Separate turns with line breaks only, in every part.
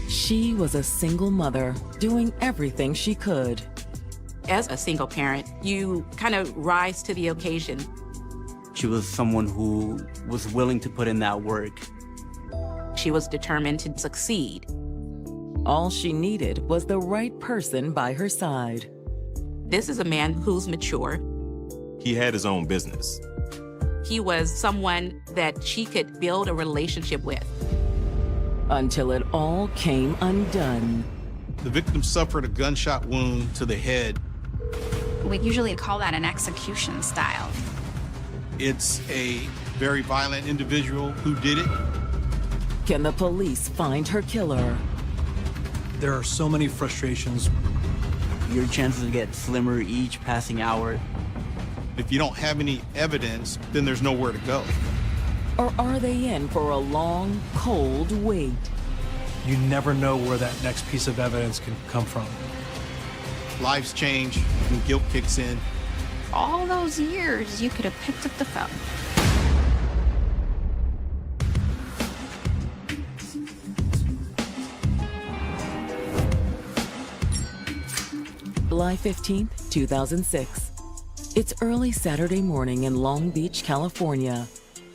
She was a single mother, doing everything she could.
As a single parent, you kind of rise to the occasion.
She was someone who was willing to put in that work.
She was determined to succeed.
All she needed was the right person by her side.
This is a man who's mature.
He had his own business.
He was someone that she could build a relationship with.
Until it all came undone.
The victim suffered a gunshot wound to the head.
We usually call that an execution style.
It's a very violent individual who did it.
Can the police find her killer?
There are so many frustrations.
Your chances get slimmer each passing hour.
If you don't have any evidence, then there's nowhere to go.
Or are they in for a long, cold wait?
You never know where that next piece of evidence can come from.
Lives change when guilt kicks in.
All those years, you could have picked up the phone.
July 15th, 2006. It's early Saturday morning in Long Beach, California,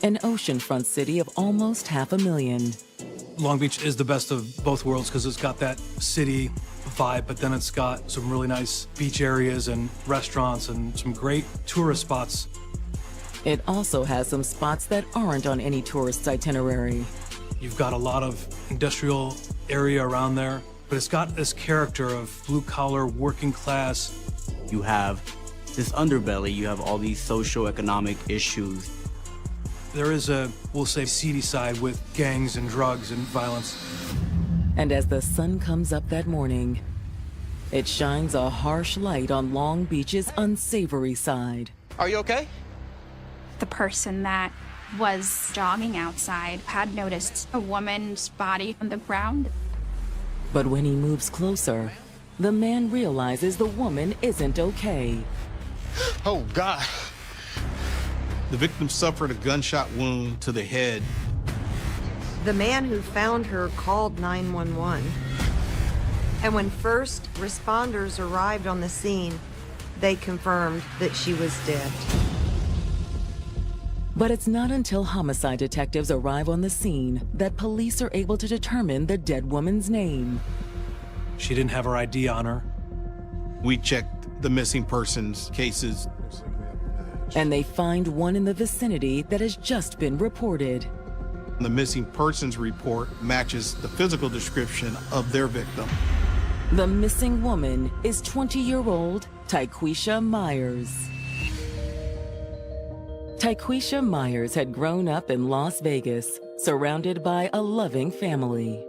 an oceanfront city of almost 500,000.
Long Beach is the best of both worlds because it's got that city vibe, but then it's got some really nice beach areas and restaurants and some great tourist spots.
It also has some spots that aren't on any tourist's itinerary.
You've got a lot of industrial area around there, but it's got this character of blue-collar, working class.
You have this underbelly, you have all these socio-economic issues.
There is a, we'll say, seedy side with gangs and drugs and violence.
And as the sun comes up that morning, it shines a harsh light on Long Beach's unsavory side.
Are you okay?
The person that was jogging outside had noticed a woman's body on the ground.
But when he moves closer, the man realizes the woman isn't okay.
Oh, God.
The victim suffered a gunshot wound to the head.
The man who found her called 911. And when first responders arrived on the scene, they confirmed that she was dead.
But it's not until homicide detectives arrive on the scene that police are able to determine the dead woman's name.
She didn't have her ID on her.
We checked the missing persons cases.
And they find one in the vicinity that has just been reported.
The missing persons report matches the physical description of their victim.
The missing woman is 20-year-old Tyquisha Myers. Tyquisha Myers had grown up in Las Vegas, surrounded by a loving family.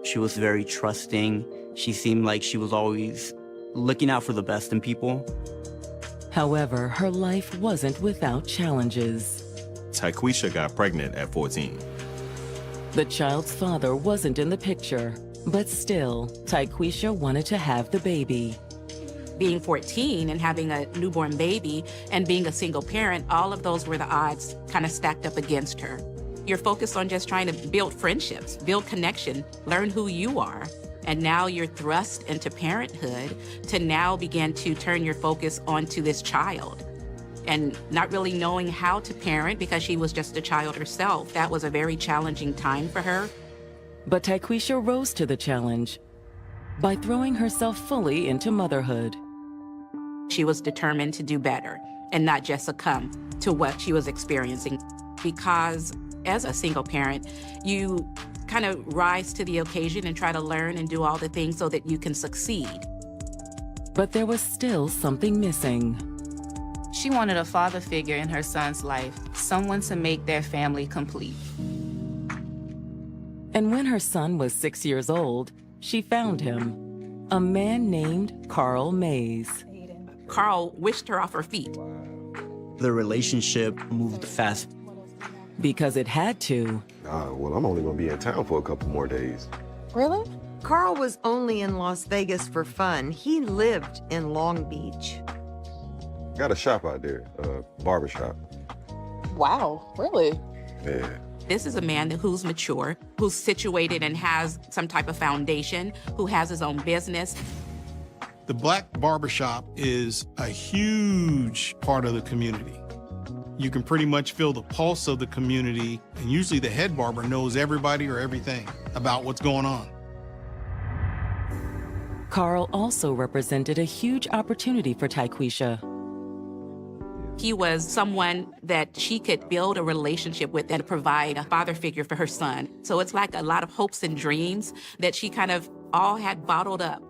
She was very trusting. She seemed like she was always looking out for the best in people.
However, her life wasn't without challenges.
Tyquisha got pregnant at 14.
The child's father wasn't in the picture, but still, Tyquisha wanted to have the baby.
Being 14 and having a newborn baby and being a single parent, all of those were the odds kind of stacked up against her. You're focused on just trying to build friendships, build connection, learn who you are. And now you're thrust into parenthood to now begin to turn your focus onto this child. And not really knowing how to parent because she was just a child herself, that was a very challenging time for her.
But Tyquisha rose to the challenge by throwing herself fully into motherhood.
She was determined to do better and not just succumb to what she was experiencing. Because as a single parent, you kind of rise to the occasion and try to learn and do all the things so that you can succeed.
But there was still something missing.
She wanted a father figure in her son's life, someone to make their family complete.
And when her son was 6 years old, she found him, a man named Carl Mays.
Carl wished her off her feet.
The relationship moved fast.
Because it had to.
Well, I'm only gonna be in town for a couple more days.
Really? Carl was only in Las Vegas for fun. He lived in Long Beach.
Got a shop out there, barber shop.
Wow, really?
Yeah.
This is a man who's mature, who's situated and has some type of foundation, who has his own business.
The black barbershop is a huge part of the community. You can pretty much feel the pulse of the community, and usually the head barber knows everybody or everything about what's going on.
Carl also represented a huge opportunity for Tyquisha.
He was someone that she could build a relationship with and provide a father figure for her son. So it's like a lot of hopes and dreams that she kind of all had bottled up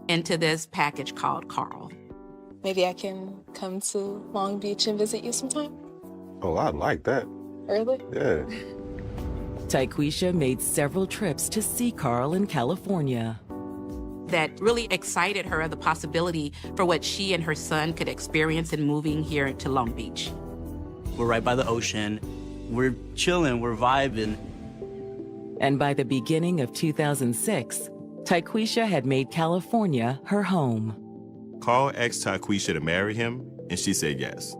into this package called Carl.
Maybe I can come to Long Beach and visit you sometime?
Oh, I like that.
Really?
Yeah.
Tyquisha made several trips to see Carl in California.
That really excited her, the possibility for what she and her son could experience in moving here to Long Beach.
We're right by the ocean. We're chilling, we're vibing.
And by the beginning of 2006, Tyquisha had made California her home.
Carl asked Tyquisha to marry him, and she said yes.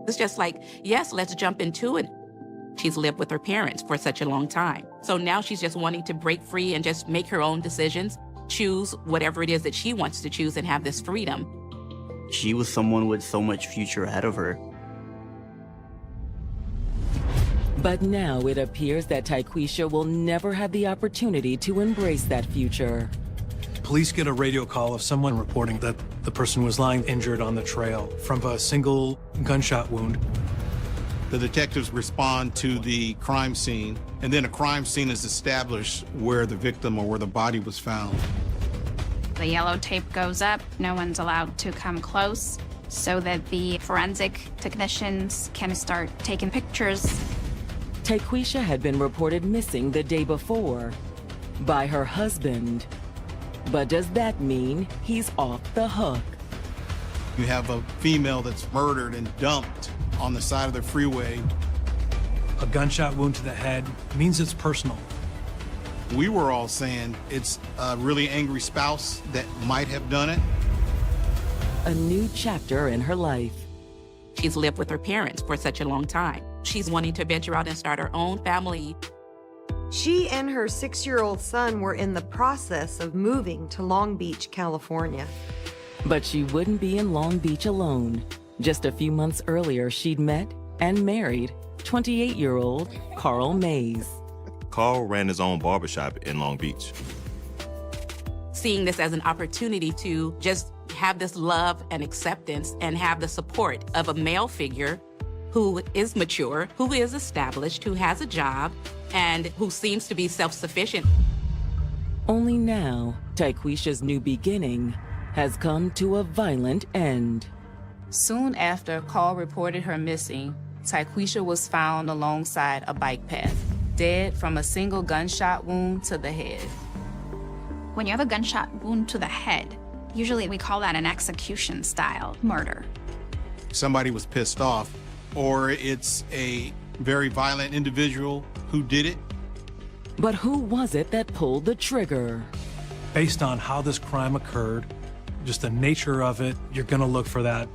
It's just like, yes, let's jump into it. She's lived with her parents for such a long time. So now she's just wanting to break free and just make her own decisions, choose whatever it is that she wants to choose and have this freedom.
She was someone with so much future ahead of her.
But now it appears that Tyquisha will never have the opportunity to embrace that future.
Police get a radio call of someone reporting that the person was lying injured on the trail from a single gunshot wound.
The detectives respond to the crime scene, and then a crime scene is established where the victim or where the body was found.
The yellow tape goes up. No one's allowed to come close so that the forensic technicians can start taking pictures.
Tyquisha had been reported missing the day before by her husband. But does that mean he's off the hook?
You have a female that's murdered and dumped on the side of the freeway.
A gunshot wound to the head means it's personal.
We were all saying it's a really angry spouse that might have done it.
A new chapter in her life.
She's lived with her parents for such a long time. She's wanting to venture out and start her own family.
She and her 6-year-old son were in the process of moving to Long Beach, California.
But she wouldn't be in Long Beach alone. Just a few months earlier, she'd met and married 28-year-old Carl Mays.
Carl ran his own barbershop in Long Beach.
Seeing this as an opportunity to just have this love and acceptance and have the support of a male figure who is mature, who is established, who has a job, and who seems to be self-sufficient.
Only now, Tyquisha's new beginning has come to a violent end.
Soon after Carl reported her missing, Tyquisha was found alongside a bike path, dead from a single gunshot wound to the head.
When you have a gunshot wound to the head, usually we call that an execution-style murder.
Somebody was pissed off, or it's a very violent individual who did it.
But who was it that pulled the trigger?
Based on how this crime occurred, just the nature of it, you're gonna look for that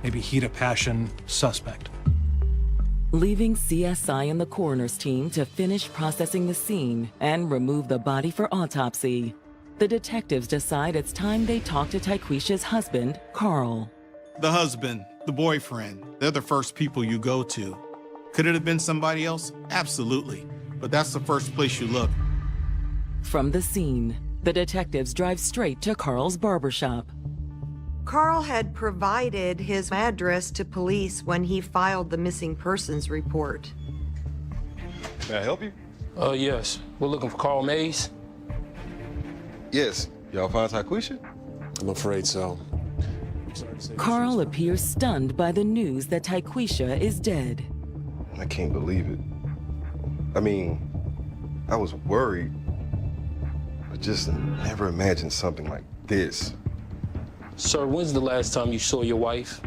maybe heat of passion suspect.
Leaving CSI and the coroner's team to finish processing the scene and remove the body for autopsy, the detectives decide it's time they talk to Tyquisha's husband, Carl.
The husband, the boyfriend, they're the first people you go to. Could it have been somebody else? Absolutely. But that's the first place you look.
From the scene, the detectives drive straight to Carl's barbershop.
Carl had provided his address to police when he filed the missing persons report.
May I help you?
Yes. We're looking for Carl Mays.
Yes. Y'all find Tyquisha?
I'm afraid so.
Carl appears stunned by the news that Tyquisha is dead.
I can't believe it. I mean, I was worried, but just never imagined something like this.
Sir, when's the last time you saw your wife?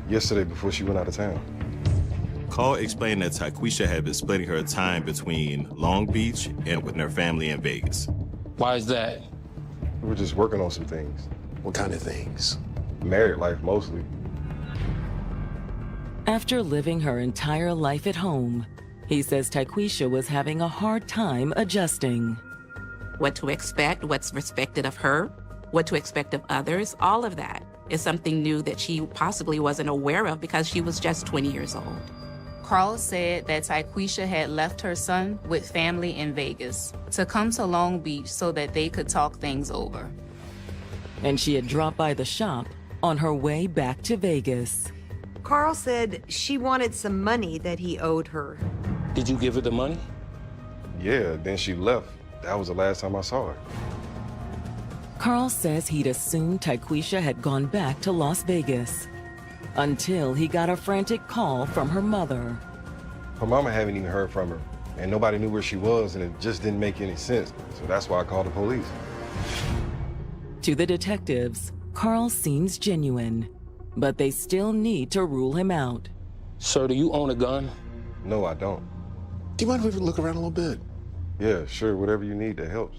Yesterday before she went out of town.
Carl explained that Tyquisha had been splitting her time between Long Beach and with her family in Vegas.
Why is that?
We were just working on some things.
What kind of things?
Married life, mostly.
After living her entire life at home, He says Tyquisha was having a hard time adjusting.
What to expect, what's expected of her, what to expect of others, all of that is something new that she possibly wasn't aware of because she was just 20 years old.
Carl said that Tyquisha had left her son with family in Vegas to come to Long Beach so that they could talk things over.
And she had dropped by the shop on her way back to Vegas.
Carl said she wanted some money that he owed her.
Did you give her the money?
Yeah, then she left. That was the last time I saw her.
Carl says he'd assumed Tyquisha had gone back to Las Vegas until he got a frantic call from her mother.
Her mama hadn't even heard from her, and nobody knew where she was, and it just didn't make any sense. So that's why I called the police.
To the detectives, Carl seems genuine, but they still need to rule him out.
Sir, do you own a gun?
No, I don't.
Do you mind if we look around a little bit?
Yeah, sure, whatever you need, that helps.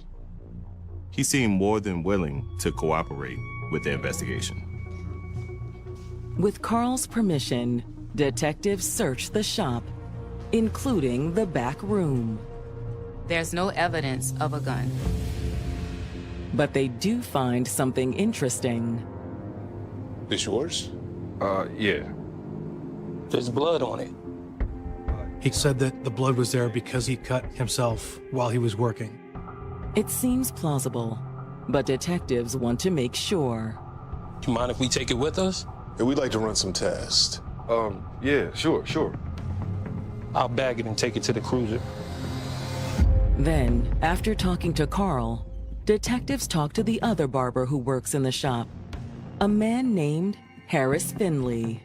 He seemed more than willing to cooperate with the investigation.
With Carl's permission, detectives searched the shop, including the back room.
There's no evidence of a gun.
But they do find something interesting.
This yours?
Yeah.
There's blood on it.
He said that the blood was there because he cut himself while he was working.
It seems plausible, but detectives want to make sure.
Do you mind if we take it with us?
Yeah, we'd like to run some tests.
Yeah, sure.
I'll bag it and take it to the cruiser.
Then, after talking to Carl, detectives talk to the other barber who works in the shop, a man named Harris Finley.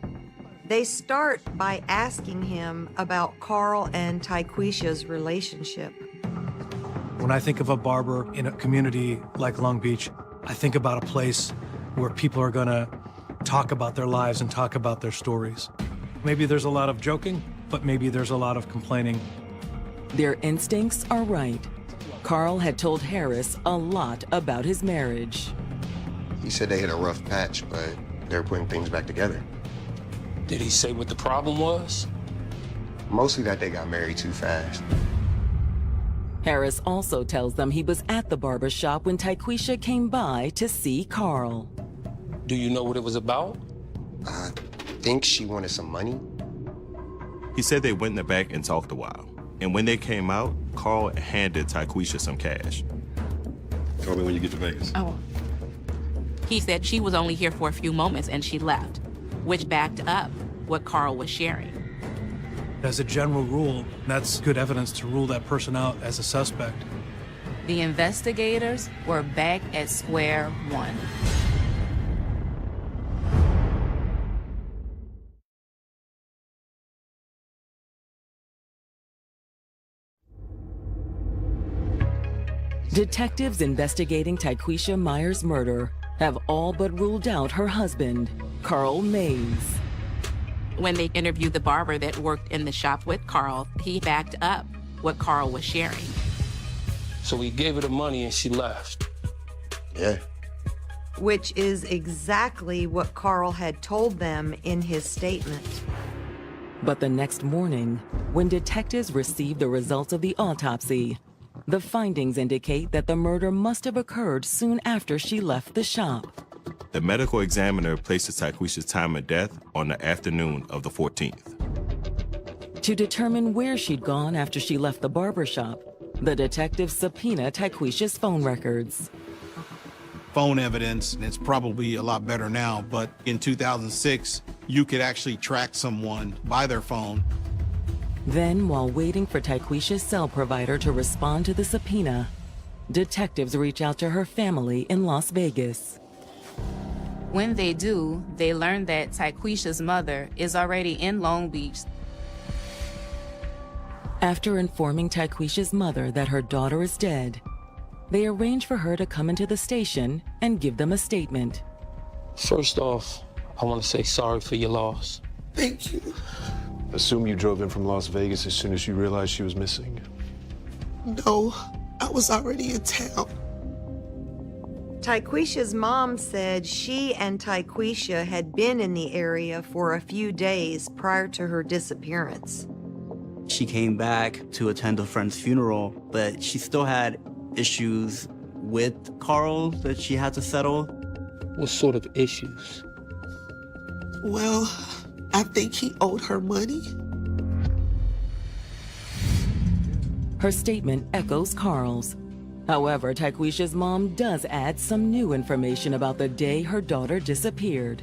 They start by asking him about Carl and Tyquisha's relationship.
When I think of a barber in a community like Long Beach, I think about a place where people are gonna talk about their lives and talk about their stories. Maybe there's a lot of joking, but maybe there's a lot of complaining.
Their instincts are right. Carl had told Harris a lot about his marriage.
He said they hit a rough patch, but they're putting things back together.
Did he say what the problem was?
Mostly that they got married too fast.
Harris also tells them he was at the barber shop when Tyquisha came by to see Carl.
Do you know what it was about?
I think she wanted some money.
He said they went in the back and talked a while. And when they came out, Carl handed Tyquisha some cash.
Tell me when you get to Vegas.
Oh. He said she was only here for a few moments and she left, which backed up what Carl was sharing.
As a general rule, that's good evidence to rule that person out as a suspect.
The investigators were back at square one.
Detectives investigating Tyquisha Myers' murder have all but ruled out her husband, Carl Mays.
When they interviewed the barber that worked in the shop with Carl, he backed up what Carl was sharing.
So he gave her the money and she left.
Yeah.
Which is exactly what Carl had told them in his statement.
But the next morning, when detectives received the results of the autopsy, the findings indicate that the murder must have occurred soon after she left the shop.
The medical examiner places Tyquisha's time of death on the afternoon of the 14th.
To determine where she'd gone after she left the barber shop, the detectives subpoena Tyquisha's phone records.
Phone evidence, and it's probably a lot better now, but in 2006, you could actually track someone by their phone.
Then, while waiting for Tyquisha's cell provider to respond to the subpoena, detectives reach out to her family in Las Vegas.
When they do, they learn that Tyquisha's mother is already in Long Beach.
After informing Tyquisha's mother that her daughter is dead, they arrange for her to come into the station and give them a statement.
First off, I want to say sorry for your loss.
Thank you. Assume you drove in from Las Vegas as soon as you realized she was missing.
No, I was already in town.
Tyquisha's mom said she and Tyquisha had been in the area for a few days prior to her disappearance.
She came back to attend a friend's funeral, but she still had issues with Carl that she had to settle.
What sort of issues?
Well, I think he owed her money.
Her statement echoes Carl's. However, Tyquisha's mom does add some new information about the day her daughter disappeared.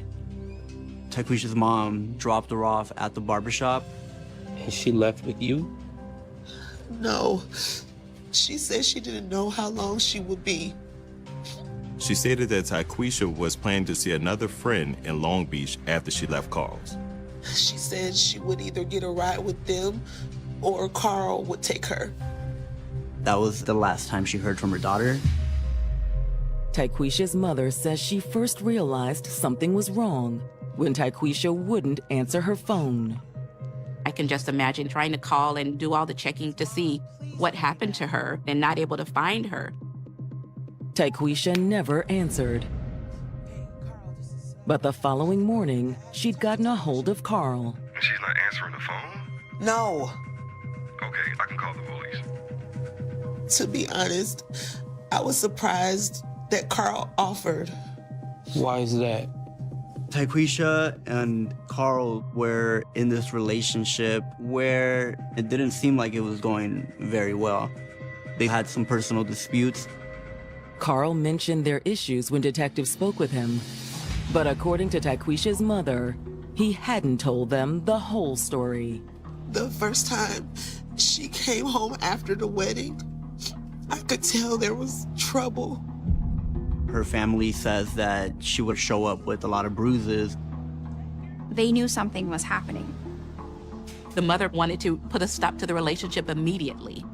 Tyquisha's mom dropped her off at the barbershop.
And she left with you?
No. She said she didn't know how long she would be.
She stated that Tyquisha was planning to see another friend in Long Beach after she left Carl's.
She said she would either get a ride with them or Carl would take her.
That was the last time she heard from her daughter.
Tyquisha's mother says she first realized something was wrong when Tyquisha wouldn't answer her phone.
I can just imagine trying to call and do all the checking to see what happened to her and not able to find her.
Tyquisha never answered. But the following morning, she'd gotten a hold of Carl.
She's not answering the phone?
No.
Okay, I can call the police.
To be honest, I was surprised that Carl offered.
Why is that?
Tyquisha and Carl were in this relationship where it didn't seem like it was going very well. They had some personal disputes.
Carl mentioned their issues when detectives spoke with him. But according to Tyquisha's mother, he hadn't told them the whole story.
The first time she came home after the wedding, I could tell there was trouble.
Her family says that she would show up with a lot of bruises.
They knew something was happening.
The mother wanted to put a stop to the relationship immediately.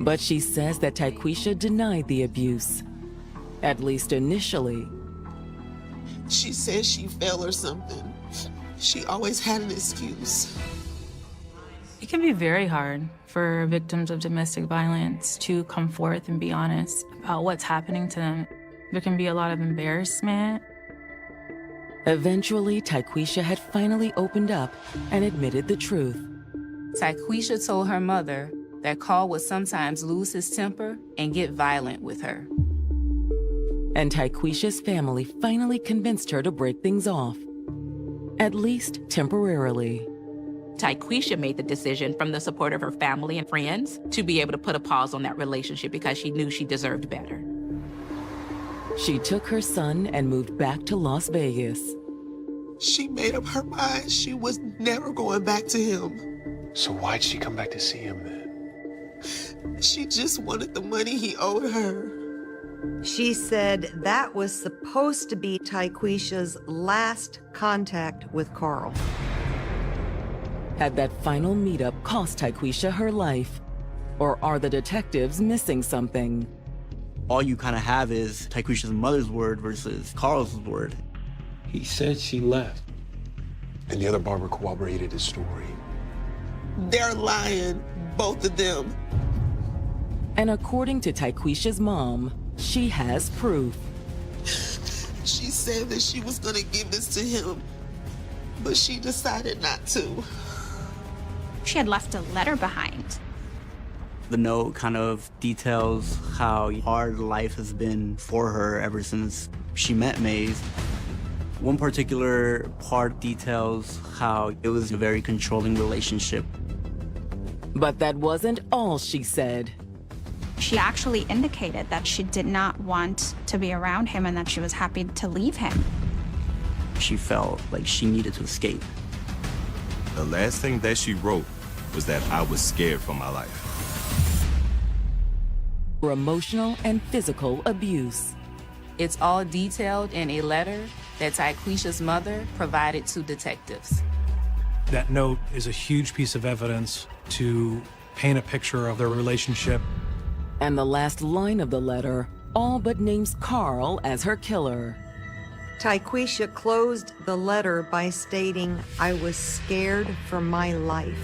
But she says that Tyquisha denied the abuse, at least initially.
She said she fell or something. She always had an excuse.
It can be very hard for victims of domestic violence to come forth and be honest about what's happening to them. There can be a lot of embarrassment.
Eventually, Tyquisha had finally opened up and admitted the truth.
Tyquisha told her mother that Carl would sometimes lose his temper and get violent with her.
And Tyquisha's family finally convinced her to break things off, at least temporarily.
Tyquisha made the decision, from the support of her family and friends, to be able to put a pause on that relationship because she knew she deserved better.
She took her son and moved back to Las Vegas.
She made up her mind she was never going back to him.
So why'd she come back to see him then?
She just wanted the money he owed her.
She said that was supposed to be Tyquisha's last contact with Carl.
Had that final meetup cost Tyquisha her life? Or are the detectives missing something?
All you kind of have is Tyquisha's mother's word versus Carl's word.
He said she left.
And the other barber corroborated his story.
They're lying, both of them.
And according to Tyquisha's mom, she has proof.
She said that she was gonna give this to him, but she decided not to.
She had left a letter behind.
The note kind of details how hard life has been for her ever since she met Maze. One particular part details how it was a very controlling relationship.
But that wasn't all she said.
She actually indicated that she did not want to be around him and that she was happy to leave him.
She felt like she needed to escape.
The last thing that she wrote was that I was scared for my life.
For emotional and physical abuse.
It's all detailed in a letter that Tyquisha's mother provided to detectives.
That note is a huge piece of evidence to paint a picture of their relationship.
And the last line of the letter all but names Carl as her killer.
Tyquisha closed the letter by stating, "I was scared for my life."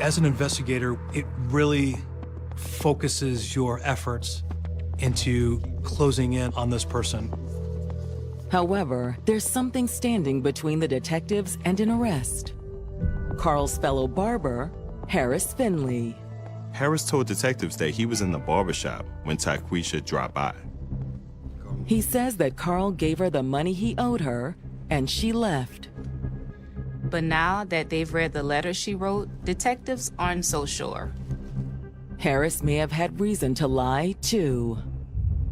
As an investigator, it really focuses your efforts into closing in on this person.
However, there's something standing between the detectives and an arrest. Carl's fellow barber, Harris Finley.
Harris told detectives that he was in the barbershop when Tyquisha dropped by.
He says that Carl gave her the money he owed her, and she left.
But now that they've read the letter she wrote, detectives aren't so sure.
Harris may have had reason to lie, too.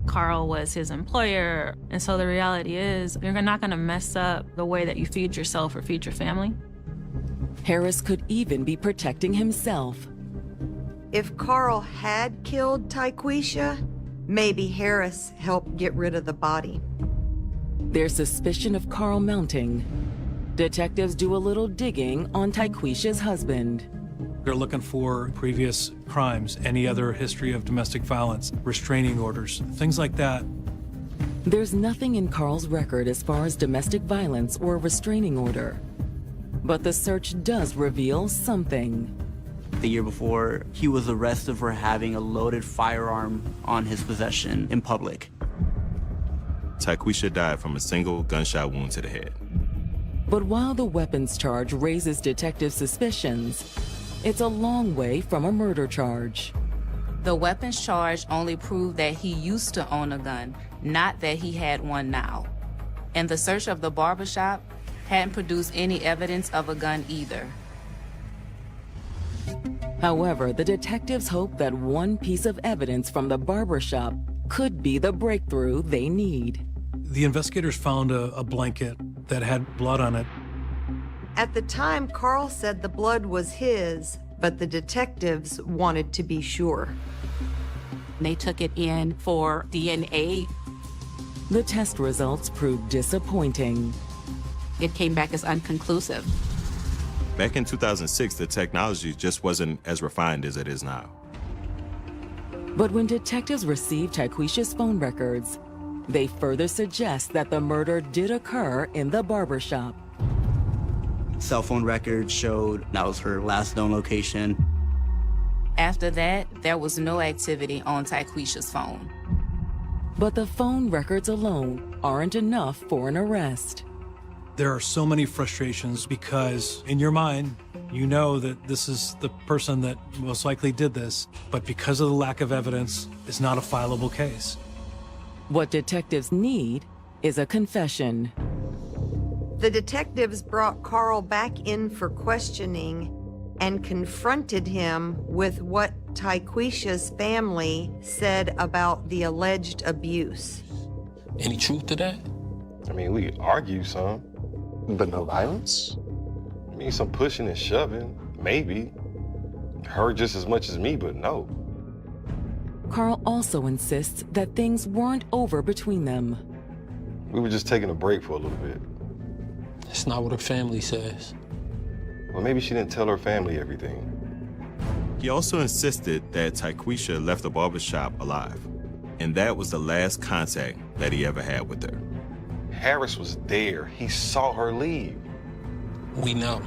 Carl was his employer, and so the reality is you're not going to mess up the way that you feed yourself or feed your family.
Harris could even be protecting himself.
If Carl had killed Tyquisha, maybe Harris helped get rid of the body.
There's suspicion of Carl mounting. Detectives do a little digging on Tyquisha's husband.
They're looking for previous crimes, any other history of domestic violence, restraining orders, things like that.
There's nothing in Carl's record as far as domestic violence or a restraining order. But the search does reveal something.
The year before, he was arrested for having a loaded firearm on his possession in public.
Tyquisha died from a single gunshot wound to the head.
But while the weapons charge raises detective suspicions, it's a long way from a murder charge.
The weapons charge only proved that he used to own a gun, not that he had one now. And the search of the barbershop hadn't produced any evidence of a gun either.
However, the detectives hope that one piece of evidence from the barbershop could be the breakthrough they need.
The investigators found a blanket that had blood on it.
At the time, Carl said the blood was his, but the detectives wanted to be sure.
They took it in for DNA.
The test results proved disappointing.
It came back as unconclusive.
Back in 2006, the technology just wasn't as refined as it is now.
But when detectives received Tyquisha's phone records, they further suggest that the murder did occur in the barbershop.
Cell phone records showed that was her last known location.
After that, there was no activity on Tyquisha's phone.
But the phone records alone aren't enough for an arrest.
There are so many frustrations because in your mind, you know that this is the person that most likely did this, but because of the lack of evidence, it's not a fileable case.
What detectives need is a confession.
The detectives brought Carl back in for questioning and confronted him with what Tyquisha's family said about the alleged abuse.
Any truth to that?
I mean, we could argue some.
But no violence?
I mean, some pushing and shoving, maybe. Her just as much as me, but no.
Carl also insists that things weren't over between them.
We were just taking a break for a little bit.
That's not what her family says.
Well, maybe she didn't tell her family everything.
He also insisted that Tyquisha left the barbershop alive, and that was the last contact that he ever had with her.
Harris was there. He saw her leave.
We know.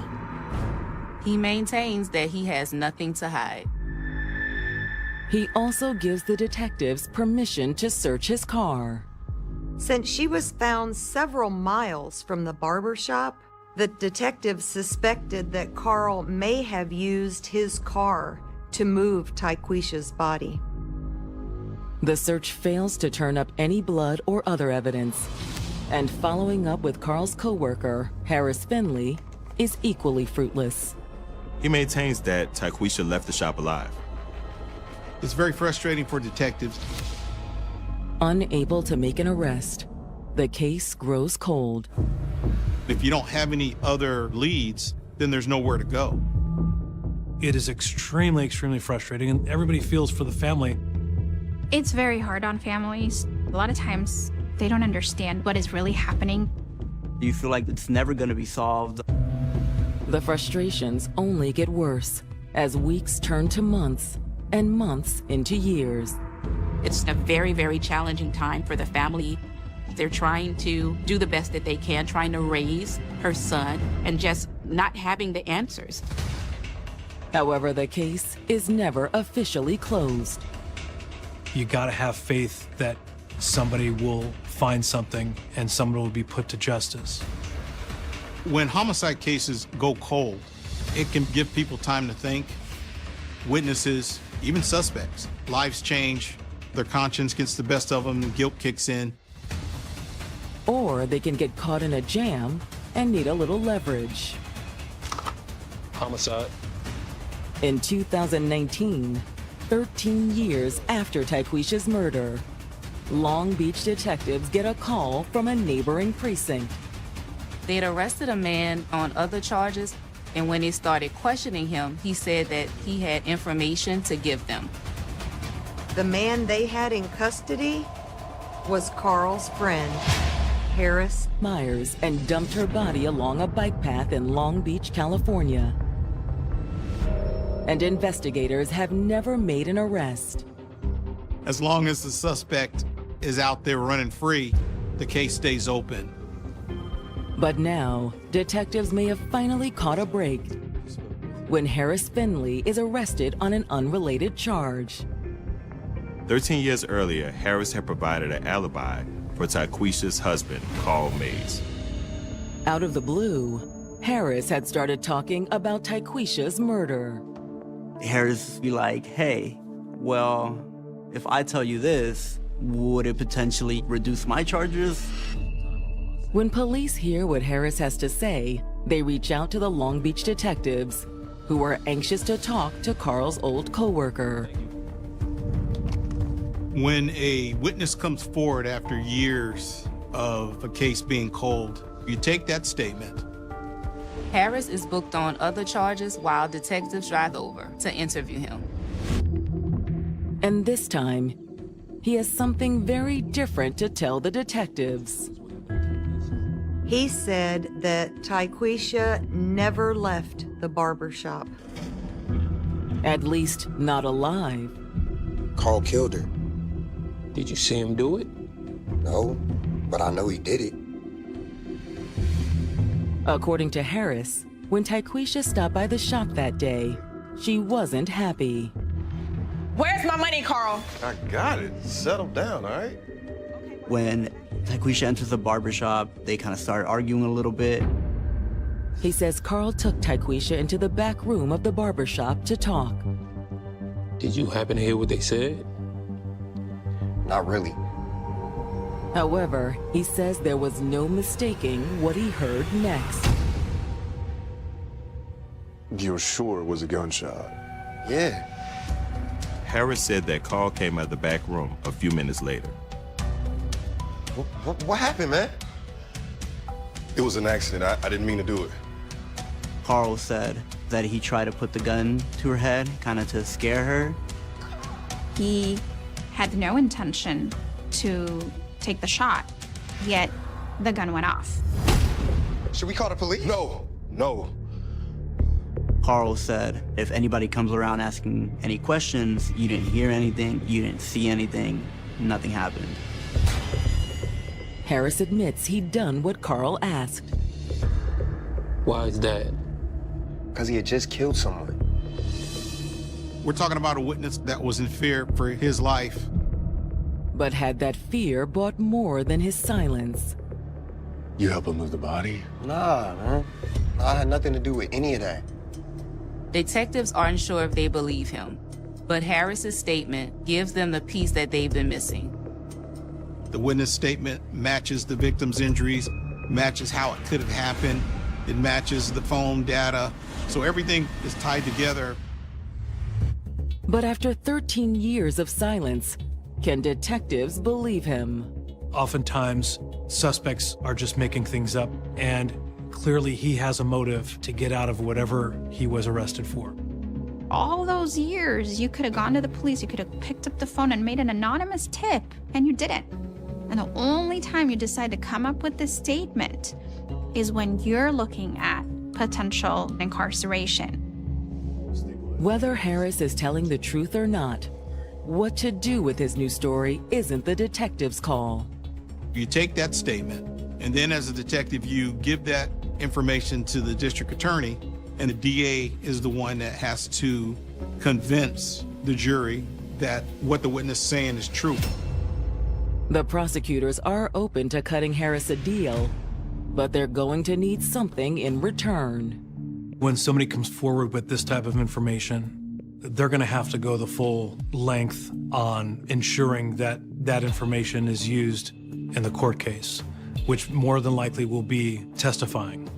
He maintains that he has nothing to hide.
He also gives the detectives permission to search his car.
Since she was found several miles from the barbershop, the detectives suspected that Carl may have used his car to move Tyquisha's body.
The search fails to turn up any blood or other evidence. And following up with Carl's co-worker, Harris Finley, is equally fruitless.
He maintains that Tyquisha left the shop alive.
It's very frustrating for detectives.
Unable to make an arrest, the case grows cold.
If you don't have any other leads, then there's nowhere to go.
It is extremely, extremely frustrating, and everybody feels for the family.
It's very hard on families. A lot of times, they don't understand what is really happening.
You feel like it's never going to be solved.
The frustrations only get worse as weeks turn to months and months into years.
It's a very, very challenging time for the family. They're trying to do the best that they can, trying to raise her son and just not having the answers.
However, the case is never officially closed.
You gotta have faith that somebody will find something and someone will be put to justice.
When homicide cases go cold, It can give people time to think. Witnesses, even suspects, lives change. Their conscience gets the best of them and guilt kicks in.
Or they can get caught in a jam and need a little leverage.
Homicide.
In 2019, 13 years after Tyquisha's murder, Long Beach detectives get a call from a neighboring precinct.
They'd arrested a man on other charges, and when they started questioning him, he said that he had information to give them.
The man they had in custody was Carl's friend, Harris
Myers, and dumped her body along a bike path in Long Beach, California. And investigators have never made an arrest.
As long as the suspect is out there running free, the case stays open.
But now, detectives may have finally caught a break when Harris Finley is arrested on an unrelated charge.
13 years earlier, Harris had provided an alibi for Tyquisha's husband, Carl Mays.
Out of the blue, Harris had started talking about Tyquisha's murder.
Harris be like, hey, well, if I tell you this, would it potentially reduce my charges?
When police hear what Harris has to say, they reach out to the Long Beach detectives, who are anxious to talk to Carl's old coworker.
When a witness comes forward after years of a case being cold, you take that statement.
Harris is booked on other charges while detectives drive over to interview him.
And this time, he has something very different to tell the detectives.
He said that Tyquisha never left the barber shop.
At least not alive.
Carl killed her.
Did you see him do it?
No, but I know he did it.
According to Harris, when Tyquisha stopped by the shop that day, she wasn't happy.
Where's my money, Carl?
I got it. Settle down, all right?
When Tyquisha enters the barbershop, they kind of start arguing a little bit.
He says Carl took Tyquisha into the back room of the barbershop to talk.
Did you happen to hear what they said?
Not really.
However, he says there was no mistaking what he heard next.
You're sure it was a gunshot?
Yeah.
Harris said that Carl came out of the back room a few minutes later.
What happened, man?
It was an accident. I didn't mean to do it.
Carl said that he tried to put the gun to her head, kind of to scare her.
He had no intention to take the shot, yet the gun went off.
Should we call the police?
No.
Carl said if anybody comes around asking any questions, you didn't hear anything, you didn't see anything, nothing happened.
Harris admits he'd done what Carl asked.
Why is that?
Because he had just killed someone.
We're talking about a witness that was in fear for his life.
But had that fear bought more than his silence?
You help him move the body?
Nah, man. I had nothing to do with any of that.
Detectives aren't sure if they believe him, but Harris's statement gives them the piece that they've been missing.
The witness statement matches the victim's injuries, matches how it could have happened. It matches the phone data. So everything is tied together.
But after 13 years of silence, can detectives believe him?
Oftentimes, suspects are just making things up, and clearly he has a motive to get out of whatever he was arrested for.
All those years, you could have gone to the police, you could have picked up the phone and made an anonymous tip, and you didn't. And the only time you decide to come up with this statement is when you're looking at potential incarceration.
Whether Harris is telling the truth or not, what to do with his new story isn't the detective's call.
You take that statement, and then as a detective, you give that information to the district attorney, and the DA is the one that has to convince the jury that what the witness is saying is true.
The prosecutors are open to cutting Harris a deal, but they're going to need something in return.
When somebody comes forward with this type of information, they're going to have to go the full length on ensuring that that information is used in the court case, which more than likely will be testifying.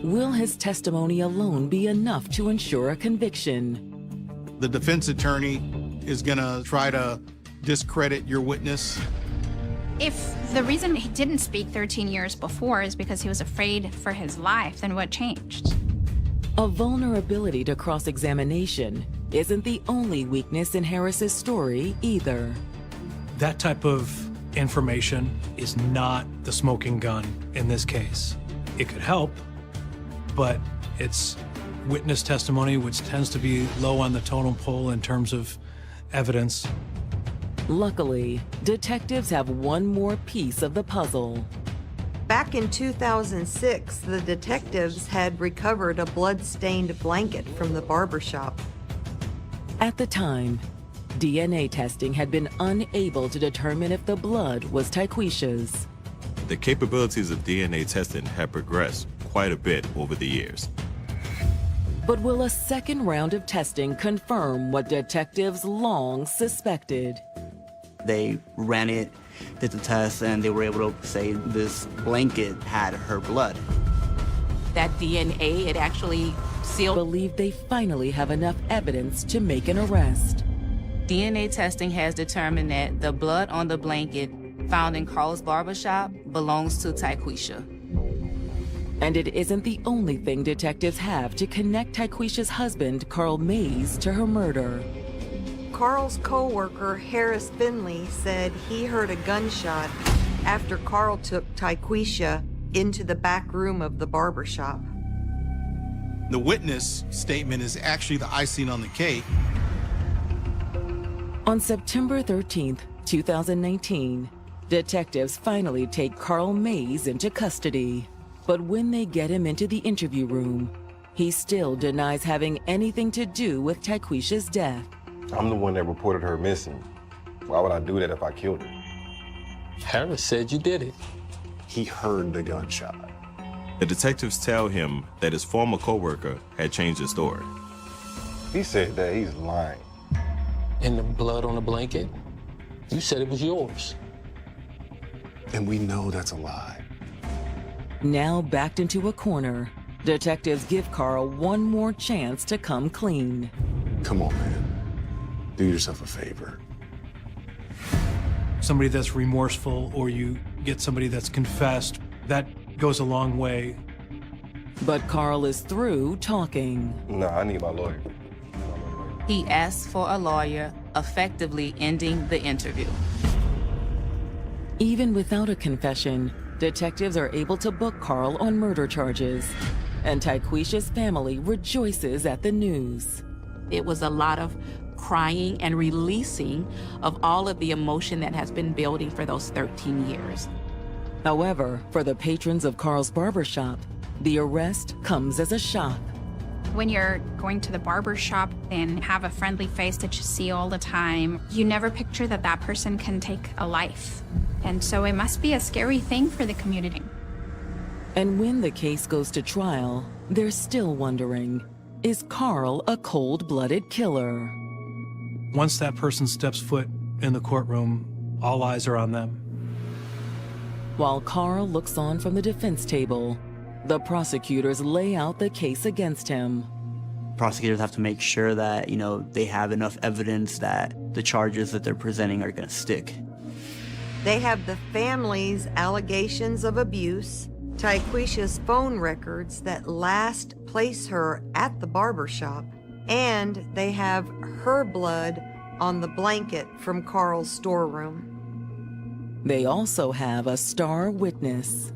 Will his testimony alone be enough to ensure a conviction?
The defense attorney is going to try to discredit your witness.
If the reason he didn't speak 13 years before is because he was afraid for his life, then what changed?
A vulnerability to cross-examination isn't the only weakness in Harris's story either.
That type of information is not the smoking gun in this case. It could help, but it's witness testimony, which tends to be low on the totem pole in terms of evidence.
Luckily, detectives have one more piece of the puzzle.
Back in 2006, the detectives had recovered a blood-stained blanket from the barbershop.
At the time, DNA testing had been unable to determine if the blood was Tyquisha's.
The capabilities of DNA testing have progressed quite a bit over the years.
But will a second round of testing confirm what detectives long suspected?
They ran it, did the test, and they were able to say this blanket had her blood.
That DNA, it actually sealed.
Believe they finally have enough evidence to make an arrest.
DNA testing has determined that the blood on the blanket found in Carl's barbershop belongs to Tyquisha.
And it isn't the only thing detectives have to connect Tyquisha's husband, Carl Mays, to her murder.
Carl's co-worker, Harris Finley, said he heard a gunshot after Carl took Tyquisha into the back room of the barbershop.
The witness statement is actually the icing on the cake.
On September 13th, 2019, detectives finally take Carl Mays into custody. But when they get him into the interview room, he still denies having anything to do with Tyquisha's death.
I'm the one that reported her missing. Why would I do that if I killed her?
Harris said you did it.
He heard the gunshot.
The detectives tell him that his former coworker had changed his story.
He said that he's lying.
And the blood on the blanket? You said it was yours.
And we know that's a lie.
Now backed into a corner, detectives give Carl one more chance to come clean.
Come on, man. Do yourself a favor.
Somebody that's remorseful, or you get somebody that's confessed, that goes a long way.
But Carl is through talking.
Nah, I need my lawyer.
He asks for a lawyer, effectively ending the interview.
Even without a confession, detectives are able to book Carl on murder charges, and Tyquisha's family rejoices at the news.
It was a lot of crying and releasing of all of the emotion that has been building for those 13 years.
However, for the patrons of Carl's barbershop, the arrest comes as a shock.
When you're going to the barber shop and have a friendly face that you see all the time, you never picture that that person can take a life. And so it must be a scary thing for the community.
And when the case goes to trial, they're still wondering, is Carl a cold-blooded killer?
Once that person steps foot in the courtroom, all eyes are on them.
While Carl looks on from the defense table, the prosecutors lay out the case against him.
Prosecutors have to make sure that, they have enough evidence that the charges that they're presenting are going to stick.
They have the family's allegations of abuse, Tyquisha's phone records that last place her at the barbershop, and they have her blood on the blanket from Carl's storeroom.
They also have a star witness.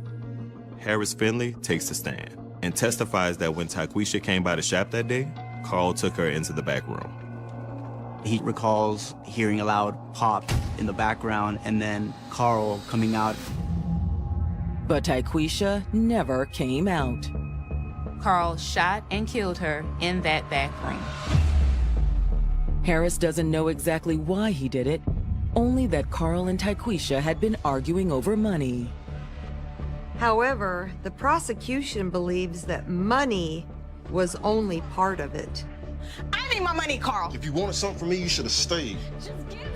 Harris Finley takes the stand and testifies that when Tyquisha came by the shop that day, Carl took her into the back room.
He recalls hearing a loud pop in the background and then Carl coming out.
But Tyquisha never came out.
Carl shot and killed her in that back room.
Harris doesn't know exactly why he did it, only that Carl and Tyquisha had been arguing over money.
However, the prosecution believes that money was only part of it.
I need my money, Carl.
If you wanted something from me, you should have stayed.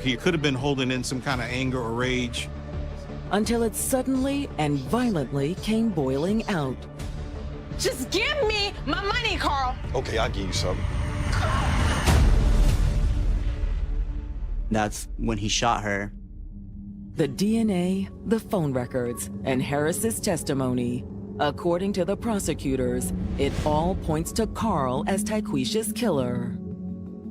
He could have been holding in some kind of anger or rage.
Until it suddenly and violently came boiling out.
Just give me my money, Carl.
Okay, I'll give you something.
That's when he shot her.
The DNA, the phone records, and Harris's testimony. According to the prosecutors, it all points to Carl as Tyquisha's killer.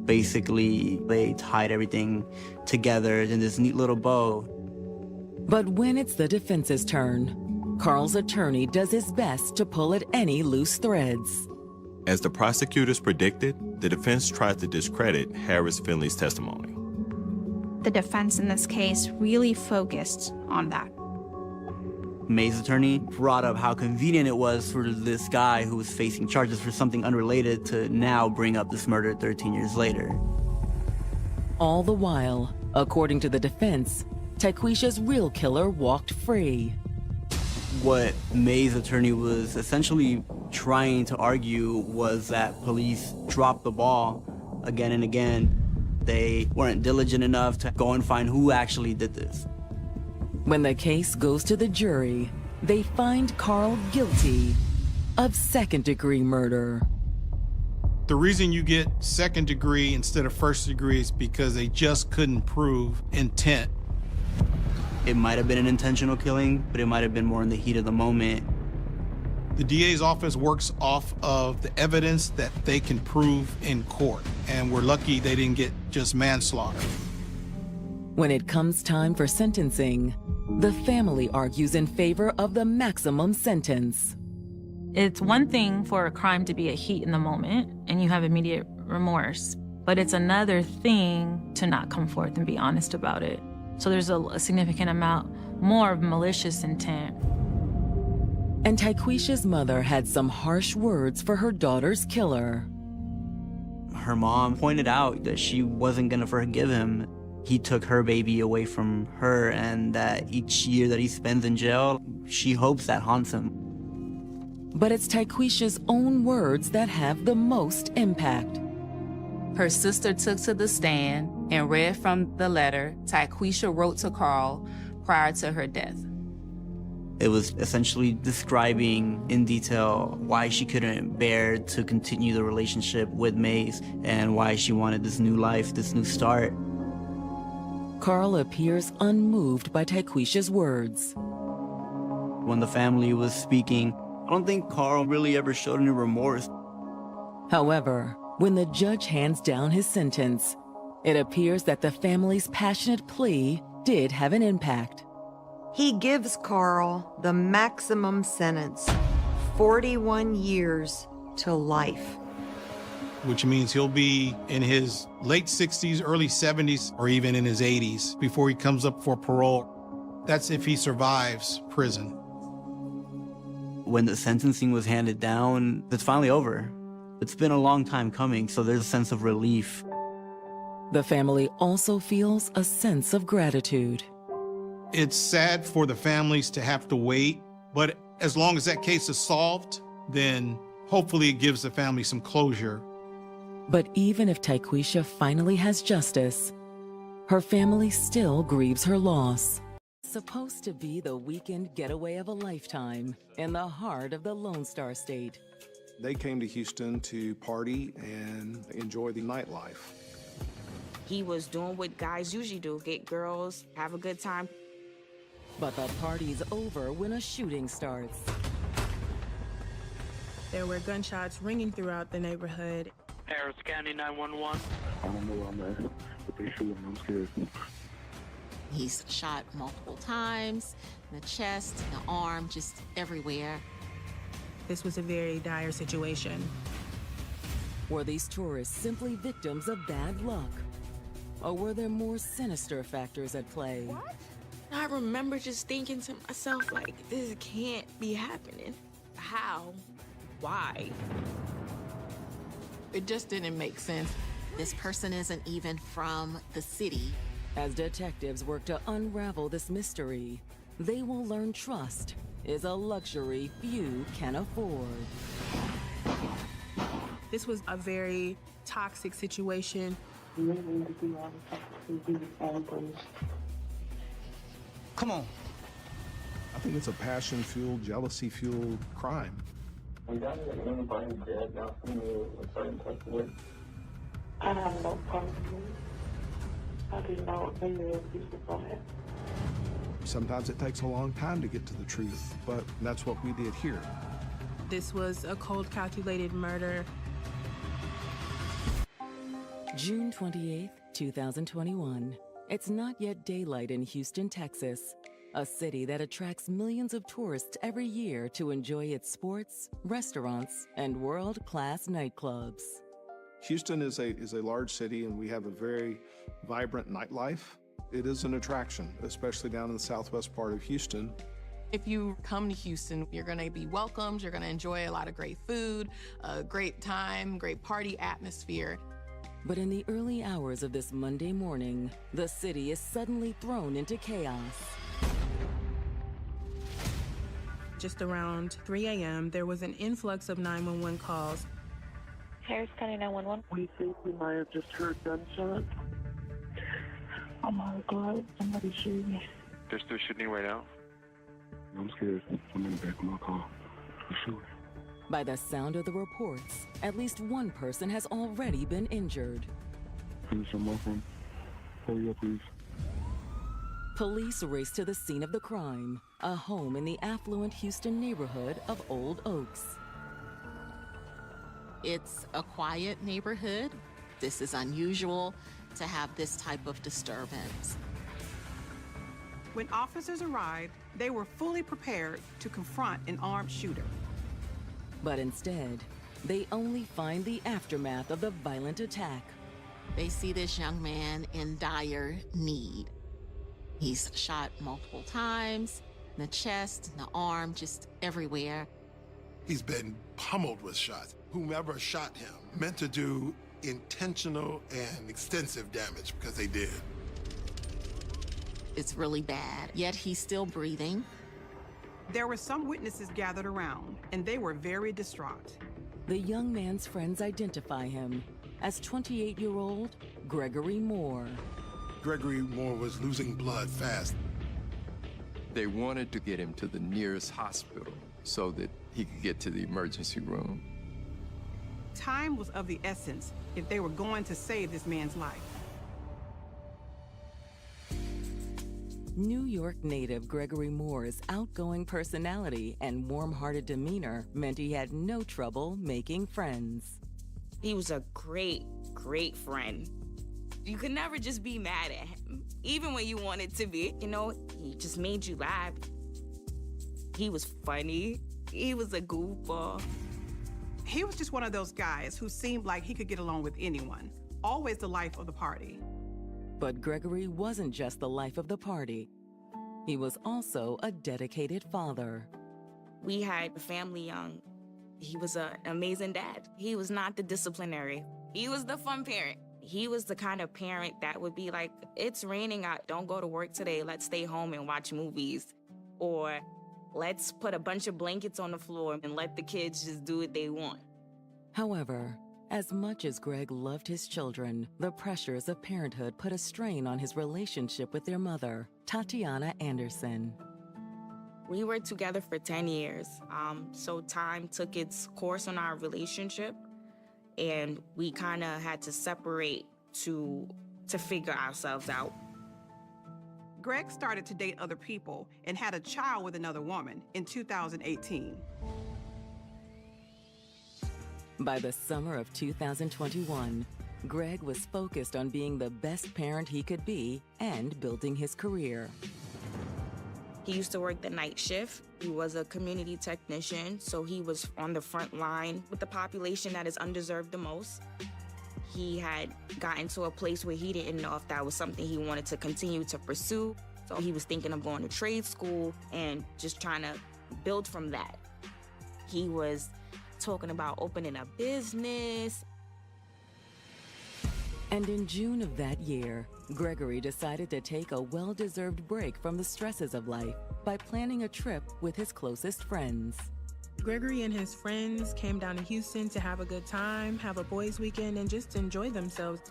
Basically, they tied everything together in this neat little bow.
But when it's the defense's turn, Carl's attorney does his best to pull at any loose threads.
As the prosecutors predicted, the defense tried to discredit Harris Finley's testimony.
The defense in this case really focused on that.
May's attorney brought up how convenient it was for this guy who was facing charges for something unrelated to now bring up this murder 13 years later.
All the while, according to the defense, Tyquisha's real killer walked free.
What May's attorney was essentially trying to argue was that police dropped the ball again and again. They weren't diligent enough to go and find who actually did this.
When the case goes to the jury, they find Carl guilty of second-degree murder.
The reason you get second degree instead of first degree is because they just couldn't prove intent.
It might have been an intentional killing, but it might have been more in the heat of the moment.
The DA's office works off of the evidence that they can prove in court, and we're lucky they didn't get just manslaughter.
When it comes time for sentencing, the family argues in favor of the maximum sentence.
It's one thing for a crime to be a heat in the moment and you have immediate remorse, but it's another thing to not come forth and be honest about it. So there's a significant amount more of malicious intent.
And Tyquisha's mother had some harsh words for her daughter's killer.
Her mom pointed out that she wasn't gonna forgive him. He took her baby away from her, and that each year that he spends in jail, she hopes that haunts him.
But it's Tyquisha's own words that have the most impact.
Her sister took to the stand and read from the letter Tyquisha wrote to Carl prior to her death.
It was essentially describing in detail why she couldn't bear to continue the relationship with Mays and why she wanted this new life, this new start.
Carl appears unmoved by Tyquisha's words.
When the family was speaking, I don't think Carl really ever showed any remorse.
However, when the judge hands down his sentence, it appears that the family's passionate plea did have an impact.
He gives Carl the maximum sentence, 41 years to life.
Which means he'll be in his late 60s, early 70s, or even in his 80s before he comes up for parole. That's if he survives prison.
When the sentencing was handed down, it's finally over. It's been a long time coming, so there's a sense of relief.
The family also feels a sense of gratitude.
It's sad for the families to have to wait, but as long as that case is solved, then hopefully it gives the family some closure.
But even if Tyquisha finally has justice, her family still grieves her loss. Supposed to be the weekend getaway of a lifetime in the heart of the Lone Star State.
They came to Houston to party and enjoy the nightlife.
He was doing what guys usually do, get girls, have a good time.
But the party's over when a shooting starts.
There were gunshots ringing throughout the neighborhood.
Harris County 911.
I don't know where I'm at, but they shooting. I'm scared.
He's shot multiple times, in the chest, the arm, just everywhere.
This was a very dire situation.
Were these tourists simply victims of bad luck? Or were there more sinister factors at play?
What? I remember just thinking to myself, like, this can't be happening. How? Why?
It just didn't make sense. This person isn't even from the city.
As detectives work to unravel this mystery, they will learn trust is a luxury few can afford.
This was a very toxic situation.
Come on.
I think it's a passion-fueled, jealousy-fueled crime.
We got anybody dead now from a certain type of way. I have no problem. I didn't know any of these people had.
Sometimes it takes a long time to get to the truth, but that's what we did here.
This was a cold, calculated murder.
June 28th, 2021. It's not yet daylight in Houston, Texas, a city that attracts millions of tourists every year to enjoy its sports, restaurants, and world-class nightclubs.
Houston is a large city, and we have a very vibrant nightlife. It is an attraction, especially down in the southwest part of Houston.
If you come to Houston, you're gonna be welcomed, you're gonna enjoy a lot of great food, a great time, great party atmosphere.
But in the early hours of this Monday morning, the city is suddenly thrown into chaos.
Just around 3 a.m., there was an influx of 911 calls.
Harris County 911. We think we might have just heard gunshots. Oh my God, somebody shoot me. They're still shooting right now? I'm scared. I'm in the back of my car. For sure.
By the sound of the reports, at least one person has already been injured.
Please, I'm welcome. Hurry up, please.
Police race to the scene of the crime, a home in the affluent Houston neighborhood of Old Oaks.
It's a quiet neighborhood. This is unusual to have this type of disturbance.
When officers arrived, they were fully prepared to confront an armed shooter.
But instead, they only find the aftermath of the violent attack.
They see this young man in dire need. He's shot multiple times, in the chest, in the arm, just everywhere.
He's been pummeled with shots. Whomever shot him meant to do intentional and extensive damage, because they did.
It's really bad, yet he's still breathing.
There were some witnesses gathered around, and they were very distraught.
The young man's friends identify him as 28-year-old Gregory Moore.
Gregory Moore was losing blood fast.
They wanted to get him to the nearest hospital so that he could get to the emergency room.
Time was of the essence if they were going to save this man's life.
New York native Gregory Moore's outgoing personality and warm-hearted demeanor meant he had no trouble making friends.
He was a great, great friend. You could never just be mad at him, even when you wanted to be. You know, he just made you laugh. He was funny. He was a goofball.
He was just one of those guys who seemed like he could get along with anyone, always the life of the party.
But Gregory wasn't just the life of the party. He was also a dedicated father.
We had a family young. He was an amazing dad. He was not the disciplinary. He was the fun parent. He was the kind of parent that would be like, it's raining out, don't go to work today, let's stay home and watch movies. Or let's put a bunch of blankets on the floor and let the kids just do what they want.
However, as much as Greg loved his children, the pressures of parenthood put a strain on his relationship with their mother, Tatiana Anderson.
We were together for 10 years, so time took its course on our relationship, and we kind of had to separate to figure ourselves out.
Greg started to date other people and had a child with another woman in 2018.
By the summer of 2021, Greg was focused on being the best parent he could be and building his career.
He used to work the night shift. He was a community technician, so he was on the front line with the population that is undeserved the most. He had gotten to a place where he didn't know if that was something he wanted to continue to pursue. So he was thinking of going to trade school and just trying to build from that. He was talking about opening a business.
And in June of that year, Gregory decided to take a well-deserved break from the stresses of life by planning a trip with his closest friends.
Gregory and his friends came down to Houston to have a good time, have a boys' weekend, and just enjoy themselves.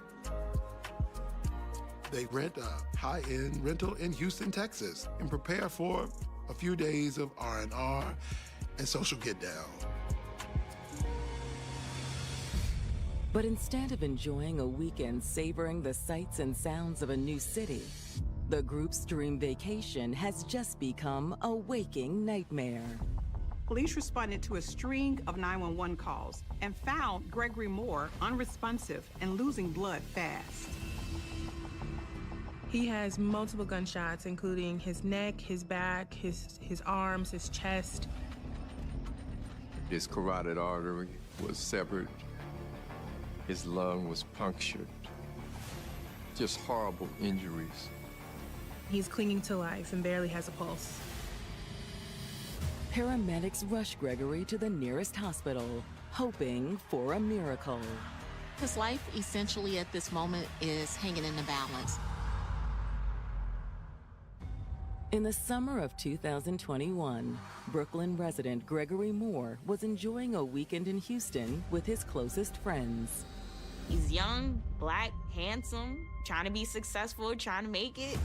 They rent a high-end rental in Houston, Texas, and prepare for a few days of R&R and social get-down.
But instead of enjoying a weekend savoring the sights and sounds of a new city, the group's dream vacation has just become a waking nightmare.
Police responded to a string of 911 calls and found Gregory Moore unresponsive and losing blood fast.
He has multiple gunshots, including his neck, his back, his arms, his chest.
His carotid artery was severed. His lung was punctured. Just horrible injuries.
He's clinging to life and barely has a pulse.
Paramedics rush Gregory to the nearest hospital, hoping for a miracle.
His life essentially at this moment is hanging in the balance.
In the summer of 2021, Brooklyn resident Gregory Moore was enjoying a weekend in Houston with his closest friends.
He's young, black, handsome, trying to be successful, trying to make it.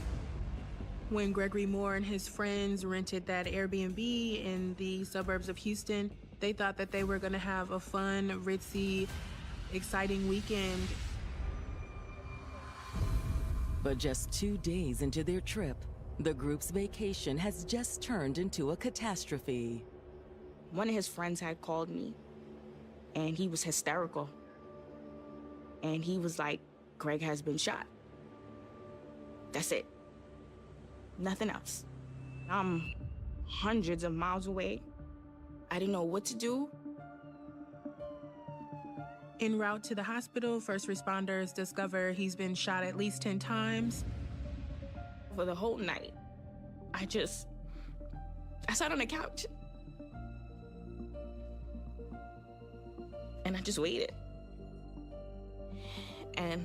When Gregory Moore and his friends rented that Airbnb in the suburbs of Houston, they thought that they were going to have a fun, ritzy, exciting weekend.
But just 2 days into their trip, the group's vacation has just turned into a catastrophe.
One of his friends had called me, and he was hysterical. And he was like, Greg has been shot. That's it. Nothing else. I'm hundreds of miles away. I didn't know what to do.
En route to the hospital, first responders discover he's been shot at least 10 times.
For the whole night, I sat on the couch. And I just waited. And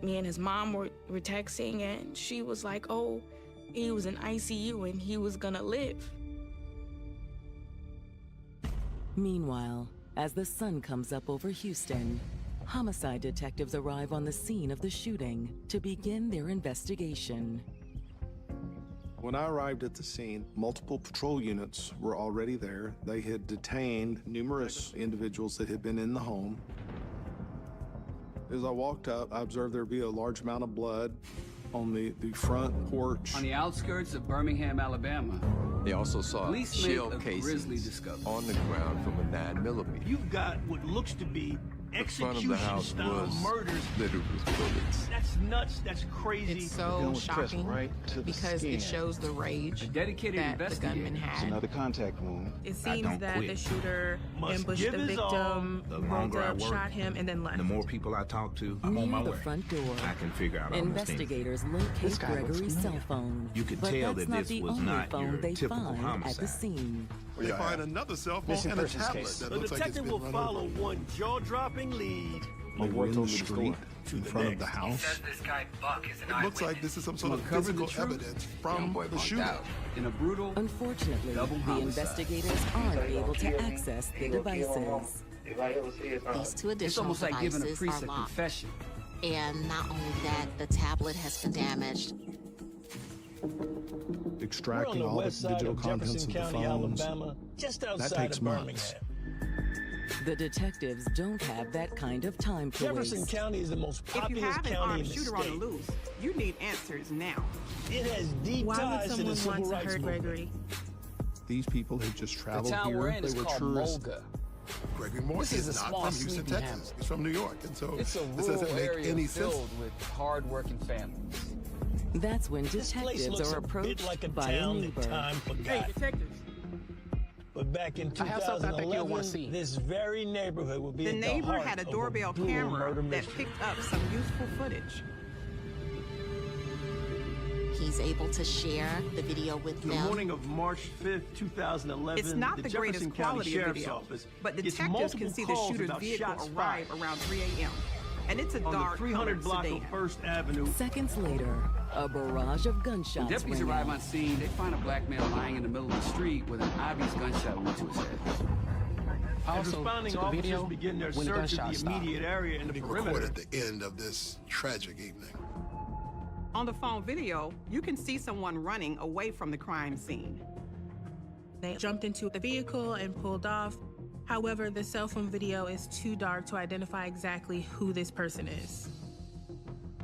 me and his mom were texting, and she was like, oh, he was in ICU and he was gonna live.
Meanwhile, as the sun comes up over Houston, homicide detectives arrive on the scene of the shooting to begin their investigation.
When I arrived at the scene, multiple patrol units were already there. They had detained numerous individuals that had been in the home. As I walked up, I observed there be a large amount of blood on the front porch.
On the outskirts of Birmingham, Alabama.
They also saw shell casings on the ground from a 9mm.
You've got what looks to be
The front of the house was
murders.
littered with bullets.
That's nuts. That's crazy.
It's so shocking because it shows the rage that the gunman had.
It's another contact wound.
It seems that the shooter ambushed the victim, rolled up, shot him, and then left.
The more people I talk to, I'm on my
Near the
way.
front door,
I can figure out almost
investigators
anything.
locate Gregory's cell phone.
You could
but
tell
that's
that
not
this
the
was
only
not
phone
your
they
typical
find
homicide.
at the scene.
They find another cell phone and a tablet that
The
looks like it's
detective
been
will
run
follow
over.
one jaw-dropping lead.
They were in the street in front of the house.
This guy Buck is an
It looks like this is some sort of
Uncover the
physical
truth.
evidence from the shooter.
In a brutal
Unfortunately,
double
the
homicide.
investigators aren't able to access the devices.
These two
It's
additional
almost like giving a
devices
priest
are
a
locked.
confession.
And not only that, the tablet has been damaged.
Extracting
We're on the
all the
west side
digital
of
contents
Jefferson
of the
County,
phones.
Alabama, just
That
outside
takes
of
months.
The detectives don't have that kind of time to
Jefferson
waste.
County is the most
If you
populous
have an
county in
armed
the
shooter on the
state.
loose, you need answers now.
It has deep
Why would
ties to
someone
the civil
want to
rights
hurt
movement.
Gregory?
These people had just
The
traveled
town we're
here.
in
They
is
were
called
tourists.
Mulga.
Gregory Moore
This
is
is a
not
small
from Houston,
sleepy
Texas.
hamlet.
He's from New York, and so
It's a
this
rural
doesn't make
area
any sense.
filled with hard-working families.
That's when
This place
detectives
looks
are
a bit
approached
like a
by a
town that
neighbor.
time forgot.
Hey, detectives.
But back in
I have something I think you'll want to
2011,
see.
this very neighborhood would be
The
at the
neighbor
heart
had a
of
doorbell
brutal
camera
murder
that
mystery.
picked up some useful footage.
He's able to share the video with
The
them.
morning of March 5th, 2011,
It's not the
Jefferson
greatest
County
quality of
Sheriff's
video,
Office
but
gets
detectives
multiple
can see the
calls
shooter's
about
vehicle
shots
arrive
fired
around 3 a.m. And it's a
on the
dark
300
colored
block
sedan.
of First Avenue.
Seconds later, a barrage of gunshots
When deputies
ring
arrive
out.
on scene, they find a black male lying in the middle of the street with an obvious gunshot wound to his head.
As responding officers begin their search of the immediate area and the perimeter.
Recorded the end of this tragic evening.
On the phone video, you can see someone running away from the crime scene.
They jumped into the vehicle and pulled off. However, the cell phone video is too dark to identify exactly who this person is.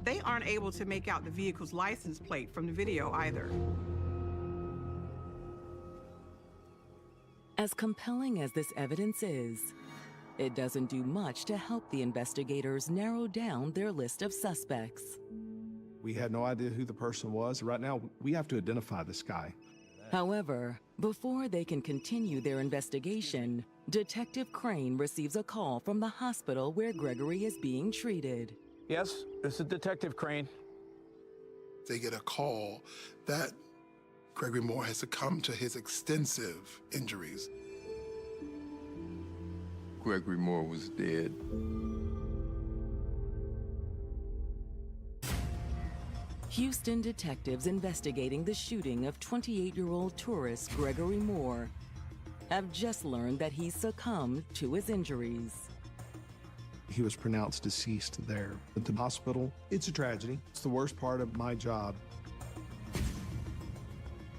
They aren't able to make out the vehicle's license plate from the video either.
As compelling as this evidence is, it doesn't do much to help the investigators narrow down their list of suspects.
We had no idea who the person was. Right now, we have to identify this guy.
However, before they can continue their investigation, Detective Crane receives a call from the hospital where Gregory is being treated.
Yes, this is Detective Crane.
They get a call that Gregory Moore has succumbed to his extensive injuries.
Gregory Moore was dead.
Houston detectives investigating the shooting of 28-year-old tourist Gregory Moore have just learned that he succumbed to his injuries.
He was pronounced deceased there at the hospital. It's a tragedy. It's the worst part of my job.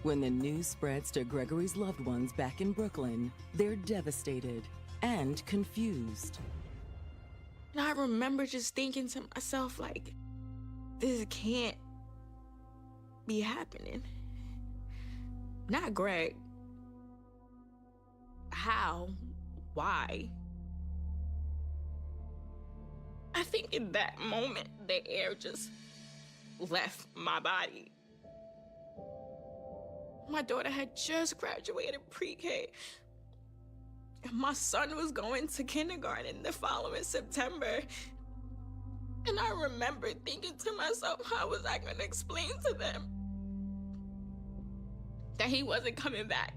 When the news spreads to Gregory's loved ones back in Brooklyn, they're devastated and confused.
And I remember just thinking to myself, like, this can't be happening. Not Greg. How? Why? I think in that moment, the air just left my body. My daughter had just graduated pre-K. And my son was going to kindergarten the following September. And I remember thinking to myself, how was I going to explain to them that he wasn't coming back?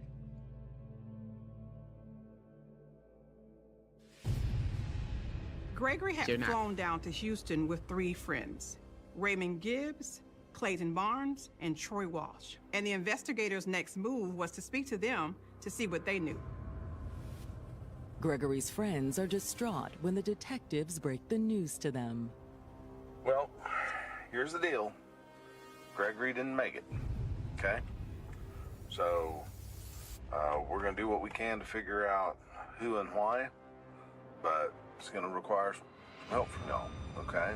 Gregory had flown down to Houston with 3 friends, Raymond Gibbs, Clayton Barnes, and Troy Walsh. And the investigators' next move was to speak to them to see what they knew.
Gregory's friends are distraught when the detectives break the news to them.
Well, here's the deal. Gregory didn't make it, okay? So, we're gonna do what we can to figure out who and why, but it's gonna require some help from y'all, okay?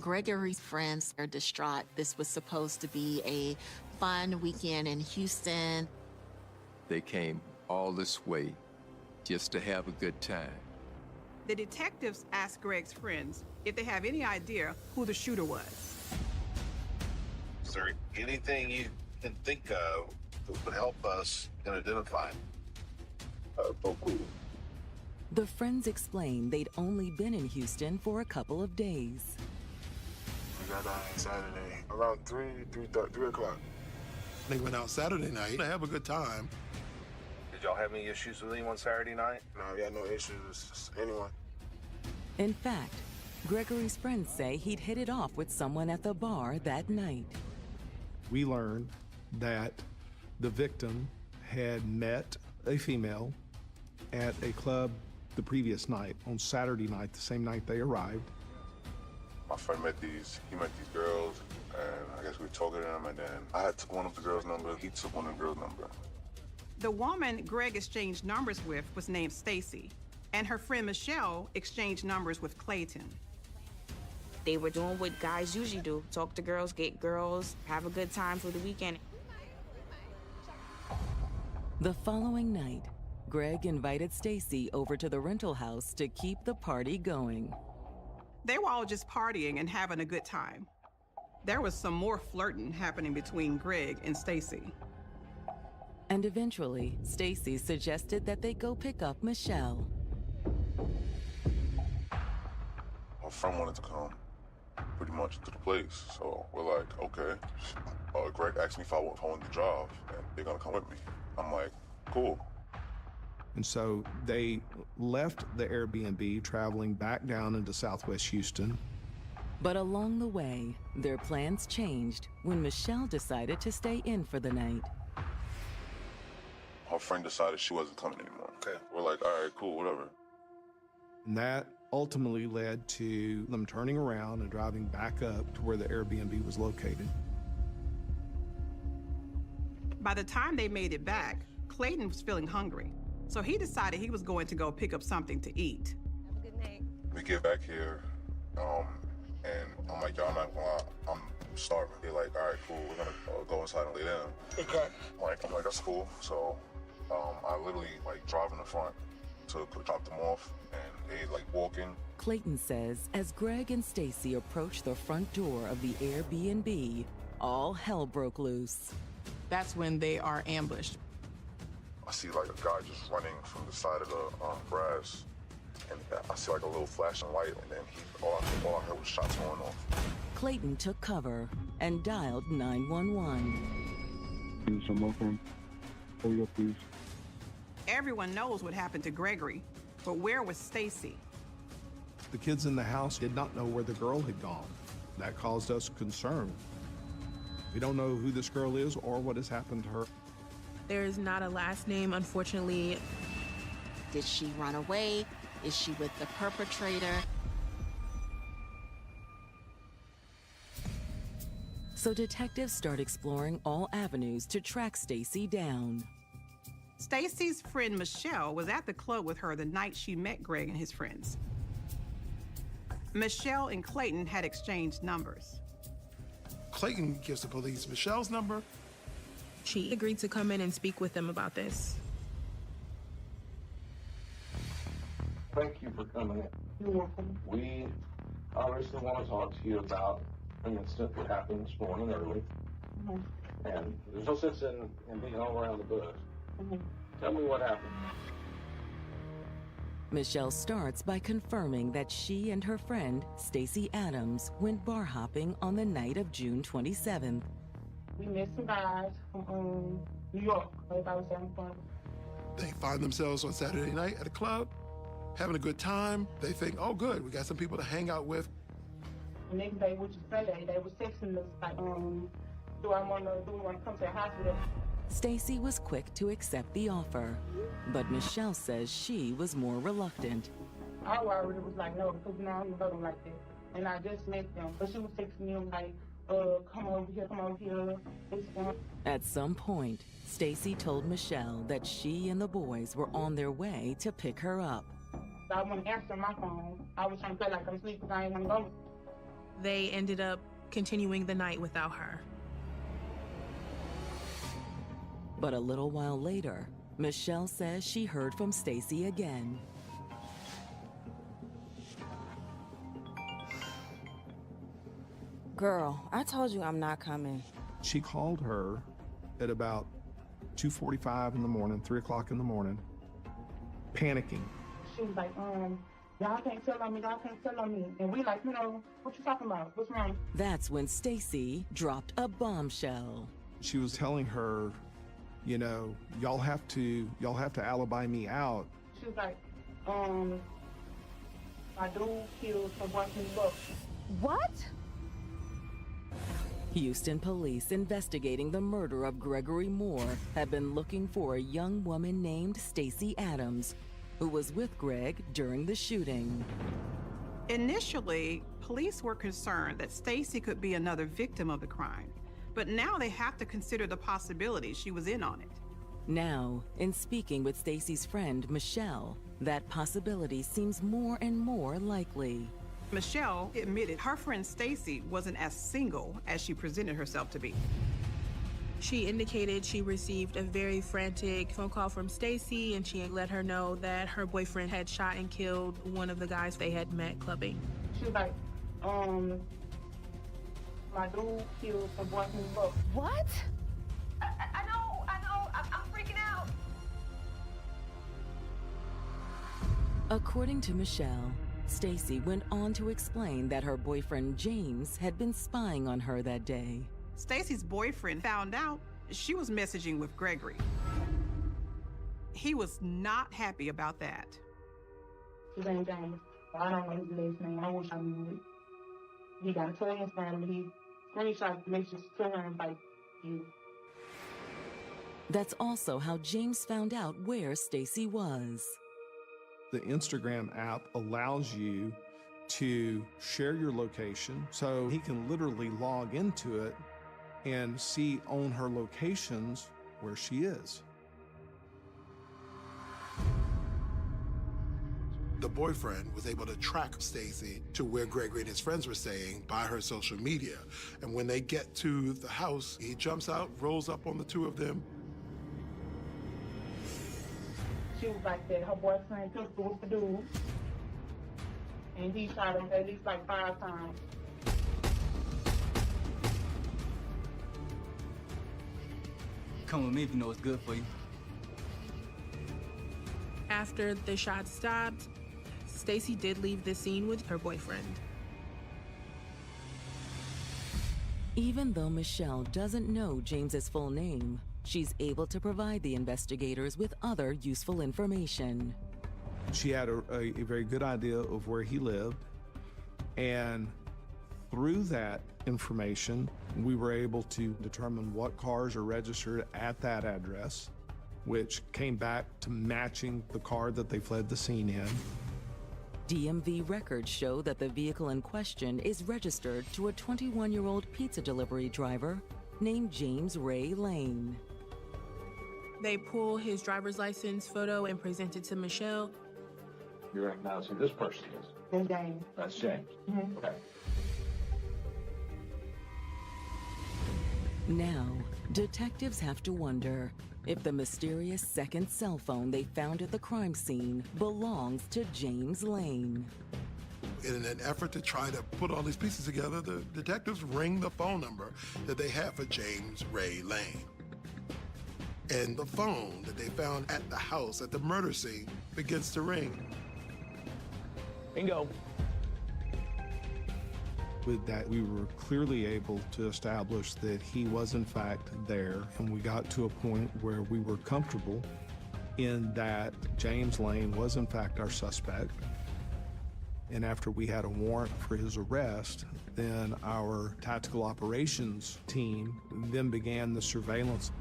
Gregory's friends are distraught. This was supposed to be a fun weekend in Houston.
They came all this way just to have a good time.
The detectives asked Greg's friends if they have any idea who the shooter was.
Is there anything you can think of that would help us in identifying?
The friends explain they'd only been in Houston for a couple of days.
We got out Saturday around 3 o'clock. They went out Saturday night to have a good time.
Did y'all have any issues with anyone Saturday night?
No, we had no issues with anyone.
In fact, Gregory's friends say he'd hit it off with someone at the bar that night.
We learned that the victim had met a female at a club the previous night, on Saturday night, the same night they arrived.
My friend met these girls, and I guess we talked to them, and then I took one of the girls' numbers, he took one of the girls' number.
The woman Greg exchanged numbers with was named Stacy, and her friend Michelle exchanged numbers with Clayton.
They were doing what guys usually do, talk to girls, get girls, have a good time for the weekend.
The following night, Greg invited Stacy over to the rental house to keep the party going.
They were all just partying and having a good time. There was some more flirting happening between Greg and Stacy.
And eventually, Stacy suggested that they go pick up Michelle.
My friend wanted to come pretty much to the place, so we're like, okay. Greg asked me if I wanted to drive, and they're gonna come with me. I'm like, cool.
And so they left the Airbnb, traveling back down into Southwest Houston.
But along the way, their plans changed when Michelle decided to stay in for the night.
Her friend decided she wasn't coming anymore. Okay. We're like, all right, cool, whatever.
And that ultimately led to them turning around and driving back up to where the Airbnb was located.
By the time they made it back, Clayton was feeling hungry. So he decided he was going to go pick up something to eat.
Have a good night.
We get back here, and I'm like, y'all not gonna lie, I'm starving. They're like, all right, cool, we're gonna go inside and lay down. Okay. I'm like, that's cool. So I literally drive in the front to drop them off, and they walking.
Clayton says as Greg and Stacy approach the front door of the Airbnb, all hell broke loose.
That's when they are ambushed.
I see a guy just running from the side of the grass, and I see a little flashing light, and then all I heard was shots going off.
Clayton took cover and dialed 911.
Someone hurry up, please.
Everyone knows what happened to Gregory, but where was Stacy?
The kids in the house did not know where the girl had gone. That caused us concern. We don't know who this girl is or what has happened to her.
There is not a last name, unfortunately.
Did she run away? Is she with the perpetrator?
So detectives start exploring all avenues to track Stacy down.
Stacy's friend Michelle was at the club with her the night she met Greg and his friends. Michelle and Clayton had exchanged numbers.
Clayton gives the police Michelle's number.
She agreed to come in and speak with them about this.
Thank you for coming in. You're welcome. We obviously want to talk to you about an incident that happened this morning early. And there's no sense in being all around the bush. Tell me what happened.
Michelle starts by confirming that she and her friend, Stacy Adams, went bar hopping on the night of June 27th.
We met some guys from New York. Everybody was having fun.
They find themselves on Saturday night at a club, having a good time. They think, oh, good, we got some people to hang out with.
The next day, which is Sunday, they were texting us like, do we want to come to the hospital?
Stacy was quick to accept the offer, but Michelle says she was more reluctant.
I already was like, no, because I don't know them like that. And I just met them. But she was texting me like, come over here, it's fun.
At some point, Stacy told Michelle that she and the boys were on their way to pick her up.
I wasn't answering my phone. I was trying to play like I'm asleep because I didn't want to go.
They ended up continuing the night without her.
But a little while later, Michelle says she heard from Stacy again.
Girl, I told you I'm not coming.
She called her at about 2:45 in the morning, 3 o'clock in the morning, panicking.
She was like, y'all can't tell on me, And we like, what you talking about? What's wrong?
That's when Stacy dropped a bombshell.
She was telling her, y'all have to alibi me out.
She was like, my dude killed some boyfriend book.
What?
Houston police investigating the murder of Gregory Moore have been looking for a young woman named Stacy Adams, who was with Greg during the shooting.
Initially, police were concerned that Stacy could be another victim of the crime, but now they have to consider the possibility she was in on it.
Now, in speaking with Stacy's friend, Michelle, that possibility seems more and more likely.
Michelle admitted her friend Stacy wasn't as single as she presented herself to be.
She indicated she received a very frantic phone call from Stacy, and she let her know that her boyfriend had shot and killed one of the guys they had met clubbing.
She was like, my dude killed some boyfriend book.
What?
I know, I'm freaking out.
According to Michelle, Stacy went on to explain that her boyfriend James had been spying on her that day.
Stacy's boyfriend found out she was messaging with Gregory. He was not happy about that.
His name James. I don't know his last name. I wish I knew it. He got to tell his family. He screenshot the message to her and like, you.
That's also how James found out where Stacy was.
The Instagram app allows you to share your location, so he can literally log into it and see on her locations where she is.
The boyfriend was able to track Stacy to where Gregory and his friends were staying by her social media. And when they get to the house, he jumps out, rolls up on the two of them.
She was like that. Her boyfriend pistol with the dude. And he shot him at least like 5 times.
Come with me if you know what's good for you.
After the shots stopped, Stacy did leave the scene with her boyfriend.
Even though Michelle doesn't know James's full name, she's able to provide the investigators with other useful information.
She had a very good idea of where he lived, and through that information, we were able to determine what cars are registered at that address, which came back to matching the car that they fled the scene in.
DMV records show that the vehicle in question is registered to a 21-year-old pizza delivery driver named James Ray Lane.
They pull his driver's license photo and present it to Michelle.
You recognize who this person is?
That's James.
That's James.
Mm-hmm.
Okay.
Now, detectives have to wonder if the mysterious second cell phone they found at the crime scene belongs to James Lane.
In an effort to try to put all these pieces together, the detectives ring the phone number that they have for James Ray Lane. And the phone that they found at the house at the murder scene begins to ring.
Bingo.
With that, we were clearly able to establish that he was in fact there, and we got to a point where we were comfortable in that James Lane was in fact our suspect. And after we had a warrant for his arrest, then our tactical operations team then began the surveillance.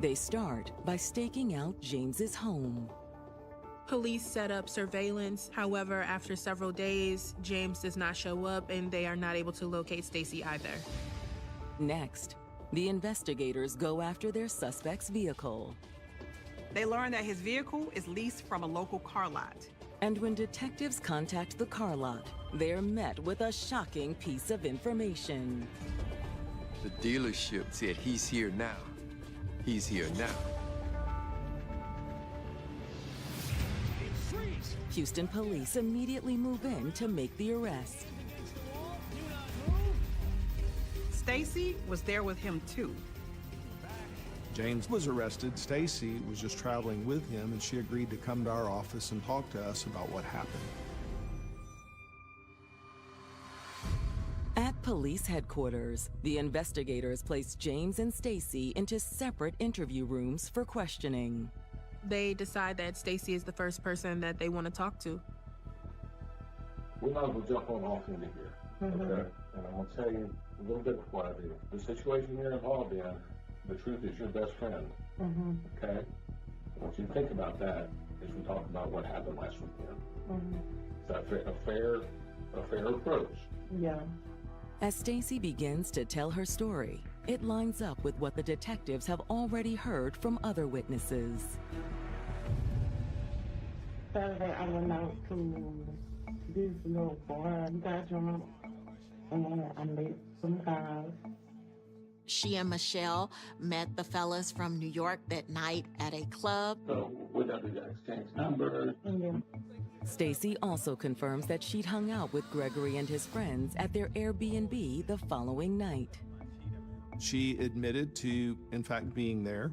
They start by staking out James's home.
Police set up surveillance. However, after several days, James does not show up and they are not able to locate Stacy either.
Next, the investigators go after their suspect's vehicle.
They learn that his vehicle is leased from a local car lot.
And when detectives contact the car lot, they're met with a shocking piece of information.
The dealership said he's here now. He's here now.
Houston police immediately move in to make the arrest.
Stacy was there with him too.
James was arrested. Stacy was just traveling with him, and she agreed to come to our office and talk to us about what happened.
At police headquarters, the investigators placed James and Stacy into separate interview rooms for questioning.
They decide that Stacy is the first person that they want to talk to.
We might as well jump on off into here, okay? And I'm going to tell you a little bit of what I do. The situation you're involved in, the truth is your best friend, okay? I want you to think about that as we talk about what happened last weekend. Is that a fair approach?
Yeah.
As Stacy begins to tell her story, it lines up with what the detectives have already heard from other witnesses.
Saturday, I went out to this little bar. We got drunk, and I met some guys.
She and Michelle met the fellas from New York that night at a club.
So we got to exchange numbers.
Yeah.
Stacy also confirms that she'd hung out with Gregory and his friends at their Airbnb the following night.
She admitted to, in fact, being there.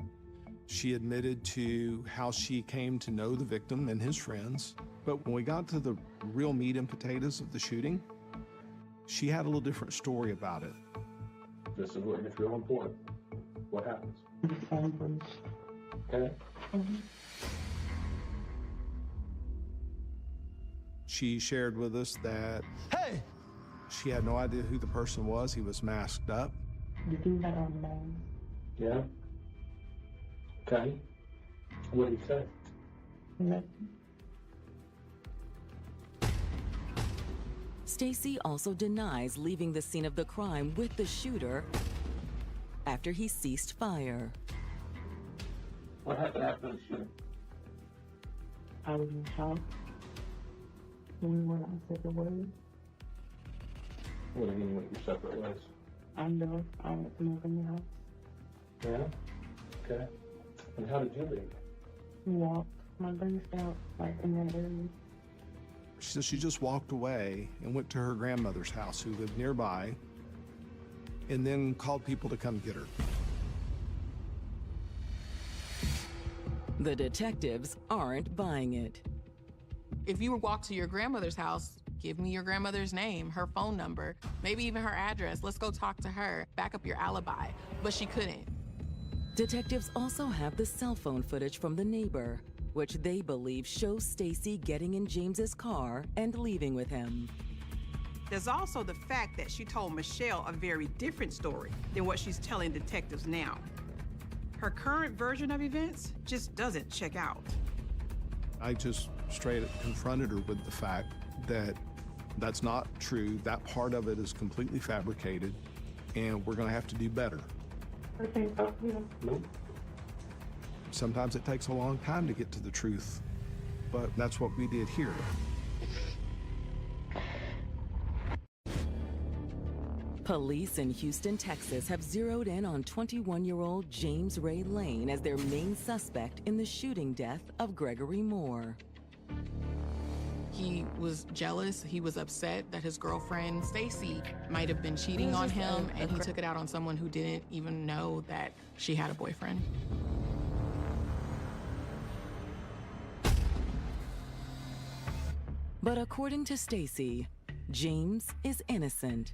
She admitted to how she came to know the victim and his friends. But when we got to the real meat and potatoes of the shooting, she had a little different story about it.
This is what it's real important. What happens? Okay?
She shared with us that, hey, she had no idea who the person was. He was masked up.
The dude had on name.
Yeah? Okay. What did he say?
Nothing.
Stacy also denies leaving the scene of the crime with the shooter after he ceased fire.
What happened after the shooting?
I was in shock. When we went our separate ways.
What do you mean with your separate ways?
I know. I went to move in the house.
Yeah? Okay. And how did you leave?
We walked. My brother's out, like, in that area.
She said she just walked away and went to her grandmother's house, who lived nearby, and then called people to come get her.
The detectives aren't buying it.
If you walk to your grandmother's house, give me your grandmother's name, her phone number, maybe even her address. Let's go talk to her, back up your alibi. But she couldn't.
Detectives also have the cell phone footage from the neighbor, which they believe shows Stacy getting in James's car and leaving with him.
There's also the fact that she told Michelle a very different story than what she's telling detectives now. Her current version of events just doesn't check out.
I just straight up confronted her with the fact that that's not true. That part of it is completely fabricated, and we're going to have to do better.
Okay, so,
Nope. Sometimes it takes a long time to get to the truth, but that's what we did here.
Police in Houston, Texas have zeroed in on 21-year-old James Ray Lane as their main suspect in the shooting death of Gregory Moore.
He was jealous. He was upset that his girlfriend, Stacy, might have been cheating on him, and he took it out on someone who didn't even know that she had a boyfriend.
But according to Stacy, James is innocent.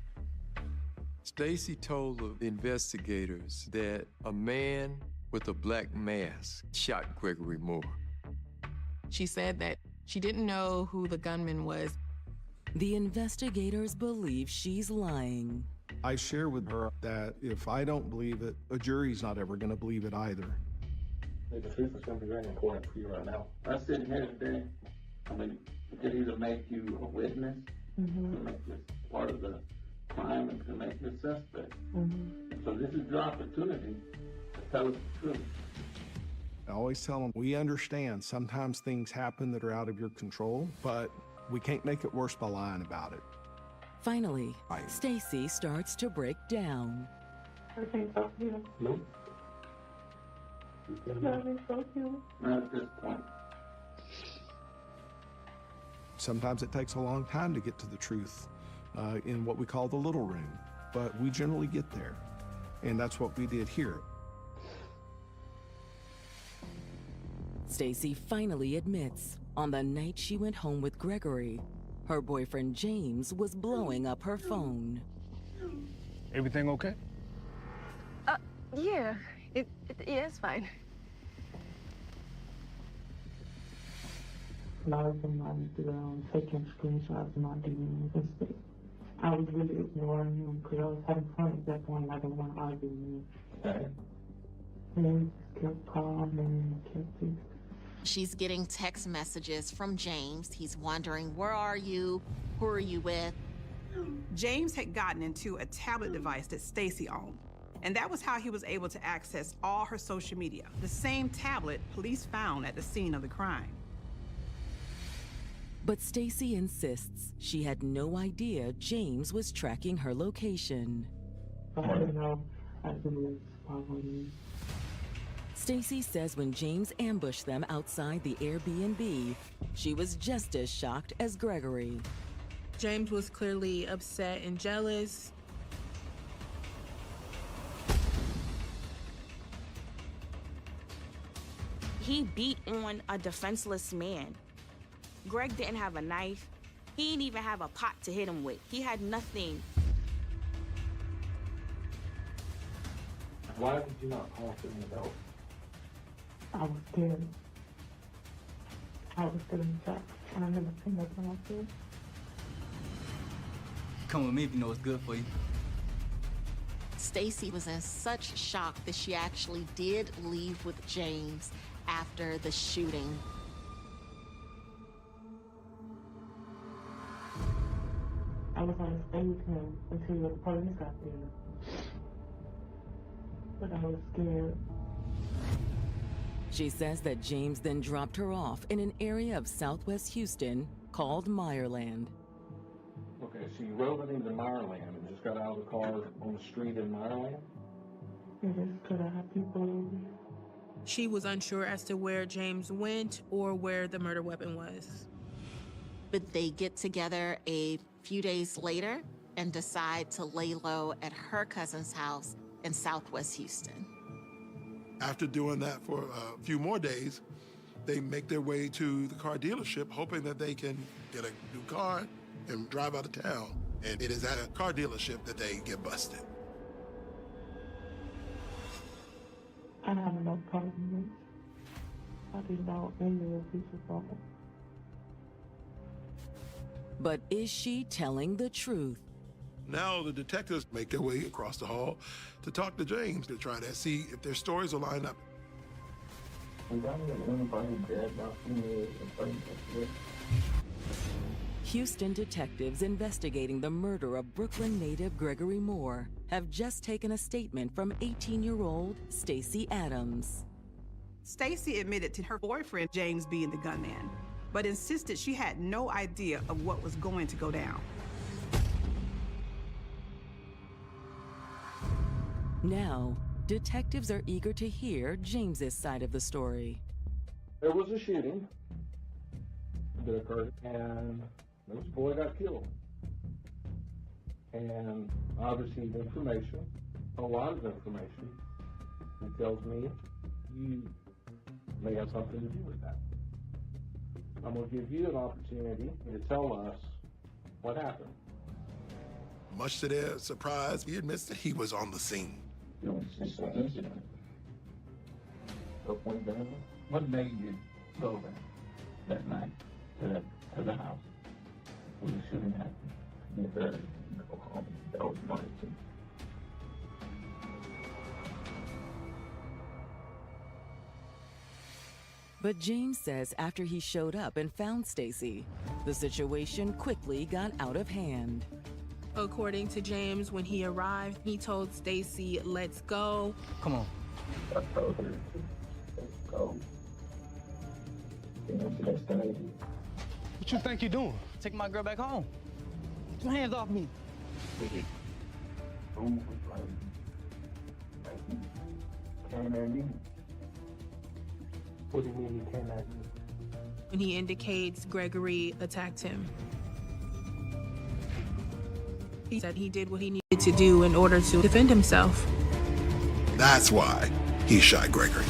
Stacy told the investigators that a man with a black mask shot Gregory Moore.
She said that she didn't know who the gunman was.
The investigators believe she's lying.
I share with her that if I don't believe it, a jury's not ever going to believe it either.
The truth is going to be very important for you right now. I sit here today, I mean, it could either make you a witness, to make you part of the crime, and to make you a suspect. So this is your opportunity to tell us the truth.
I always tell them, we understand sometimes things happen that are out of your control, but we can't make it worse by lying about it.
Finally, Stacy starts to break down.
Okay, so,
Nope.
Not
at this point.
Sometimes it takes a long time to get to the truth in what we call the little room, but we generally get there, and that's what we did here.
Stacy finally admits on the night she went home with Gregory, her boyfriend James was blowing up her phone.
Everything okay?
Yeah. Yeah, it's fine.
A lot of them I taking screenshots and not doing anything. I was really ignoring him because I was having fun at that point. I didn't want to argue with him.
Okay.
And then he just kept calm and kept it.
She's getting text messages from James. He's wondering, where are you? Who are you with?
James had gotten into a tablet device that Stacy owned, and that was how he was able to access all her social media, the same tablet police found at the scene of the crime.
But Stacy insists she had no idea James was tracking her location.
I don't know. I believe probably.
Stacy says when James ambushed them outside the Airbnb, she was just as shocked as Gregory.
James was clearly upset and jealous.
He beat on a defenseless man. Greg didn't have a knife. He didn't even have a pot to hit him with. He had nothing.
Why did you not call for an adult?
I was scared. I was still in shock. I never seen nothing like this.
Come with me if you know what's good for you.
Stacy was in such shock that she actually did leave with James after the shooting.
I was on to stay with him until the police got there. But I was scared.
She says that James then dropped her off in an area of southwest Houston called Meyerland.
Okay, so you rode into Meyerland and just got out of the car on the street in Meyerland?
Yes, because I have people.
She was unsure as to where James went or where the murder weapon was.
But they get together a few days later and decide to lay low at her cousin's house in southwest Houston.
After doing that for a few more days, they make their way to the car dealership, hoping that they can get a new car and drive out of town. And it is at a car dealership that they get busted.
I have no problem. I did not end a piece of problem.
But is she telling the truth?
Now the detectives make their way across the hall to talk to James to try to see if their stories will line up.
Houston detectives investigating the murder of Brooklyn native Gregory Moore have just taken a statement from 18-year-old Stacy Adams.
Stacy admitted to her boyfriend James being the gunman, but insisted she had no idea of what was going to go down.
Now, detectives are eager to hear James's side of the story.
There was a shooting that occurred, and this boy got killed. And I received information, a lot of information, that tells me you may have something to do with that. I'm going to give you an opportunity to tell us what happened.
Much to their surprise, he admits that he was on the scene.
What made you go that night to the house when the shooting happened? You said, go home. That was my thing.
But James says after he showed up and found Stacy, the situation quickly got out of hand.
According to James, when he arrived, he told Stacy, "Let's go."
Come on.
I told her, let's go.
What you think you're doing?
Taking my girl back home. Get your hands off me.
What do you mean he came at you?
When he indicates Gregory attacked him. He said he did what he needed to do in order to defend himself.
That's why he shot Gregory.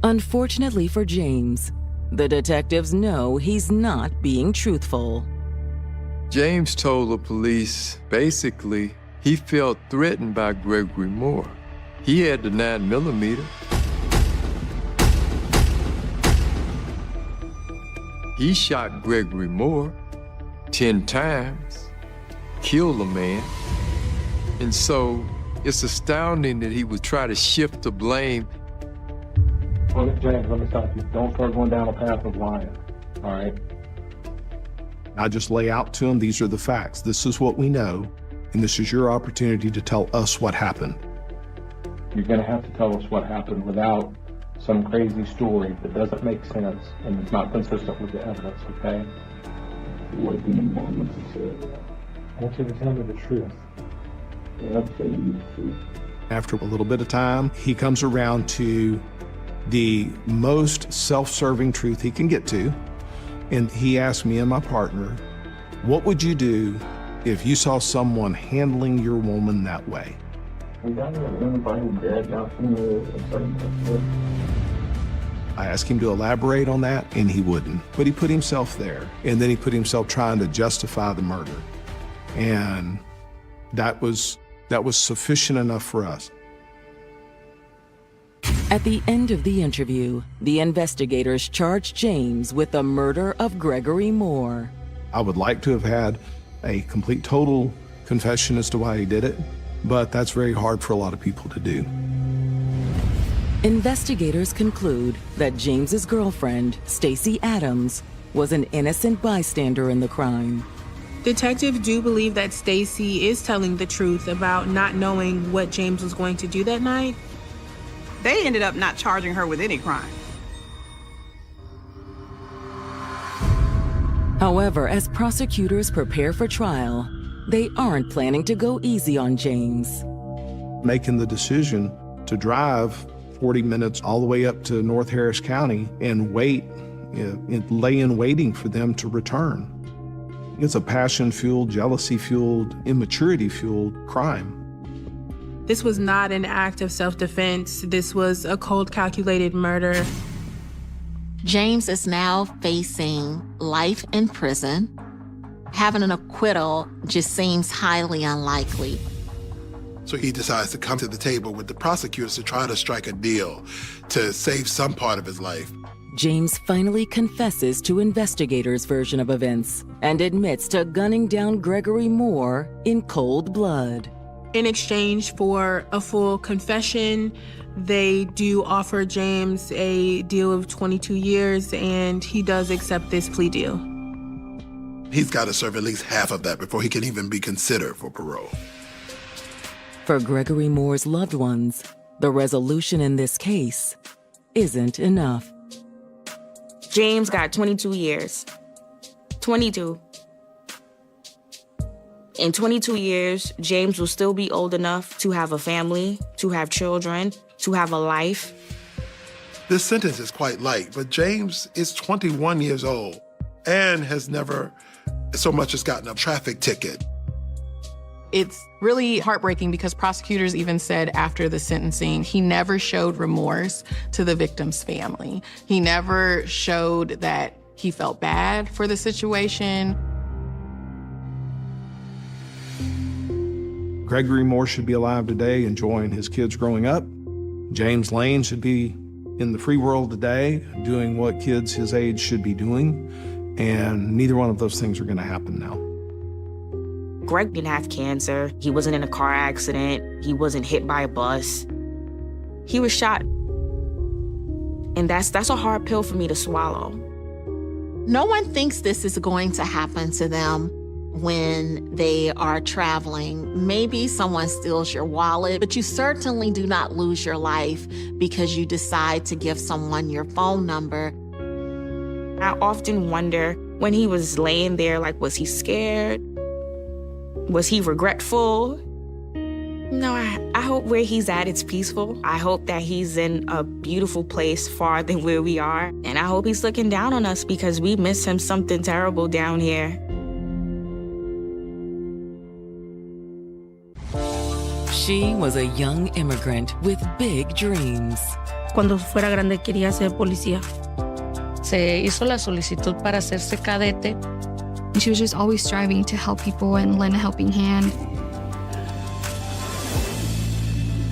Unfortunately for James, the detectives know he's not being truthful.
James told the police, basically, he felt threatened by Gregory Moore. He had the 9mm. He shot Gregory Moore 10 times, killed a man. And so it's astounding that he would try to shift the blame.
Well, James, let me stop you. Don't start going down a path of lying, all right?
I just lay out to him, these are the facts. This is what we know, and this is your opportunity to tell us what happened.
You're going to have to tell us what happened without some crazy story that doesn't make sense and it's not consistent with the evidence, okay?
What do you want me to say?
I want you to tell me the truth.
Yeah, I'll tell you the truth.
After a little bit of time, he comes around to the most self-serving truth he can get to, and he asked me and my partner, what would you do if you saw someone handling your woman that way? I asked him to elaborate on that, and he wouldn't. But he put himself there, and then he put himself trying to justify the murder. And that was sufficient enough for us.
At the end of the interview, the investigators charged James with the murder of Gregory Moore.
I would like to have had a complete, total confession as to why he did it, but that's very hard for a lot of people to do.
Investigators conclude that James's girlfriend, Stacey Adams, was an innocent bystander in the crime.
Detectives do believe that Stacey is telling the truth about not knowing what James was going to do that night.
They ended up not charging her with any crime.
However, as prosecutors prepare for trial, they aren't planning to go easy on James.
Making the decision to drive 40 minutes all the way up to North Harris County and wait, lay in waiting for them to return. It's a passion-fueled, jealousy-fueled, immaturity-fueled crime.
This was not an act of self-defense. This was a cold, calculated murder.
James is now facing life in prison. Having an acquittal just seems highly unlikely.
So he decides to come to the table with the prosecutors to try to strike a deal to save some part of his life.
James finally confesses to investigators' version of events and admits to gunning down Gregory Moore in cold blood.
In exchange for a full confession, they do offer James a deal of 22 years, and he does accept this plea deal.
He's got to serve at least half of that before he can even be considered for parole.
For Gregory Moore's loved ones, the resolution in this case isn't enough.
James got 22 years. 22. In 22 years, James will still be old enough to have a family, to have children, to have a life.
This sentence is quite light, but James is 21 years old and has never so much as gotten a traffic ticket.
It's really heartbreaking because prosecutors even said after the sentencing, he never showed remorse to the victim's family. He never showed that he felt bad for the situation.
Gregory Moore should be alive today, enjoying his kids growing up. James Lane should be in the free world today, doing what kids his age should be doing. And neither one of those things are going to happen now.
Greg didn't have cancer. He wasn't in a car accident. He wasn't hit by a bus. He was shot. And that's a hard pill for me to swallow.
No one thinks this is going to happen to them when they are traveling. Maybe someone steals your wallet, but you certainly do not lose your life because you decide to give someone your phone number.
I often wonder, when he was laying there, like, was he scared? Was he regretful? No, I hope where he's at, it's peaceful. I hope that he's in a beautiful place far than where we are. And I hope he's looking down on us because we miss him something terrible down here.
She was a young immigrant with big dreams.
Cuando fuera grande quería ser policía. Se hizo la solicitud para hacerse cadete.
She was just always striving to help people and lend a helping hand.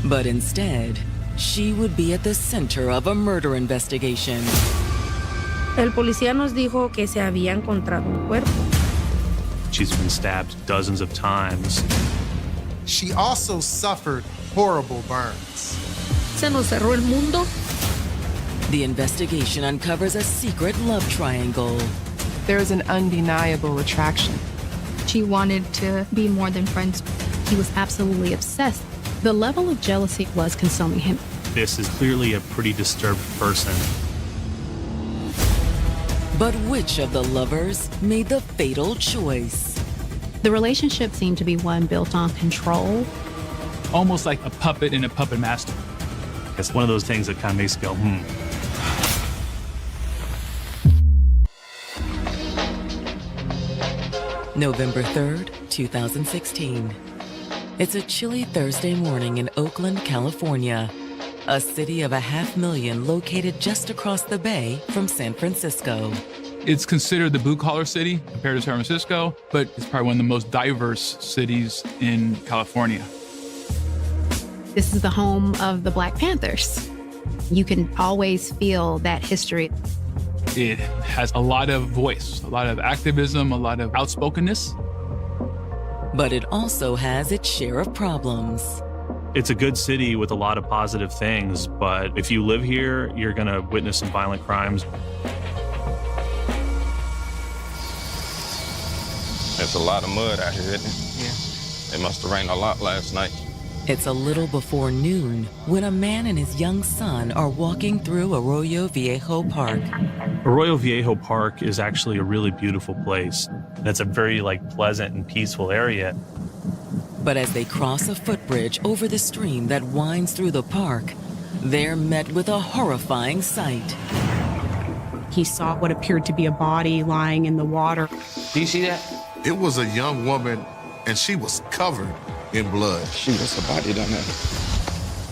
But instead, she would be at the center of a murder investigation.
El policía nos dijo que se había encontrado un cuerpo.
She's been stabbed dozens of times.
She also suffered horrible burns.
Se nos cerró el mundo.
The investigation uncovers a secret love triangle.
There's an undeniable attraction.
She wanted to be more than friends. He was absolutely obsessed. The level of jealousy was consuming him.
This is clearly a pretty disturbed person.
But which of the lovers made the fatal choice?
The relationship seemed to be one built on control.
Almost like a puppet in a puppet master.
It's one of those things that kind of makes you go,
November 3rd, 2016. It's a chilly Thursday morning in Oakland, California, a city of 500,000 located just across the bay from San Francisco.
It's considered the blue-collar city compared to San Francisco, but it's probably one of the most diverse cities in California.
This is the home of the Black Panthers. You can always feel that history.
It has a lot of voice, a lot of activism, a lot of outspokenness.
But it also has its share of problems.
It's a good city with a lot of positive things, but if you live here, you're going to witness some violent crimes.
There's a lot of mud out here, isn't it? Yeah. It must have rained a lot last night.
It's a little before noon when a man and his young son are walking through Arroyo Viejo Park.
Arroyo Viejo Park is actually a really beautiful place. It's a very pleasant and peaceful area.
But as they cross a footbridge over the stream that winds through the park, they're met with a horrifying sight.
He saw what appeared to be a body lying in the water.
Do you see that?
It was a young woman, and she was covered in blood.
Shoot, that's a body down there.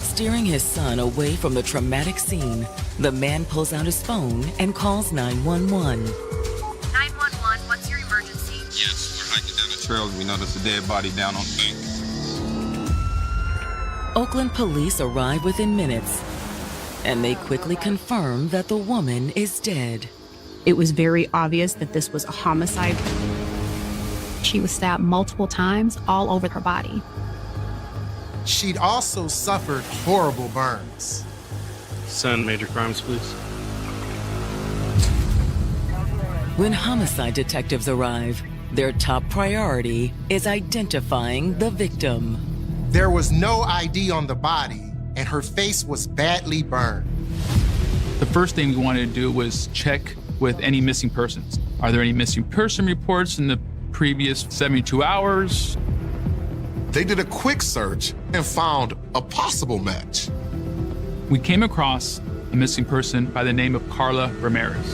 Steering his son away from the traumatic scene, the man pulls out his phone and calls 911.
911, what's your emergency?
Yes, we're hiking down the trail and we noticed a dead body down on the bank.
Oakland police arrive within minutes, and they quickly confirm that the woman is dead.
It was very obvious that this was a homicide.
She was stabbed multiple times all over her body.
She'd also suffered horrible burns.
Send major crimes, please.
When homicide detectives arrive, their top priority is identifying the victim.
There was no ID on the body, and her face was badly burned.
The first thing we wanted to do was check with any missing persons. Are there any missing person reports in the previous 72 hours?
They did a quick search and found a possible match.
We came across a missing person by the name of Carla Ramirez.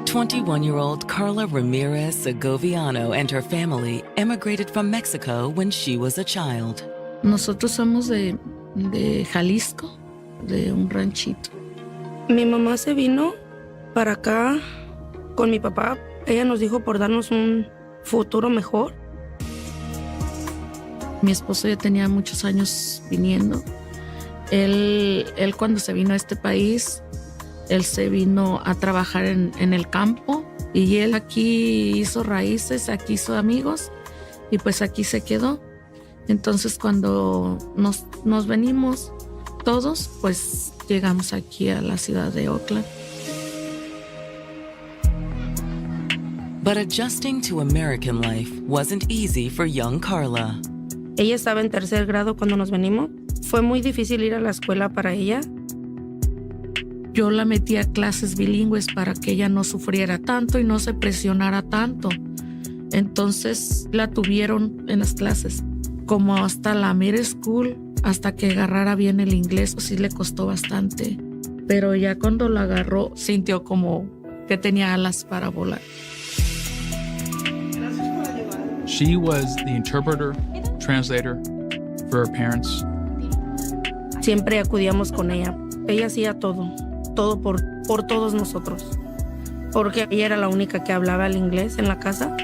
"21-year-old Carla Ramirez Segoviano and her family emigrated from Mexico when she was a child.
Nosotros somos de Jalisco, de un ranchito.
Mi mamá se vino para acá con mi papá. Ella nos dijo por darnos un futuro mejor.
Mi esposo ya tenía muchos años viniendo. Él cuando se vino a este país, él se vino a trabajar en el campo y él aquí hizo raíces, aquí hizo amigos y pues aquí se quedó. Entonces cuando nos venimos todos, pues llegamos aquí a la ciudad de Oakland.
But adjusting to American life wasn't easy for young Carla.
Ella estaba en tercer grado cuando nos venimos. Fue muy difícil ir a la escuela para ella.
Yo la metí a clases bilingües para que ella no sufriera tanto y no se presionara tanto. Entonces la tuvieron en las clases. Como hasta la middle school, hasta que agarrara bien el inglés, sí le costó bastante. Pero ya cuando la agarró, sintió como que tenía alas para volar.
She was the interpreter, translator for her parents.
Siempre acudíamos con ella. Ella hacía todo por todos nosotros. Porque ella era la única que hablaba el inglés en la casa.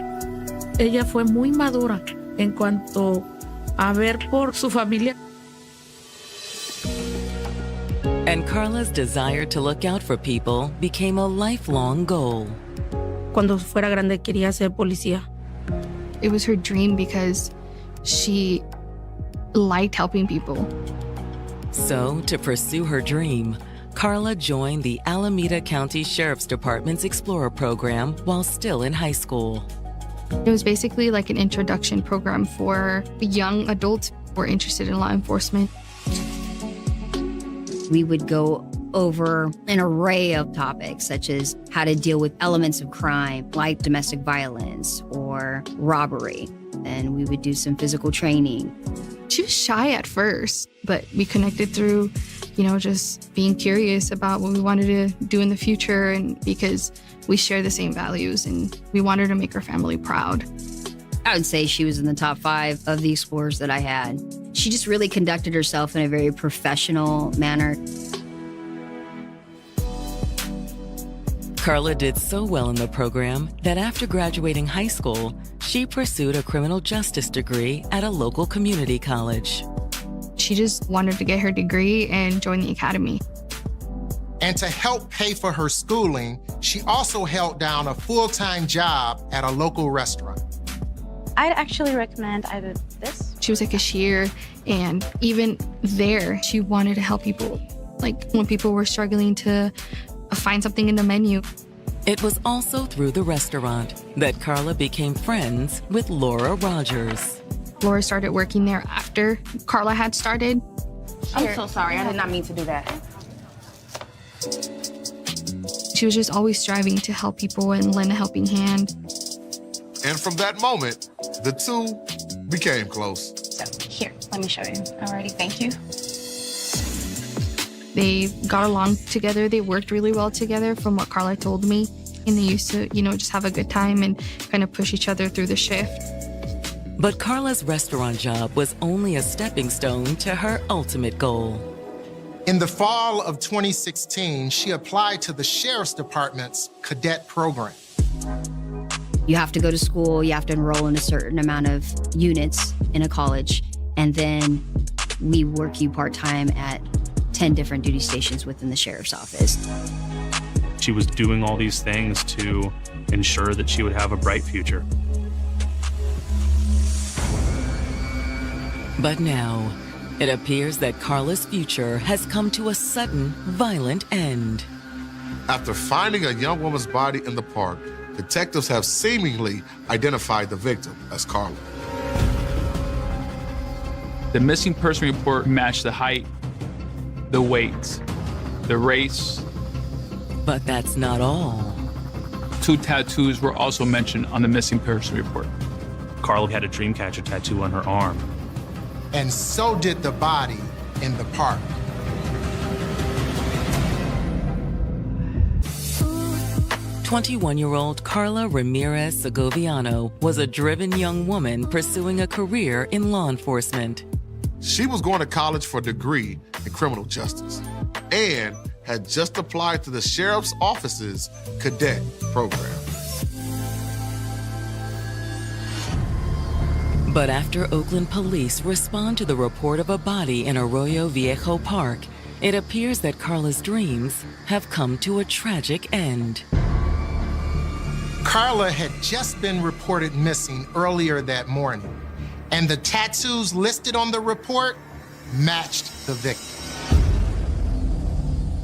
Ella fue muy madura en cuanto a ver por su familia.
And Carla's desire to look out for people became a lifelong goal.
Cuando fuera grande quería ser policía.
It was her dream because she liked helping people.
So, to pursue her dream, Carla joined the Alameda County Sheriff's Department's Explorer program while still in high school.
It was basically like an introduction program for young adults who were interested in law enforcement.
We would go over an array of topics, such as how to deal with elements of crime, like domestic violence or robbery. And we would do some physical training.
She was shy at first, but we connected through, just being curious about what we wanted to do in the future, and because we share the same values and we wanted to make our family proud.
I would say she was in the top 5 of the explorers that I had. She just really conducted herself in a very professional manner.
Carla did so well in the program that after graduating high school, she pursued a criminal justice degree at a local community college.
She just wanted to get her degree and join the academy.
And to help pay for her schooling, she also held down a full-time job at a local restaurant.
I'd actually recommend either this.
She was a cashier, and even there, she wanted to help people. Like when people were struggling to find something in the menu.
It was also through the restaurant that Carla became friends with Laura Rogers.
Laura started working there after Carla had started.
I'm so sorry. I did not mean to do that.
She was just always striving to help people and lend a helping hand.
And from that moment, the two became close.
So here, let me show you. Alrighty, thank you.
They got along together. They worked really well together from what Carla told me. And they used to, just have a good time and kind of push each other through the shift.
But Carla's restaurant job was only a stepping stone to her ultimate goal.
In the fall of 2016, she applied to the Sheriff's Department's cadet program.
You have to go to school, you have to enroll in a certain amount of units in a college, and then we work you part-time at 10 different duty stations within the sheriff's office.
She was doing all these things to ensure that she would have a bright future.
But now, it appears that Carla's future has come to a sudden, violent end.
After finding a young woman's body in the park, detectives have seemingly identified the victim as Carla.
The missing person report matched the height, the weight, the race.
But that's not all.
2 tattoos were also mentioned on the missing person report.
Carla had a Dreamcatcher tattoo on her arm.
And so did the body in the park.
"21-year-old Carla Ramirez Segoviano was a driven young woman pursuing a career in law enforcement.
She was going to college for a degree in criminal justice and had just applied to the sheriff's office's cadet program.
But after Oakland police respond to the report of a body in Arroyo Viejo Park, it appears that Carla's dreams have come to a tragic end.
Carla had just been reported missing earlier that morning, and the tattoos listed on the report matched the victim.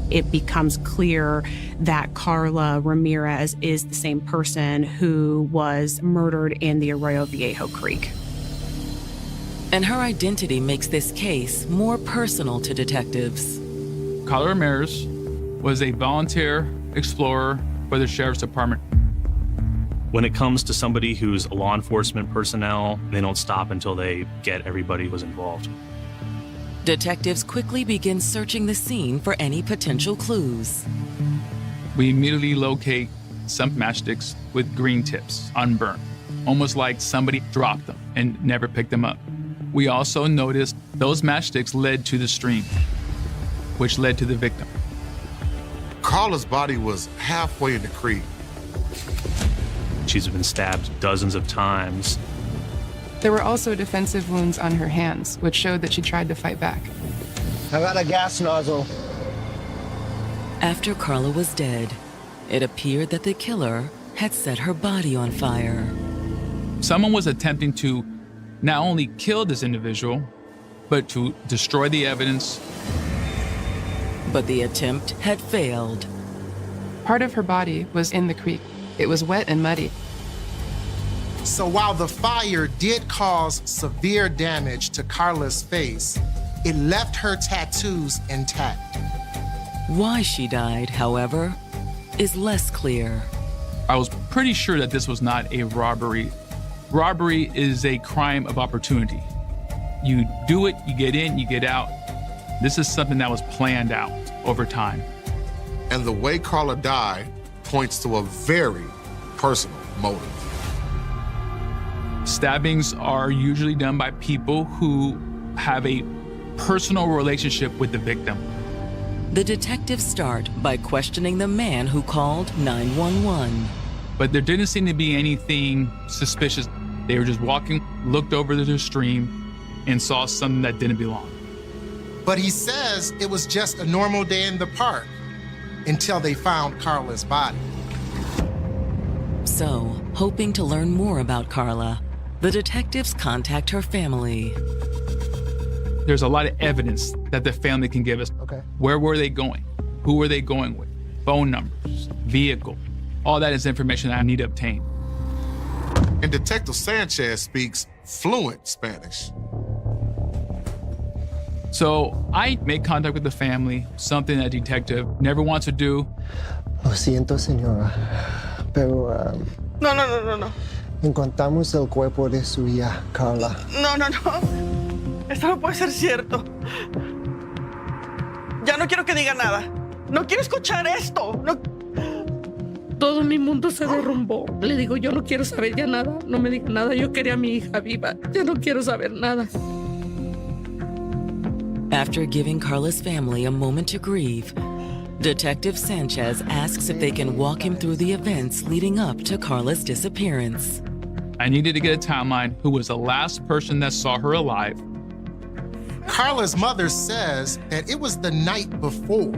It becomes clear that Carla Ramirez is the same person who was murdered in the Arroyo Viejo Creek.
And her identity makes this case more personal to detectives.
Carla Ramirez was a volunteer explorer for the Sheriff's Department.
When it comes to somebody who's a law enforcement personnel, they don't stop until they get everybody who's involved.
Detectives quickly begin searching the scene for any potential clues.
We immediately locate some matchsticks with green tips, unburned, almost like somebody dropped them and never picked them up. We also noticed those matchsticks led to the stream, which led to the victim.
Carla's body was halfway in the creek.
She's been stabbed dozens of times.
There were also defensive wounds on her hands, which showed that she tried to fight back.
I got a gas nozzle.
After Carla was dead, it appeared that the killer had set her body on fire.
Someone was attempting to not only kill this individual, but to destroy the evidence.
But the attempt had failed.
Part of her body was in the creek. It was wet and muddy.
So while the fire did cause severe damage to Carla's face, it left her tattoos intact.
Why she died, however, is less clear.
I was pretty sure that this was not a robbery. Robbery is a crime of opportunity. You do it, you get in, you get out. This is something that was planned out over time.
And the way Carla died points to a very personal motive.
Stabbings are usually done by people who have a personal relationship with the victim.
The detectives start by questioning the man who called 911.
But there didn't seem to be anything suspicious. They were just walking, looked over to the stream, and saw something that didn't belong.
But he says it was just a normal day in the park until they found Carla's body.
So, hoping to learn more about Carla, the detectives contact her family.
There's a lot of evidence that the family can give us.
Okay.
Where were they going? Who were they going with? Phone numbers, vehicle. All that is information that I need to obtain.
And Detective Sanchez speaks fluent Spanish.
So I make contact with the family, something that a detective never wants to do.
Lo siento, señora, pero
No.
encontramos el cuerpo de su hija, Carla.
No. Esto no puede ser cierto. Ya no quiero que diga nada. No quiero escuchar esto. No.
Todo mi mundo se derrumbó. Le digo, yo no quiero saber ya nada. No me diga nada. Yo quería a mi hija viva. Ya no quiero saber nada.
After giving Carla's family a moment to grieve, Detective Sanchez asks if they can walk him through the events leading up to Carla's disappearance.
I needed to get a timeline. Who was the last person that saw her alive?
Carla's mother says that it was the night before.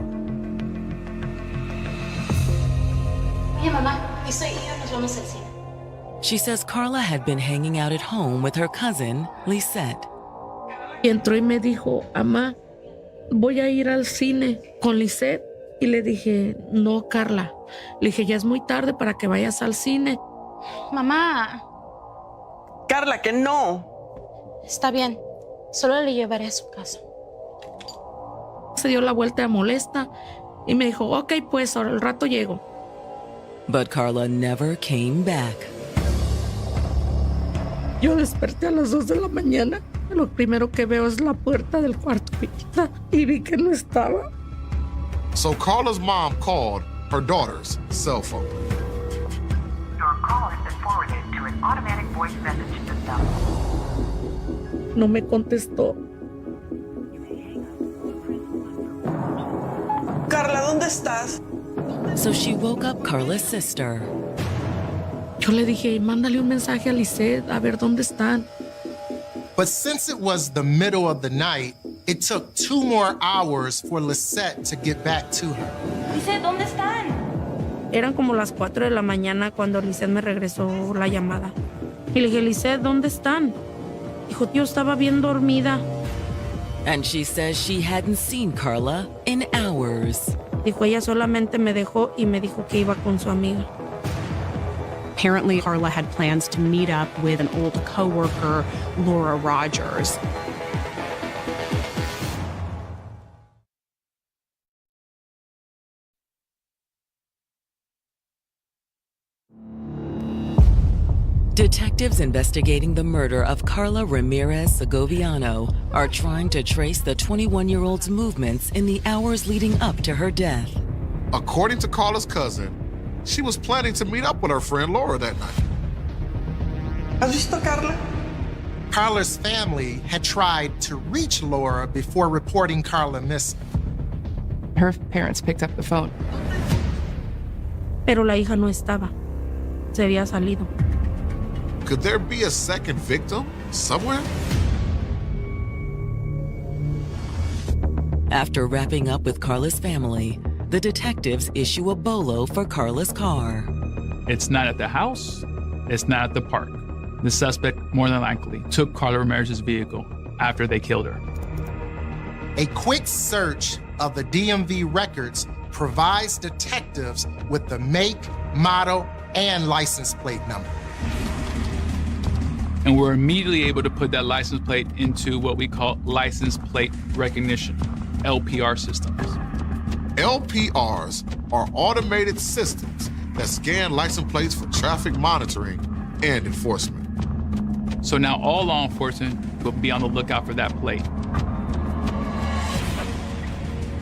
Hey, mamá, Lisa y yo nos vamos al cine.
She says Carla had been hanging out at home with her cousin, Lisette.
Y entró y me dijo, mamá, voy a ir al cine con Lisette. Y le dije, no, Carla. Le dije, ya es muy tarde para que vayas al cine.
Mamá.
Carla, que no.
Está bien. Solo le llevaré a su casa.
Se dio la vuelta molesta y me dijo, ok, pues ahora al rato llego.
But Carla never came back.
Yo desperté a las 2 de la mañana. Lo primero que veo es la puerta del cuarto y vi que no estaba.
So Carla's mom called her daughter's cell phone.
Your call has been forwarded to an automatic voice message system.
No me contestó.
Carla, ¿dónde estás?
So she woke up Carla's sister.
Yo le dije, mándale un mensaje a Lisette a ver dónde están.
But since it was the middle of the night, it took 2 more hours for Lisette to get back to her.
Lisette, ¿dónde están?
Eran como las 4 de la mañana cuando Lisette me regresó la llamada. Y le dije, Lisette, ¿dónde están? Dijo, yo estaba bien dormida.
And she says she hadn't seen Carla in hours.
Dijo, ella solamente me dejó y me dijo que iba con su amiga.
Apparently, Carla had plans to meet up with an old coworker, Laura Rogers.
Detectives investigating the murder of Carla Ramirez Segoviano are trying to trace the 21-year-old's movements in the hours leading up to her death.
According to Carla's cousin, she was planning to meet up with her friend Laura that night.
¿Has visto Carla?
Carla's family had tried to reach Laura before reporting Carla missing.
Her parents picked up the phone.
Pero la hija no estaba. Se había salido.
Could there be a second victim somewhere?
After wrapping up with Carla's family, the detectives issue a bolo for Carla's car.
It's not at the house. It's not at the park. The suspect, more than likely, took Carla Ramirez's vehicle after they killed her.
A quick search of the DMV records provides detectives with the make, model, and license plate number.
And we're immediately able to put that license plate into what we call license plate recognition, LPR systems.
LPRs are automated systems that scan license plates for traffic monitoring and enforcement.
So now all law enforcement will be on the lookout for that plate.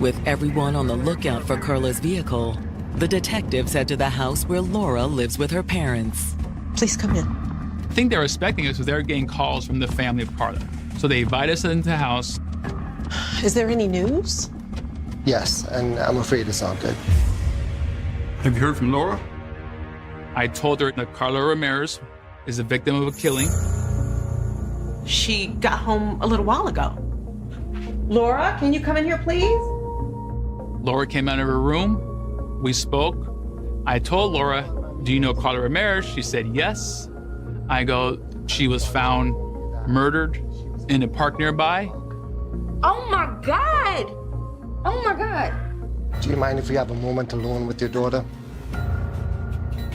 With everyone on the lookout for Carla's vehicle, the detectives head to the house where Laura lives with her parents.
Please come in.
think they were expecting us because they were getting calls from the family of Carla. So they invited us into the house.
Is there any news?
Yes, and I'm afraid it's not good.
Have you heard from Laura? I told her that Carla Ramirez is a victim of a killing.
She got home a little while ago. Laura, can you come in here, please?
Laura came out of her room. We spoke. I told Laura, do you know Carla Ramirez? She said yes. I go, she was found murdered in a park nearby.
Oh my God! Oh my God!
Do you mind if we have a moment alone with your daughter?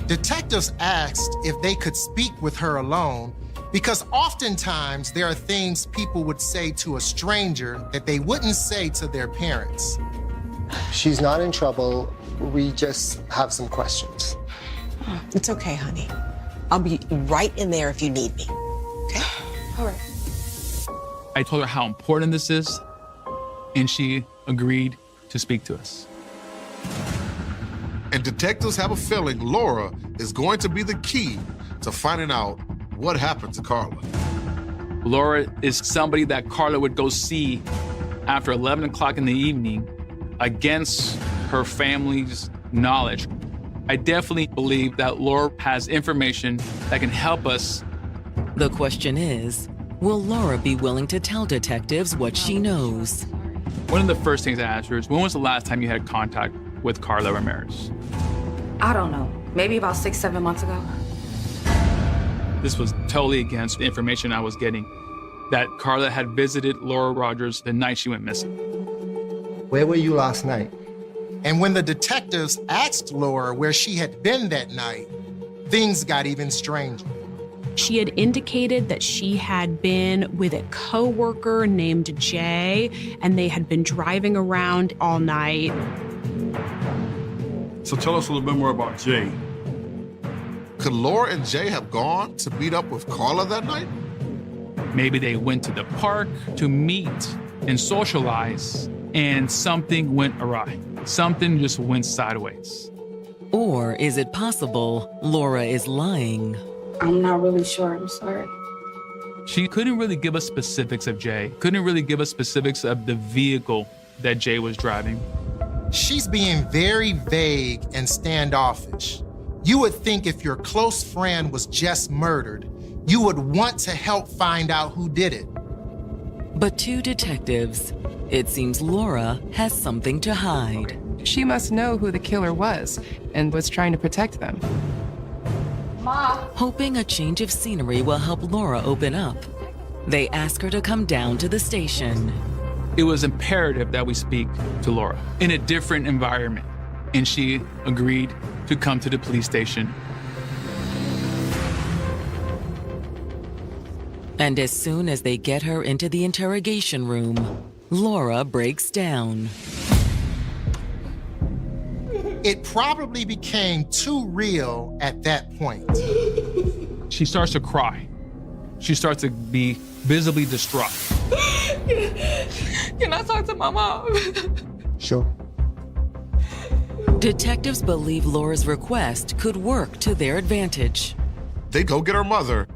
Detectives asked if they could speak with her alone because oftentimes there are things people would say to a stranger that they wouldn't say to their parents.
She's not in trouble. We just have some questions.
It's okay, honey. I'll be right in there if you need me. Okay?
All right.
I told her how important this is, and she agreed to speak to us.
And detectives have a feeling Laura is going to be the key to finding out what happened to Carla.
Laura is somebody that Carla would go see after 11 o'clock in the evening against her family's knowledge. I definitely believe that Laura has information that can help us.
The question is, will Laura be willing to tell detectives what she knows?
One of the first things I asked her is, when was the last time you had contact with Carla Ramirez?
I don't know. Maybe about 6-7 months ago.
This was totally against the information I was getting, that Carla had visited Laura Rogers the night she went missing.
Where were you last night?
And when the detectives asked Laura where she had been that night, things got even stranger.
She had indicated that she had been with a coworker named Jay, and they had been driving around all night.
So tell us a little bit more about Jay.
Could Laura and Jay have gone to meet up with Carla that night?
Maybe they went to the park to meet and socialize, and something went awry. Something just went sideways.
Or is it possible Laura is lying?
I'm not really sure. I'm sorry.
She couldn't really give us specifics of Jay, couldn't really give us specifics of the vehicle that Jay was driving.
She's being very vague and standoffish. You would think if your close friend was just murdered, you would want to help find out who did it.
But to detectives, it seems Laura has something to hide.
She must know who the killer was and was trying to protect them.
Mom.
Hoping a change of scenery will help Laura open up, they ask her to come down to the station.
It was imperative that we speak to Laura in a different environment, and she agreed to come to the police station.
And as soon as they get her into the interrogation room, Laura breaks down.
It probably became too real at that point.
She starts to cry. She starts to be visibly distraught.
Can I talk to my mom?
Sure.
Detectives believe Laura's request could work to their advantage.
They go get her mother.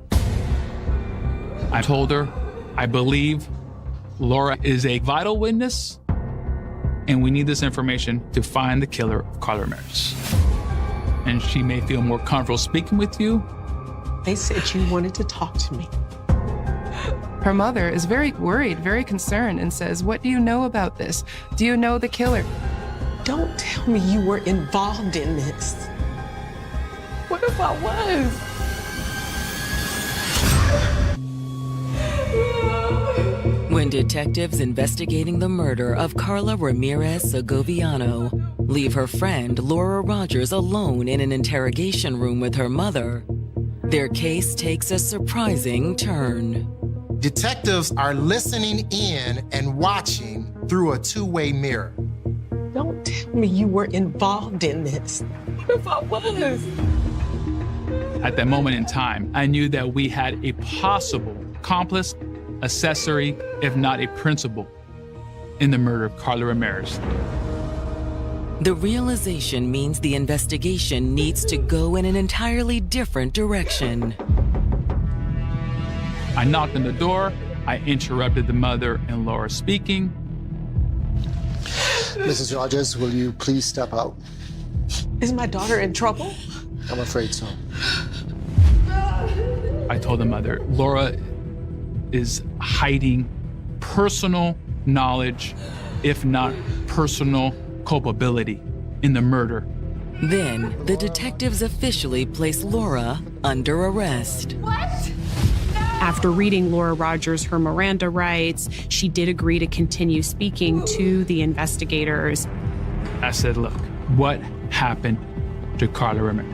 I told her, I believe Laura is a vital witness, and we need this information to find the killer of Carla Ramirez. And she may feel more comfortable speaking with you.
They said you wanted to talk to me.
Her mother is very worried, very concerned, and says, "What do you know about this? Do you know the killer?"
Don't tell me you were involved in this. What if I was?
When detectives investigating the murder of Carla Ramirez Segoviano leave her friend Laura Rogers alone in an interrogation room with her mother, their case takes a surprising turn.
Detectives are listening in and watching through a two-way mirror.
Don't tell me you were involved in this. What if I was?
At that moment in time, I knew that we had a possible accomplice, accessory, if not a principal, in the murder of Carla Ramirez.
The realization means the investigation needs to go in an entirely different direction.
I knocked on the door. I interrupted the mother and Laura speaking.
Mrs. Rogers, will you please step out?
Is my daughter in trouble?
I'm afraid so.
I told the mother, Laura is hiding personal knowledge, if not personal culpability in the murder.
Then, the detectives officially place Laura under arrest.
After reading Laura Rogers her Miranda rights, she did agree to continue speaking to the investigators.
I said, look, what happened to Carla Ramirez?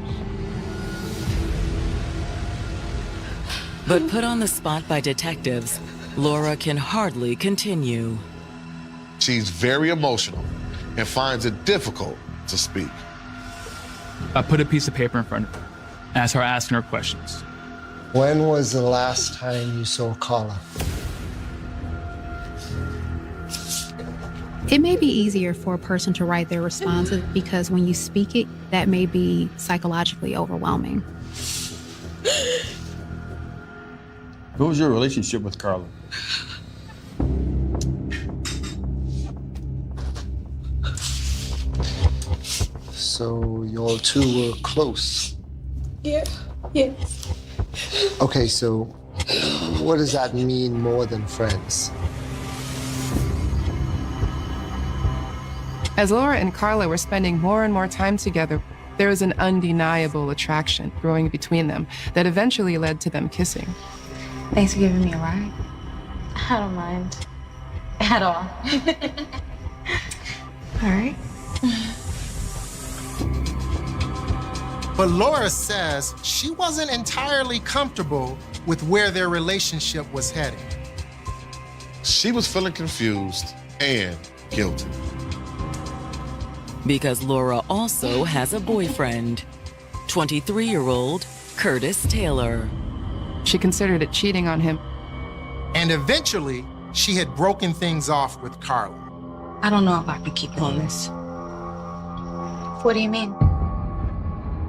But put on the spot by detectives, Laura can hardly continue.
She's very emotional and finds it difficult to speak.
I put a piece of paper in front of her and I started asking her questions.
When was the last time you saw Carla?
It may be easier for a person to write their responses because when you speak it, that may be psychologically overwhelming.
What was your relationship with Carla?
So y'all two were close.
Yeah.
Okay, so what does that mean more than friends?
As Laura and Carla were spending more and more time together, there was an undeniable attraction growing between them that eventually led to them kissing.
Thanks for giving me a ride.
I don't mind. At all.
All right.
But Laura says she wasn't entirely comfortable with where their relationship was heading.
She was feeling confused and guilty.
Because Laura also has a boyfriend, 23-year-old Curtis Taylor.
She considered it cheating on him.
And eventually, she had broken things off with Carla.
I don't know if I can keep doing this.
What do you mean?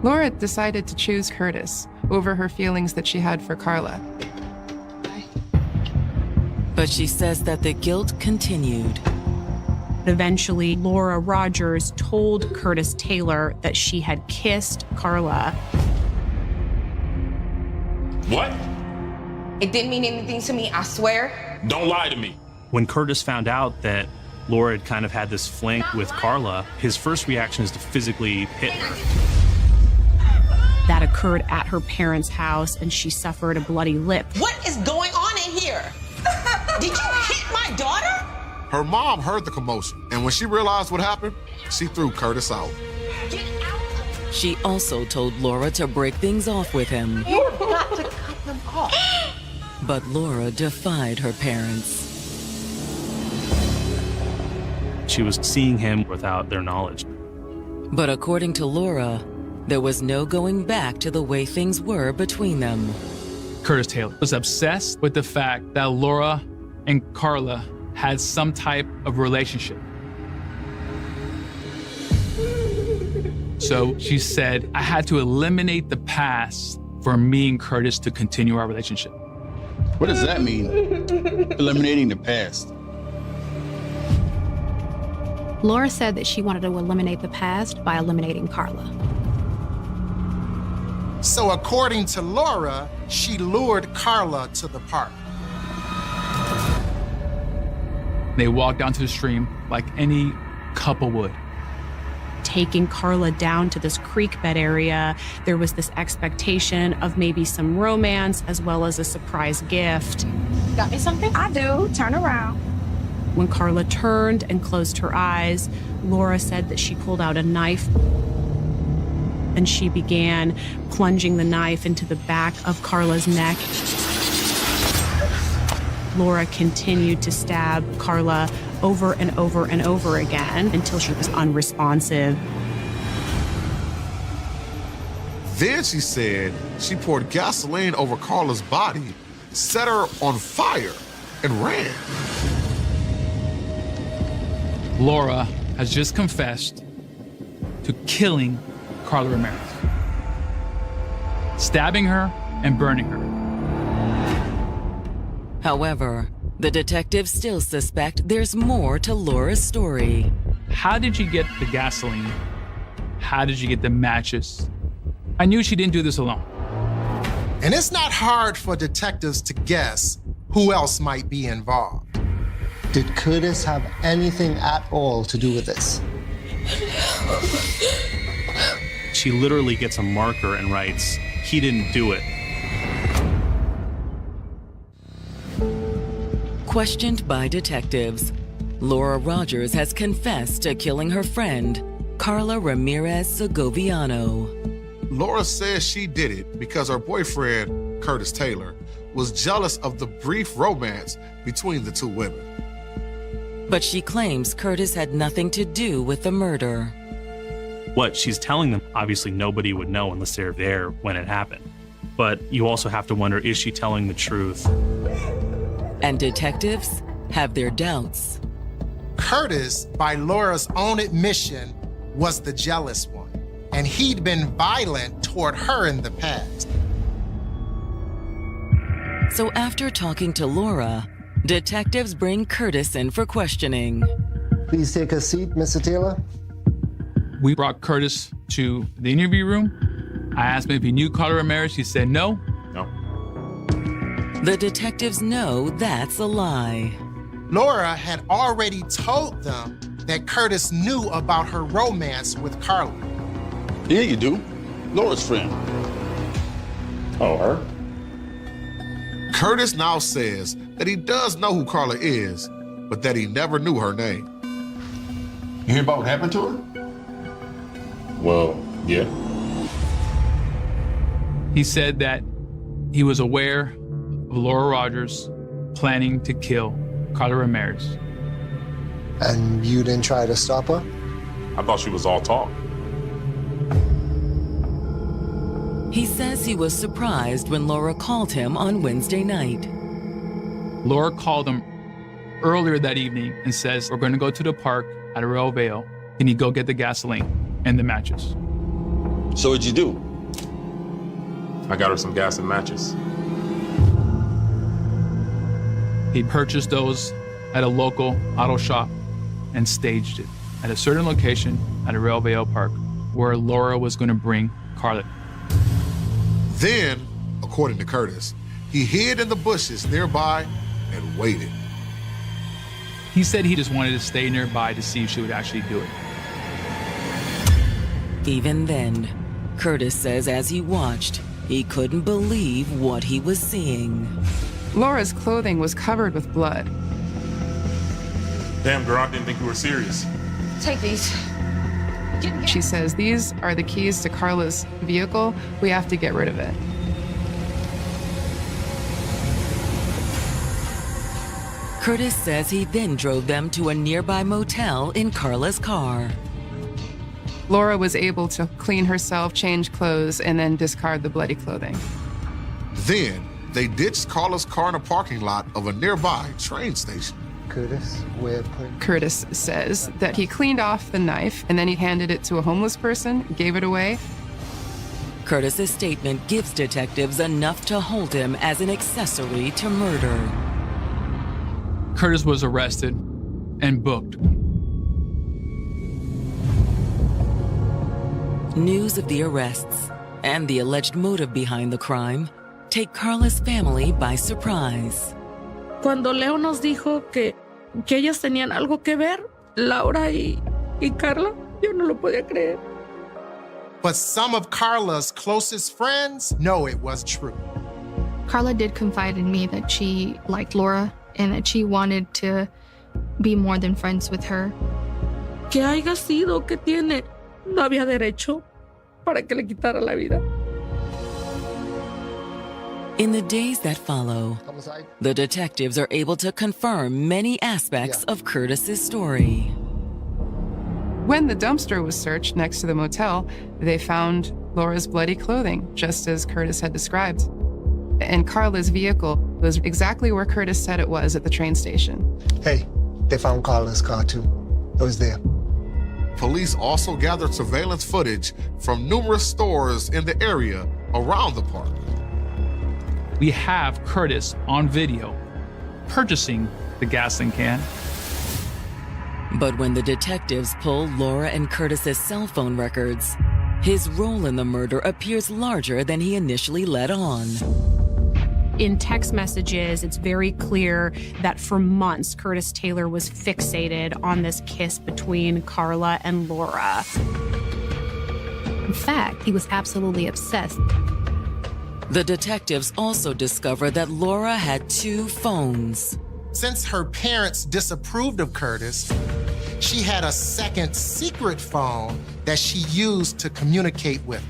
Laura decided to choose Curtis over her feelings that she had for Carla.
But she says that the guilt continued.
Eventually, Laura Rogers told Curtis Taylor that she had kissed Carla.
What?
It didn't mean anything to me, I swear.
Don't lie to me.
When Curtis found out that Laura had kind of had this fling with Carla, his first reaction is to physically hit her.
That occurred at her parents' house, and she suffered a bloody lip.
What is going on in here? Did you hit my daughter?
Her mom heard the commotion, and when she realized what happened, she threw Curtis out.
She also told Laura to break things off with him.
You've got to cut them off.
But Laura defied her parents.
She was seeing him without their knowledge.
But according to Laura, there was no going back to the way things were between them.
Curtis Taylor was obsessed with the fact that Laura and Carla had some type of relationship. So she said, I had to eliminate the past for me and Curtis to continue our relationship.
What does that mean? Eliminating the past.
Laura said that she wanted to eliminate the past by eliminating Carla.
So according to Laura, she lured Carla to the park.
They walked down to the stream like any couple would.
Taking Carla down to this creek bed area, there was this expectation of maybe some romance as well as a surprise gift.
Got me something? I do. Turn around.
When Carla turned and closed her eyes, Laura said that she pulled out a knife and she began plunging the knife into the back of Carla's neck. Laura continued to stab Carla over and over and over again until she was unresponsive.
Then she said she poured gasoline over Carla's body, set her on fire, and ran.
Laura has just confessed to killing Carla Ramirez, stabbing her and burning her.
However, the detectives still suspect there's more to Laura's story.
How did you get the gasoline? How did you get the matches? I knew she didn't do this alone.
And it's not hard for detectives to guess who else might be involved.
Did Curtis have anything at all to do with this?
She literally gets a marker and writes, "He didn't do it."
Questioned by detectives, Laura Rogers has confessed to killing her friend, Carla Ramirez Segoviano.
Laura says she did it because her boyfriend, Curtis Taylor, was jealous of the brief romance between the two women.
But she claims Curtis had nothing to do with the murder.
What she's telling them, obviously nobody would know unless they're there when it happened. But you also have to wonder, is she telling the truth?
And detectives have their doubts.
Curtis, by Laura's own admission, was the jealous one, and he'd been violent toward her in the past.
So after talking to Laura, detectives bring Curtis in for questioning.
Please take a seat, Mr. Taylor.
We brought Curtis to the interview room. I asked him if he knew Carla Ramirez. He said no.
No.
The detectives know that's a lie.
Laura had already told them that Curtis knew about her romance with Carla.
Yeah, you do. Laura's friend. Oh, her?
Curtis now says that he does know who Carla is, but that he never knew her name.
You hear about what happened to her? Well, yeah.
He said that he was aware of Laura Rogers planning to kill Carla Ramirez.
And you didn't try to stop her?
I thought she was all talk.
He says he was surprised when Laura called him on Wednesday night.
Laura called him earlier that evening and says, "We're going to go to the park at Arroyo Vale. Can you go get the gasoline and the matches?"
So what'd you do? I got her some gas and matches.
He purchased those at a local auto shop and staged it at a certain location at Arroyo Vale Park where Laura was going to bring Carla.
Then, according to Curtis, he hid in the bushes nearby and waited.
He said he just wanted to stay nearby to see if she would actually do it.
Even then, Curtis says as he watched, he couldn't believe what he was seeing.
Laura's clothing was covered with blood.
Damn, girl, I didn't think you were serious.
Take these.
She says, "These are the keys to Carla's vehicle. We have to get rid of it."
Curtis says he then drove them to a nearby motel in Carla's car.
Laura was able to clean herself, change clothes, and then discard the bloody clothing.
Then, they ditched Carla's car in a parking lot of a nearby train station.
Curtis says that he cleaned off the knife and then he handed it to a homeless person, gave it away.
Curtis's statement gives detectives enough to hold him as an accessory to murder.
Curtis was arrested and booked.
News of the arrests and the alleged motive behind the crime take Carla's family by surprise.
Cuando Leo nos dijo que ellas tenían algo que ver, Laura y Carla, yo no lo podía creer.
But some of Carla's closest friends know it was true.
Carla did confide in me that she liked Laura and that she wanted to be more than friends with her.
Que haya sido que tiene, no había derecho para que le quitara la vida.
In the days that follow, the detectives are able to confirm many aspects of Curtis's story.
When the dumpster was searched next to the motel, they found Laura's bloody clothing, just as Curtis had described. And Carla's vehicle was exactly where Curtis said it was at the train station.
Hey, they found Carla's car too. It was there.
Police also gathered surveillance footage from numerous stores in the area around the park.
We have Curtis on video purchasing the gasoline can.
But when the detectives pull Laura and Curtis's cell phone records, his role in the murder appears larger than he initially let on.
In text messages, it's very clear that for months, Curtis Taylor was fixated on this kiss between Carla and Laura.
In fact, he was absolutely obsessed.
The detectives also discover that Laura had 2 phones.
Since her parents disapproved of Curtis, she had a second secret phone that she used to communicate with.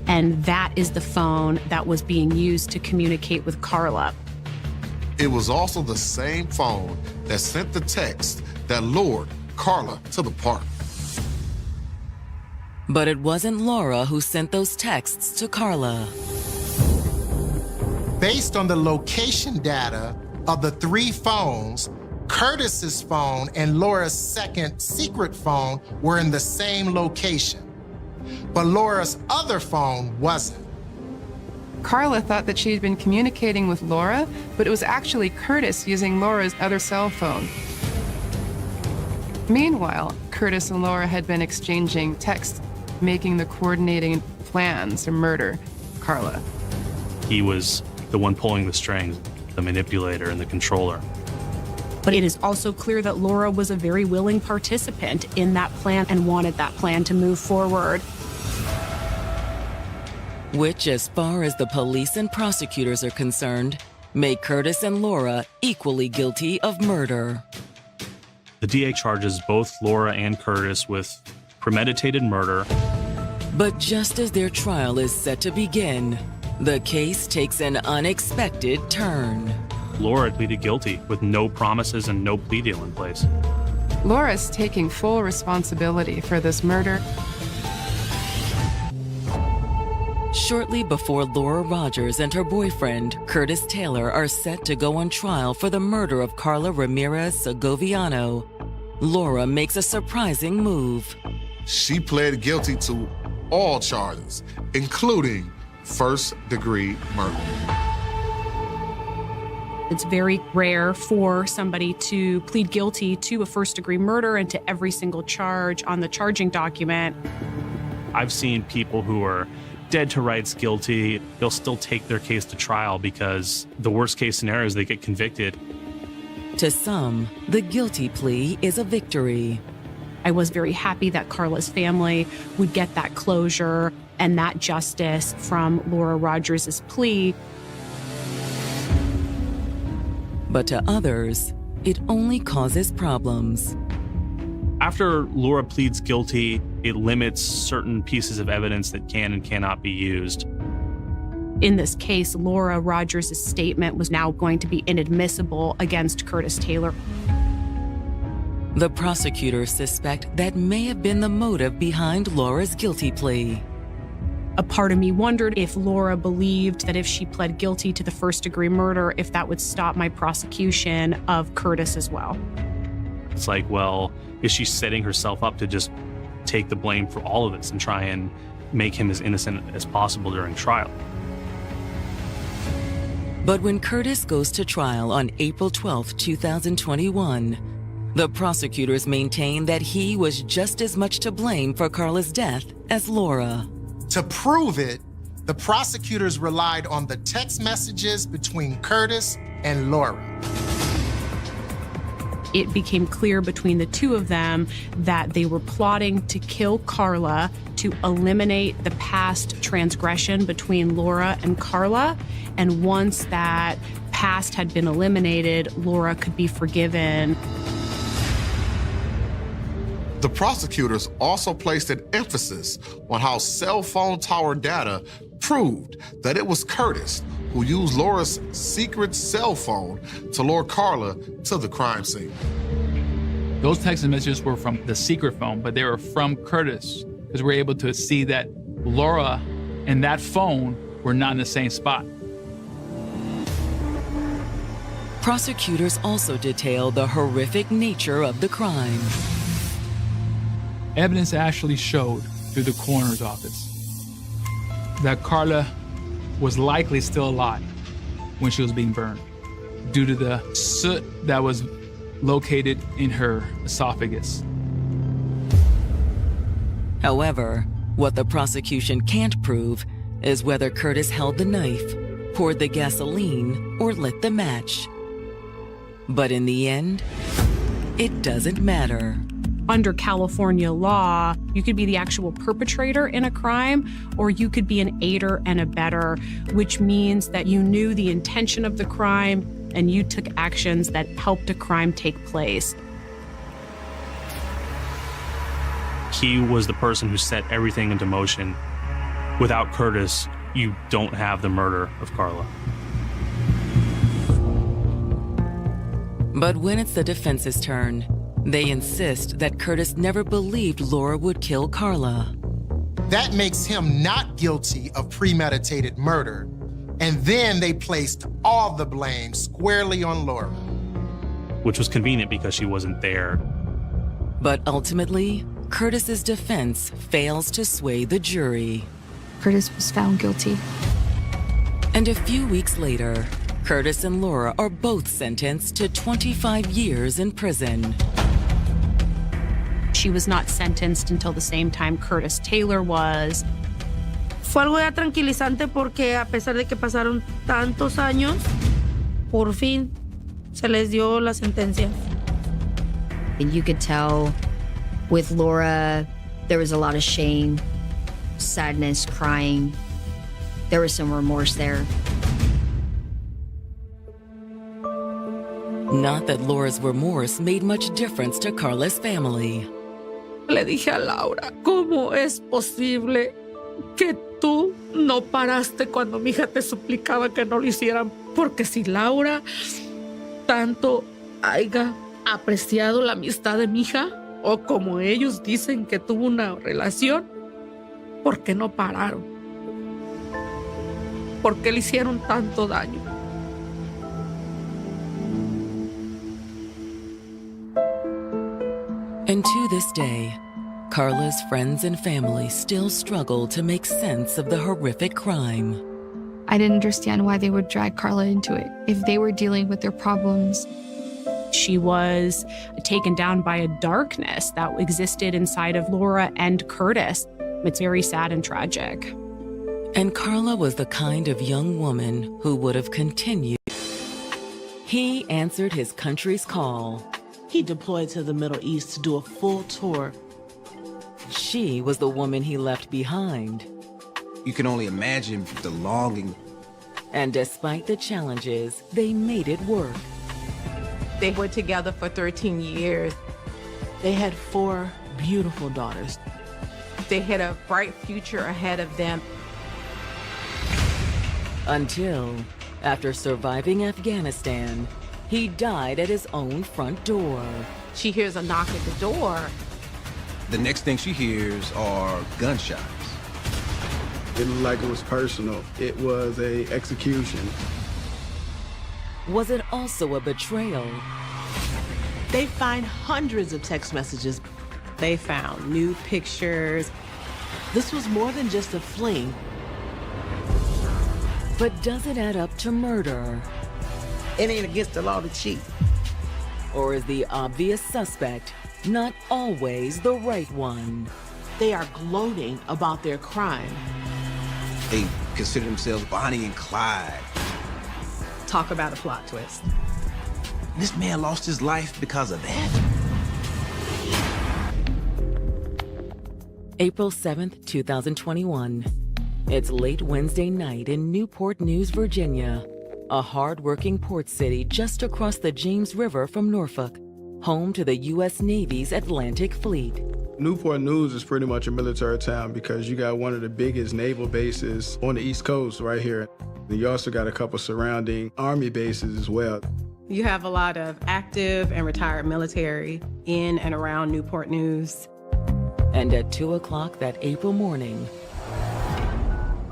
And that is the phone that was being used to communicate with Carla.
It was also the same phone that sent the text that lured Carla to the park.
But it wasn't Laura who sent those texts to Carla.
Based on the location data of the 3 phones, Curtis's phone and Laura's second secret phone were in the same location. But Laura's other phone wasn't.
Carla thought that she had been communicating with Laura, but it was actually Curtis using Laura's other cell phone. Meanwhile, Curtis and Laura had been exchanging texts, making the coordinating plans to murder Carla.
He was the one pulling the strings, the manipulator and the controller.
But it is also clear that Laura was a very willing participant in that plan and wanted that plan to move forward.
Which, as far as the police and prosecutors are concerned, made Curtis and Laura equally guilty of murder.
The DA charges both Laura and Curtis with premeditated murder.
But just as their trial is set to begin, the case takes an unexpected turn.
Laura pleaded guilty with no promises and no plea deal in place.
Laura's taking full responsibility for this murder.
Shortly before Laura Rogers and her boyfriend, Curtis Taylor, are set to go on trial for the murder of Carla Ramirez Segoviano, Laura makes a surprising move.
She pled guilty to all charges, including first-degree murder.
It's very rare for somebody to plead guilty to a first-degree murder and to every single charge on the charging document.
I've seen people who are dead to rights guilty. They'll still take their case to trial because the worst case scenario is they get convicted.
To some, the guilty plea is a victory.
I was very happy that Carla's family would get that closure and that justice from Laura Rogers' plea.
But to others, it only causes problems.
After Laura pleads guilty, it limits certain pieces of evidence that can and cannot be used.
In this case, Laura Rogers' statement was now going to be inadmissible against Curtis Taylor.
The prosecutors suspect that may have been the motive behind Laura's guilty plea.
A part of me wondered if Laura believed that if she pled guilty to the first-degree murder, if that would stop my prosecution of Curtis as well.
It's like, well, is she setting herself up to just take the blame for all of this and try and make him as innocent as possible during trial?
But when Curtis goes to trial on April 12, 2021, the prosecutors maintain that he was just as much to blame for Carla's death as Laura.
To prove it, the prosecutors relied on the text messages between Curtis and Laura.
It became clear between the two of them that they were plotting to kill Carla to eliminate the past transgression between Laura and Carla. And once that past had been eliminated, Laura could be forgiven.
The prosecutors also placed an emphasis on how cell phone tower data proved that it was Curtis who used Laura's secret cell phone to lure Carla to the crime scene.
Those text messages were from the secret phone, but they were from Curtis because we're able to see that Laura and that phone were not in the same spot.
Prosecutors also detail the horrific nature of the crime.
Evidence actually showed through the coroner's office that Carla was likely still alive when she was being burned. due to the soot that was located in her esophagus.
However, what the prosecution can't prove is whether Curtis held the knife, poured the gasoline, or lit the match. But in the end, it doesn't matter.
Under California law, you could be the actual perpetrator in a crime, or you could be an aider and abettor, which means that you knew the intention of the crime and you took actions that helped a crime take place.
He was the person who set everything into motion. Without Curtis, you don't have the murder of Carla.
But when it's the defense's turn, they insist that Curtis never believed Laura would kill Carla.
That makes him not guilty of premeditated murder, and then they placed all the blame squarely on Laura.
Which was convenient because she wasn't there.
But ultimately, Curtis's defense fails to sway the jury.
Curtis was found guilty.
And a few weeks later, Curtis and Laura are both sentenced to 25 years in prison.
She was not sentenced until the same time Curtis Taylor was.
Fue algo ya tranquilizante porque a pesar de que pasaron tantos años, por fin se les dio la sentencia.
And you could tell with Laura, there was a lot of shame, sadness, crying. There was some remorse there.
Not that Laura's remorse made much difference to Carla's family.
Le dije a Laura, ¿cómo es posible que tú no paraste cuando mi hija te suplicaba que no lo hicieran? Porque si Laura tanto haya apreciado la amistad de mi hija, o como ellos dicen que tuvo una relación, ¿por qué no pararon? ¿Por qué le hicieron tanto daño?
And to this day, Carla's friends and family still struggle to make sense of the horrific crime.
I didn't understand why they would drag Carla into it if they were dealing with their problems.
She was taken down by a darkness that existed inside of Laura and Curtis. It's very sad and tragic.
And Carla was the kind of young woman who would have continued. He answered his country's call.
He deployed to the Middle East to do a full tour.
She was the woman he left behind.
You can only imagine the longing.
And despite the challenges, they made it work.
They were together for 13 years.
They had 4 beautiful daughters.
They had a bright future ahead of them.
Until, after surviving Afghanistan, he died at his own front door.
She hears a knock at the door.
The next thing she hears are gunshots.
It looked like it was personal. It was an execution.
Was it also a betrayal?
They find hundreds of text messages.
They found new pictures.
This was more than just a fling.
But does it add up to murder?
It ain't against the law to cheat.
Or is the obvious suspect not always the right one?
They are gloating about their crime.
They consider themselves Bonnie and Clyde.
Talk about a plot twist.
This man lost his life because of that?
April 7th, 2021. It's late Wednesday night in Newport News, Virginia, a hard-working port city just across the James River from Norfolk, home to the U.S. Navy's Atlantic Fleet.
Newport News is pretty much a military town because you got one of the biggest naval bases on the East Coast right here. You also got a couple surrounding Army bases as well.
You have a lot of active and retired military in and around Newport News.
And at 2 o'clock that April morning,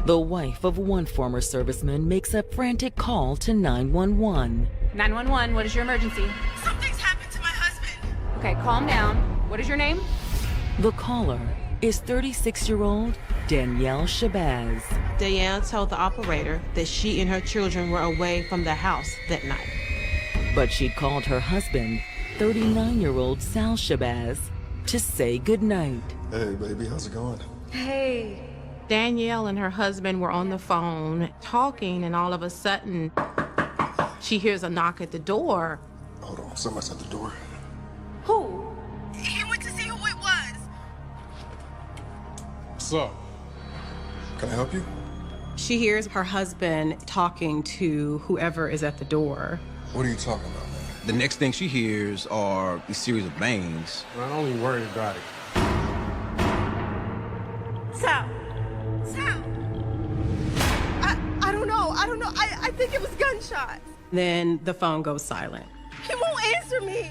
the wife of one former serviceman makes a frantic call to 911.
911, what is your emergency?
Something's happened to my husband.
Okay, calm down. What is your name?
The caller is 36-year-old Danielle Shabazz.
Diane told the operator that she and her children were away from the house that night.
But she'd called her husband, 39-year-old Sal Shabazz, to say goodnight.
Hey, baby, how's it going?
Hey.
Danielle and her husband were on the phone talking, and all of a sudden, she hears a knock at the door.
Hold on, somebody's at the door.
Who? He went to see who it was.
So, can I help you?
She hears her husband talking to whoever is at the door.
What are you talking about, man?
The next thing she hears are a series of bangs.
I'm only worried about it.
Sal. I don't know. I think it was gunshots.
Then the phone goes silent.
He won't answer me.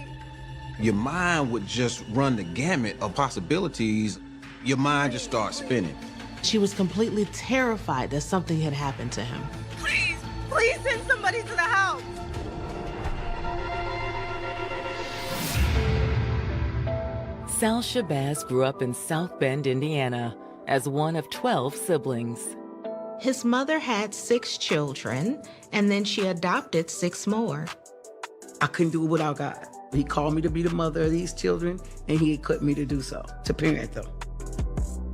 Your mind would just run the gamut of possibilities. Your mind just starts spinning.
She was completely terrified that something had happened to him.
Please send somebody to the house.
Sal Shabazz grew up in South Bend, Indiana, as one of 12 siblings.
His mother had 6 children, and then she adopted 6 more.
I couldn't do it without God. He called me to be the mother of these children, and he equipped me to do so, to parent them.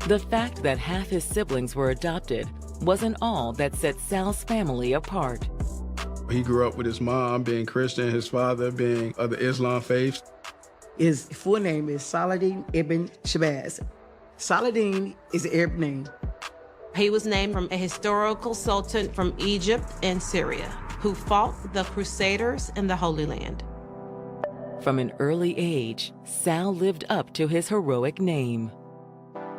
The fact that half his siblings were adopted wasn't all that set Sal's family apart.
He grew up with his mom being Christian, his father being of the Islam faith.
His full name is Saladin Ibn Shabazz. Saladin is an Arab name.
He was named from a historical sultan from Egypt and Syria who fought the Crusaders in the Holy Land.
From an early age, Sal lived up to his heroic name.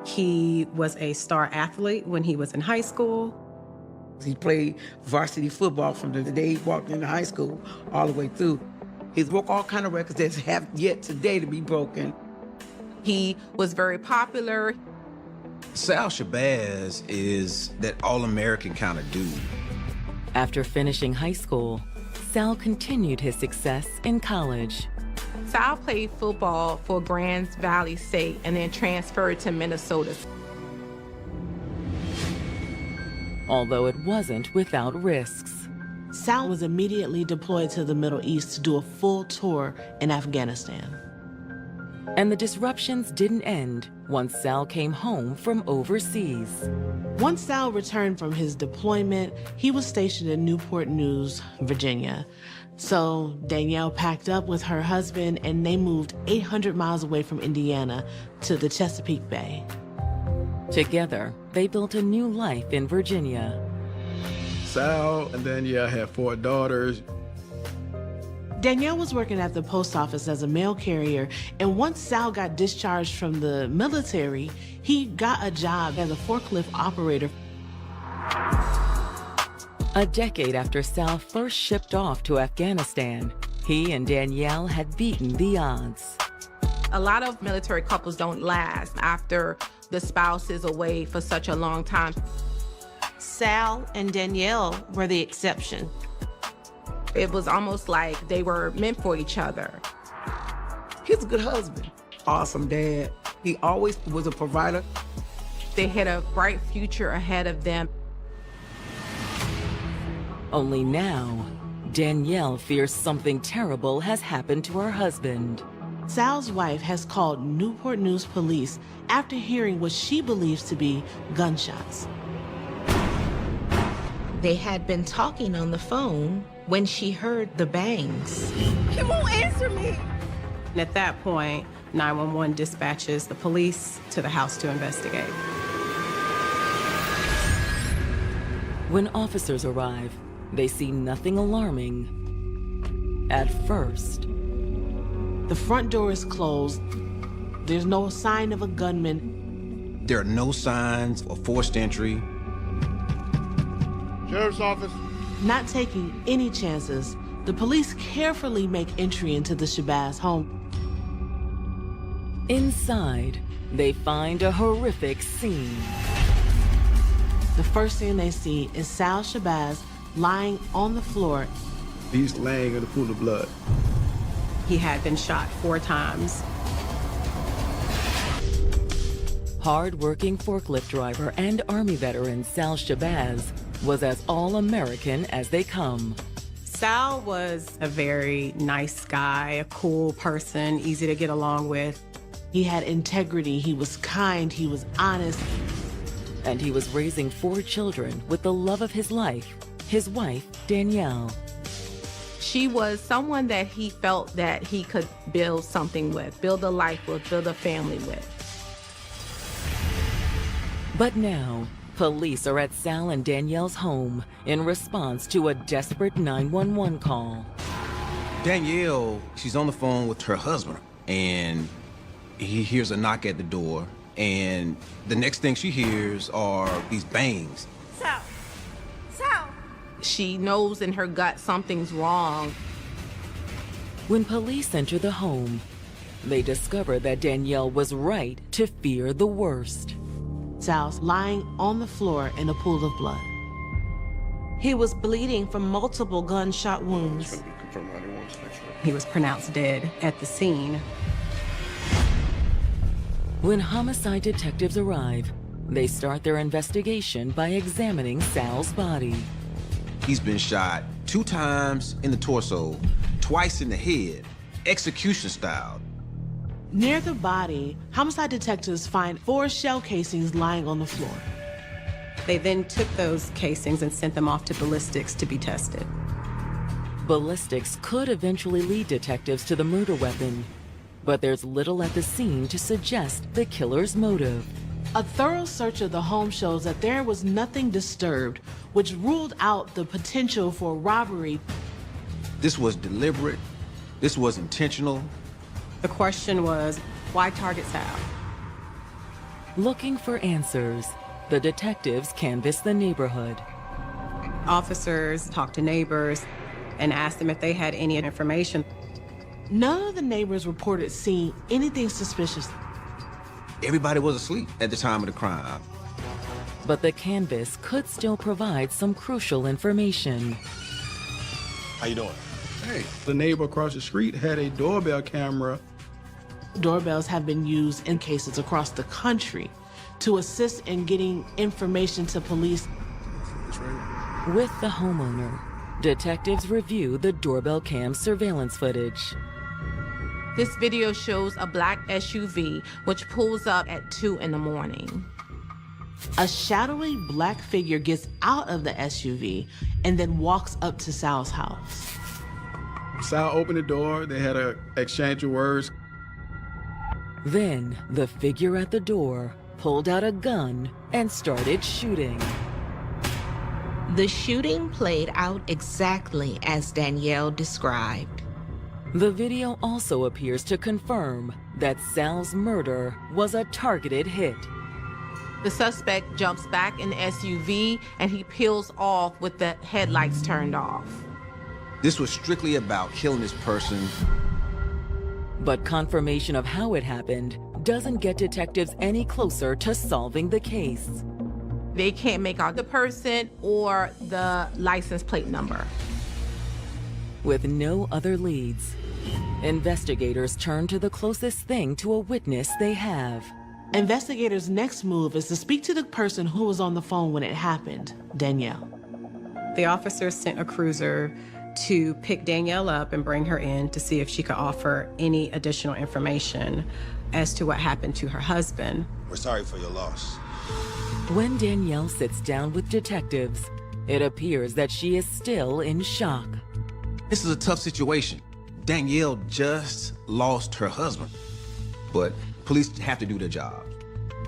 He was a star athlete when he was in high school.
He played varsity football from the day he walked into high school all the way through. He's broke all kind of records that have yet today to be broken.
He was very popular.
Sal Shabazz is that all-American kind of dude.
After finishing high school, Sal continued his success in college.
Sal played football for Grand Valley State and then transferred to Minnesota.
Although it wasn't without risks.
Sal was immediately deployed to the Middle East to do a full tour in Afghanistan.
And the disruptions didn't end once Sal came home from overseas.
Once Sal returned from his deployment, he was stationed in Newport News, Virginia. So Danielle packed up with her husband and they moved 800 miles away from Indiana to the Chesapeake Bay.
Together, they built a new life in Virginia.
Sal and Danielle had 4 daughters.
Danielle was working at the post office as a mail carrier, and once Sal got discharged from the military, he got a job as a forklift operator.
A decade after Sal first shipped off to Afghanistan, he and Danielle had beaten the odds.
A lot of military couples don't last after the spouse is away for such a long time. Sal and Danielle were the exception. It was almost like they were meant for each other.
He's a good husband, awesome dad. He always was a provider.
They had a bright future ahead of them.
Only now, Danielle fears something terrible has happened to her husband.
Sal's wife has called Newport News police after hearing what she believes to be gunshots. They had been talking on the phone when she heard the bangs.
He won't answer me.
And at that point, 911 dispatches the police to the house to investigate.
When officers arrive, they see nothing alarming at first.
The front door is closed. There's no sign of a gunman.
There are no signs of forced entry.
Sheriff's office.
Not taking any chances, the police carefully make entry into the Shabazz home.
Inside, they find a horrific scene.
The first thing they see is Sal Shabazz lying on the floor.
He's laying in a pool of blood.
He had been shot 4 times.
Hard-working forklift driver and Army veteran Sal Shabazz was as all-American as they come.
Sal was a very nice guy, a cool person, easy to get along with.
He had integrity, he was kind, he was honest.
And he was raising 4 children with the love of his life, his wife, Danielle.
She was someone that he felt that he could build something with, build a life with, build a family with.
But now, police are at Sal and Danielle's home in response to a desperate 911 call.
Danielle, she's on the phone with her husband, and he hears a knock at the door, and the next thing she hears are these bangs.
Sal!
She knows in her gut something's wrong.
When police enter the home, they discover that Danielle was right to fear the worst.
Sal's lying on the floor in a pool of blood.
He was bleeding from multiple gunshot wounds.
He was pronounced dead at the scene.
When homicide detectives arrive, they start their investigation by examining Sal's body.
He's been shot 2 times in the torso, twice in the head, execution style.
Near the body, homicide detectives find 4 shell casings lying on the floor.
They then took those casings and sent them off to ballistics to be tested.
Ballistics could eventually lead detectives to the murder weapon, but there's little at the scene to suggest the killer's motive.
A thorough search of the home shows that there was nothing disturbed, which ruled out the potential for robbery.
This was deliberate. This was intentional.
The question was, why target Sal?
Looking for answers, the detectives canvass the neighborhood.
Officers talked to neighbors and asked them if they had any information.
None of the neighbors reported seeing anything suspicious.
Everybody was asleep at the time of the crime.
But the canvas could still provide some crucial information.
How you doing?
Hey, the neighbor across the street had a doorbell camera.
Doorbells have been used in cases across the country to assist in getting information to police.
With the homeowner, detectives review the doorbell cam surveillance footage.
This video shows a black SUV which pulls up at 2 in the morning.
A shadowy black figure gets out of the SUV and then walks up to Sal's house.
Sal opened the door, they had an exchange of words.
Then the figure at the door pulled out a gun and started shooting.
The shooting played out exactly as Danielle described.
The video also appears to confirm that Sal's murder was a targeted hit.
The suspect jumps back in the SUV and he peels off with the headlights turned off.
This was strictly about killing this person.
But confirmation of how it happened doesn't get detectives any closer to solving the case.
They can't make out the person or the license plate number.
With no other leads, investigators turn to the closest thing to a witness they have.
Investigators' next move is to speak to the person who was on the phone when it happened, Danielle.
The officers sent a cruiser to pick Danielle up and bring her in to see if she could offer any additional information as to what happened to her husband.
We're sorry for your loss.
When Danielle sits down with detectives, it appears that she is still in shock.
This is a tough situation. Danielle just lost her husband, but police have to do their job.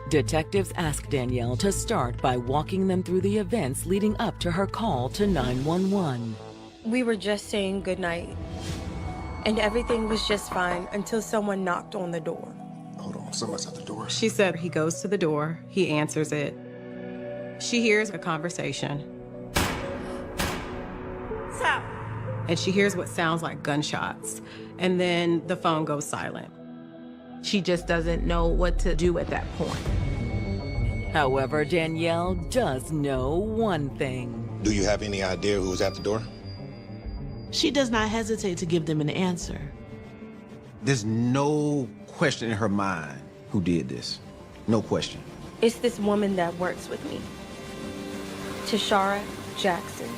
Detectives ask Danielle to start by walking them through the events leading up to her call to 911.
We were just saying goodnight, and everything was just fine until someone knocked on the door.
Hold on, someone's at the door.
She said he goes to the door, he answers it. She hears a conversation.
Sal!
And she hears what sounds like gunshots, and then the phone goes silent.
She just doesn't know what to do at that point.
However, Danielle does know one thing.
Do you have any idea who was at the door?
She does not hesitate to give them an answer.
There's no question in her mind who did this. No question.
It's this woman that works with me, Tashara Jackson.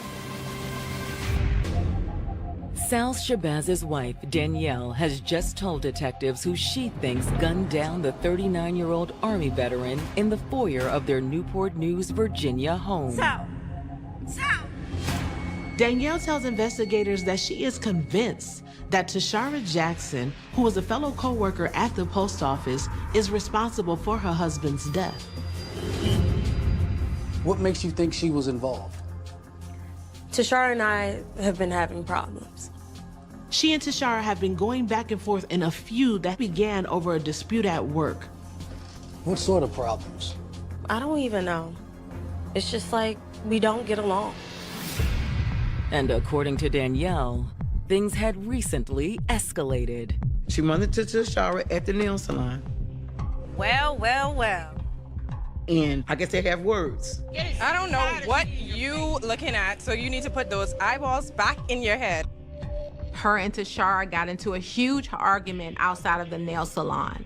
Sal Shabazz's wife, Danielle, has just told detectives who she thinks gunned down the 39-year-old Army veteran in the foyer of their Newport News, Virginia home.
Sal!
Danielle tells investigators that she is convinced that Tashara Jackson, who was a fellow co-worker at the post office, is responsible for her husband's death.
What makes you think she was involved?
Tashara and I have been having problems.
She and Tashara have been going back and forth in a feud that began over a dispute at work.
What sort of problems?
I don't even know. It's just like we don't get along.
And according to Danielle, things had recently escalated.
She run into Tashara at the nail salon.
Well.
And I guess they have words.
I don't know what you looking at, so you need to put those eyeballs back in your head.
Her and Tashara got into a huge argument outside of the nail salon.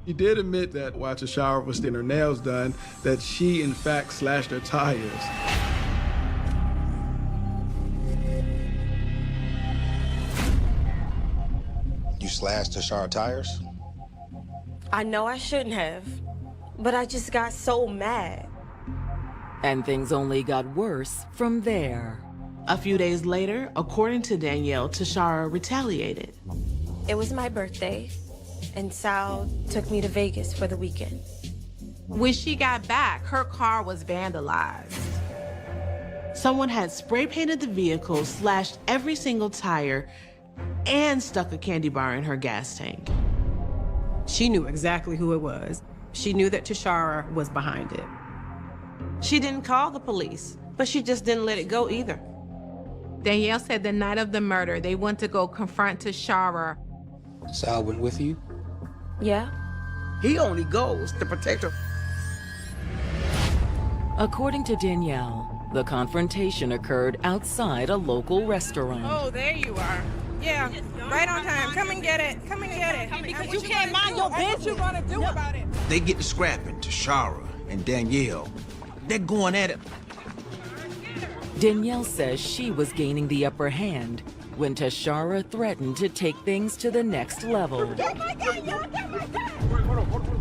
She did admit that while Tashara was getting her nails done, that she in fact slashed her tires.
You slashed Tashara tires?
I know I shouldn't have, but I just got so mad.
And things only got worse from there.
A few days later, according to Danielle, Tashara retaliated.
It was my birthday, and Sal took me to Vegas for the weekend.
When she got back, her car was vandalized.
Someone had spray painted the vehicle, slashed every single tire, and stuck a candy bar in her gas tank.
She knew exactly who it was. She knew that Tashara was behind it.
She didn't call the police, but she just didn't let it go either.
Danielle said the night of the murder, they went to go confront Tashara.
Sal went with you?
Yeah.
He only goes to protect her.
According to Danielle, the confrontation occurred outside a local restaurant.
Oh, there you are. Yeah, right on time. Come and get it. Come and get it.
Because you can't mind your business.
What you gonna do about it?
They get to scrapping, Tashara and Danielle. They're going at it.
Danielle says she was gaining the upper hand when Tashara threatened to take things to the next level.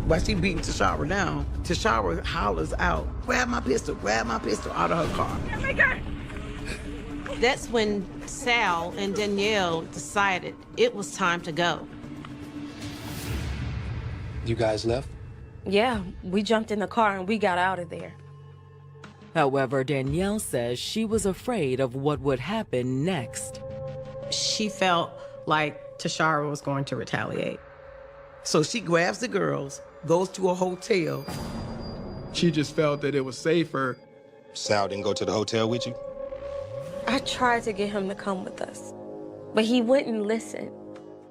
While she beating Tashara down, Tashara hollers out, grab my pistol out of her car.
That's when Sal and Danielle decided it was time to go.
You guys left?
Yeah, we jumped in the car and we got out of there.
However, Danielle says she was afraid of what would happen next.
She felt like Tashara was going to retaliate.
So she grabs the girls, goes to a hotel.
She just felt that it was safer.
Sal didn't go to the hotel with you?
I tried to get him to come with us, but he wouldn't listen.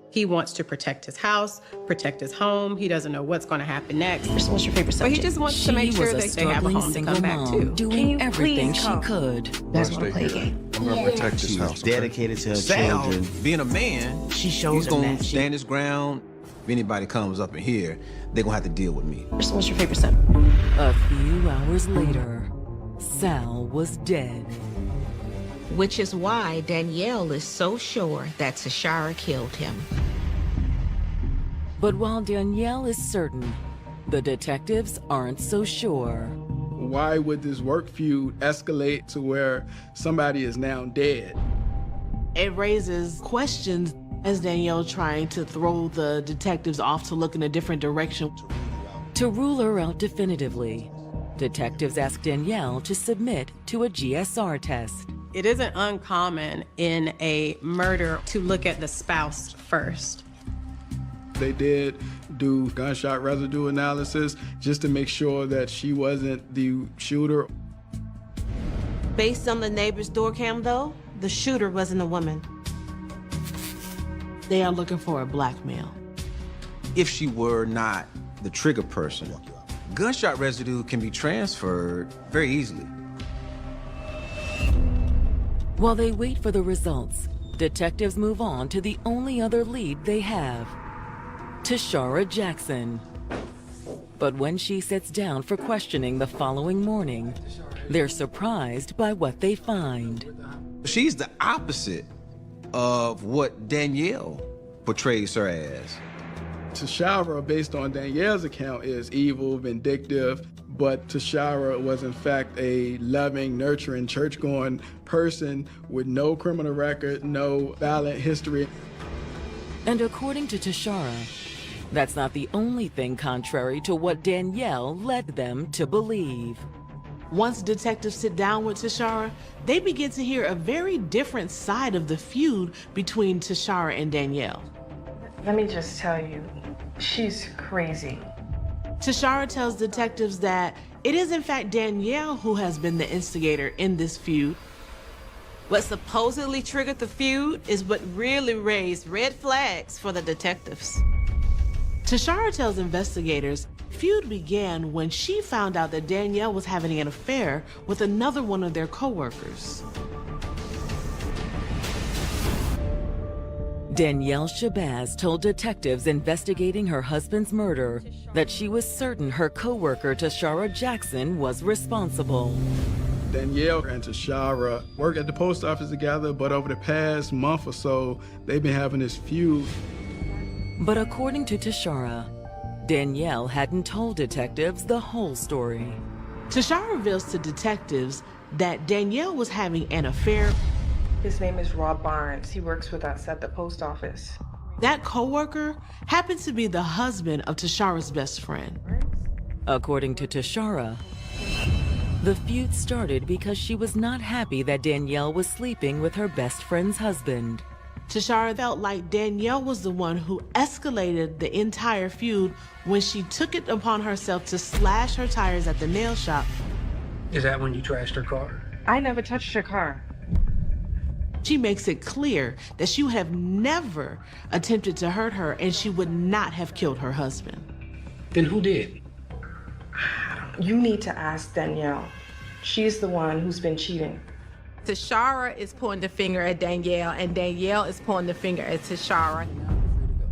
He wants to protect his house, protect his home. He doesn't know what's going to happen next.
What's your favorite subject?
But he just wants to make sure that they have a home to come back to.
Doing everything she could.
Guys want to play a game?
I'm gonna protect this house.
Dedicated to her children. Being a man, he's gonna stand his ground. If anybody comes up in here, they're gonna have to deal with me.
What's your favorite subject?
A few hours later, Sal was dead.
Which is why Danielle is so sure that Tashara killed him.
But while Danielle is certain, the detectives aren't so sure.
Why would this work feud escalate to where somebody is now dead?
It raises questions as Danielle trying to throw the detectives off to look in a different direction.
To rule her out definitively, detectives ask Danielle to submit to a GSR test.
It isn't uncommon in a murder to look at the spouse first.
They did do gunshot residue analysis just to make sure that she wasn't the shooter.
Based on the neighbor's door cam, though, the shooter wasn't a woman.
They are looking for a blackmail.
If she were not the trigger person, gunshot residue can be transferred very easily.
While they wait for the results, detectives move on to the only other lead they have, Tashara Jackson. But when she sits down for questioning the following morning, they're surprised by what they find.
She's the opposite of what Danielle portrays her as.
Tashara, based on Danielle's account, is evil, vindictive, but Tashara was in fact a loving, nurturing, church-going person with no criminal record, no violent history.
And according to Tashara, that's not the only thing contrary to what Danielle led them to believe.
Once detectives sit down with Tashara, they begin to hear a very different side of the feud between Tashara and Danielle.
Let me just tell you, she's crazy.
Tashara tells detectives that it is in fact Danielle who has been the instigator in this feud.
What supposedly triggered the feud is what really raised red flags for the detectives.
Tashara tells investigators feud began when she found out that Danielle was having an affair with another one of their co-workers.
Danielle Shabazz told detectives investigating her husband's murder that she was certain her co-worker Tashara Jackson was responsible.
Danielle and Tashara work at the post office together, but over the past month or so, they've been having this feud.
But according to Tashara, Danielle hadn't told detectives the whole story.
Tashara reveals to detectives that Danielle was having an affair.
His name is Rob Barnes. He works with us at the post office.
That co-worker happens to be the husband of Tashara's best friend.
According to Tashara, the feud started because she was not happy that Danielle was sleeping with her best friend's husband.
Tashara felt like Danielle was the one who escalated the entire feud when she took it upon herself to slash her tires at the nail shop.
Is that when you trashed her car?
I never touched her car.
She makes it clear that she would have never attempted to hurt her and she would not have killed her husband.
Then who did?
You need to ask Danielle. She's the one who's been cheating.
Tashara is pointing the finger at Danielle, and Danielle is pointing the finger at Tashara.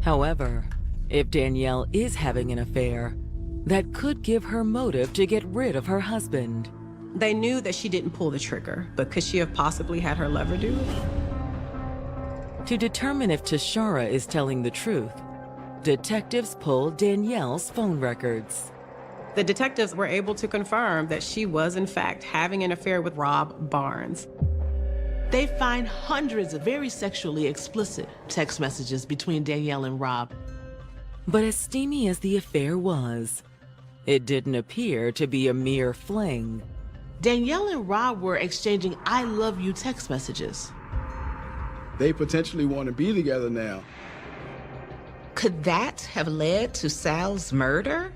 However, if Danielle is having an affair, that could give her motive to get rid of her husband.
They knew that she didn't pull the trigger, but could she have possibly had her lover do it?
To determine if Tashara is telling the truth, detectives pulled Danielle's phone records.
The detectives were able to confirm that she was, in fact, having an affair with Rob Barnes.
They find hundreds of very sexually explicit text messages between Danielle and Rob.
But as steamy as the affair was, it didn't appear to be a mere fling.
Danielle and Rob were exchanging I love you text messages.
They potentially want to be together now.
Could that have led to Sal's murder?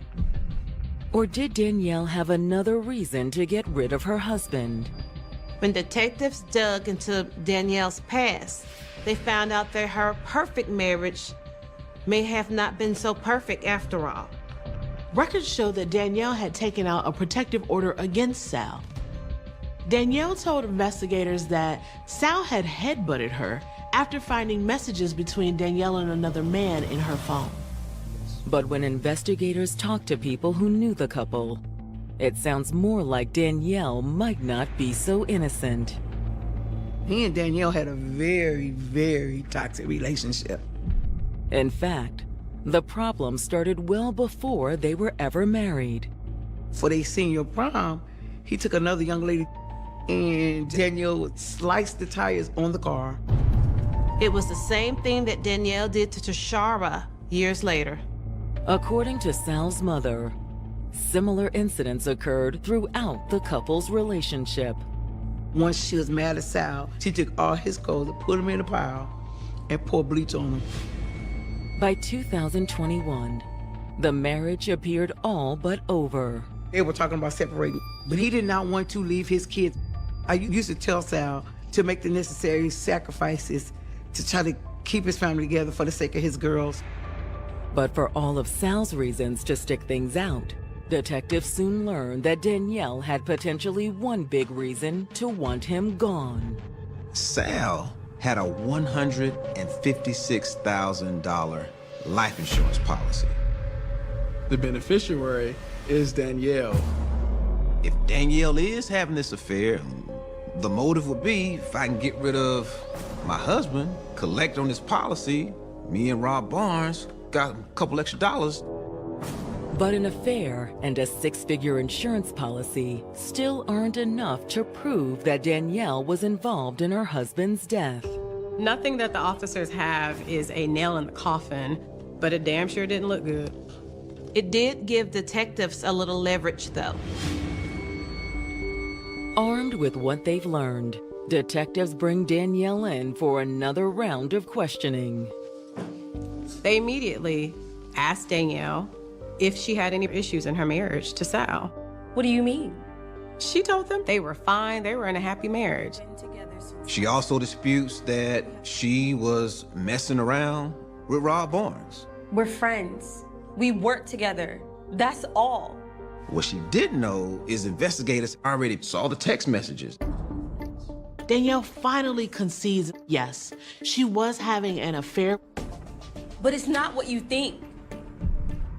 Or did Danielle have another reason to get rid of her husband?
When detectives dug into Danielle's past, they found out that her perfect marriage may have not been so perfect after all.
Records show that Danielle had taken out a protective order against Sal. Danielle told investigators that Sal had headbutted her after finding messages between Danielle and another man in her phone.
But when investigators talked to people who knew the couple, it sounds more like Danielle might not be so innocent.
He and Danielle had a very, very toxic relationship.
In fact, the problem started well before they were ever married.
For their senior prom, he took another young lady and Danielle sliced the tires on the car.
It was the same thing that Danielle did to Tashara years later.
According to Sal's mother, similar incidents occurred throughout the couple's relationship.
Once she was mad at Sal, she took all his clothes and put them in a pile and poured bleach on them.
By 2021, the marriage appeared all but over.
They were talking about separating, but he did not want to leave his kids. I used to tell Sal to make the necessary sacrifices to try to keep his family together for the sake of his girls.
But for all of Sal's reasons to stick things out, detectives soon learned that Danielle had potentially one big reason to want him gone.
Sal had a $156,000 life insurance policy.
The beneficiary is Danielle.
If Danielle is having this affair, the motive would be if I can get rid of my husband collect on this policy, me and Rob Barnes got a couple extra dollars.
But an affair and a six-figure insurance policy still aren't enough to prove that Danielle was involved in her husband's death.
Nothing that the officers have is a nail in the coffin, but it damn sure didn't look good.
It did give detectives a little leverage, though.
Armed with what they've learned, detectives bring Danielle in for another round of questioning.
They immediately asked Danielle if she had any issues in her marriage to Sal.
What do you mean?
She told them they were fine, they were in a happy marriage.
She also disputes that she was messing around with Rob Barnes.
We're friends. We work together. That's all.
What she didn't know is investigators already saw the text messages.
Danielle finally concedes, yes, she was having an affair.
But it's not what you think.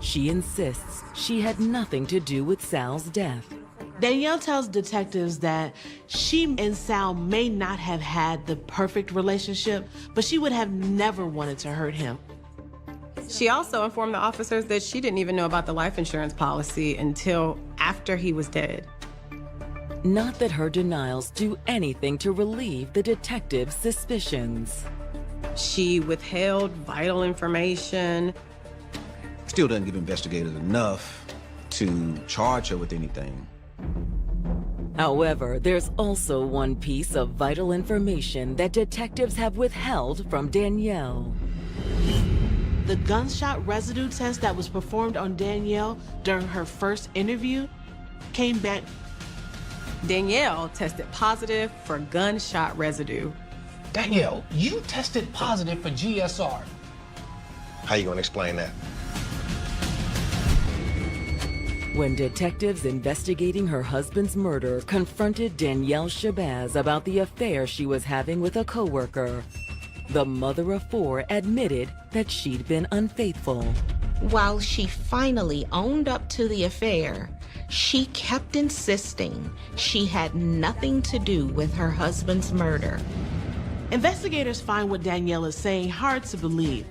She insists she had nothing to do with Sal's death.
Danielle tells detectives that she and Sal may not have had the perfect relationship, but she would have never wanted to hurt him.
She also informed the officers that she didn't even know about the life insurance policy until after he was dead.
Not that her denials do anything to relieve the detectives' suspicions.
She withheld vital information.
Still doesn't give investigators enough to charge her with anything.
However, there's also one piece of vital information that detectives have withheld from Danielle.
The gunshot residue test that was performed on Danielle during her first interview came back.
Danielle tested positive for gunshot residue.
Danielle, you tested positive for GSR.
How you gonna explain that?
When detectives investigating her husband's murder confronted Danielle Shabazz about the affair she was having with a coworker, the mother of four admitted that she'd been unfaithful.
While she finally owned up to the affair, she kept insisting she had nothing to do with her husband's murder.
Investigators find what Danielle is saying hard to believe.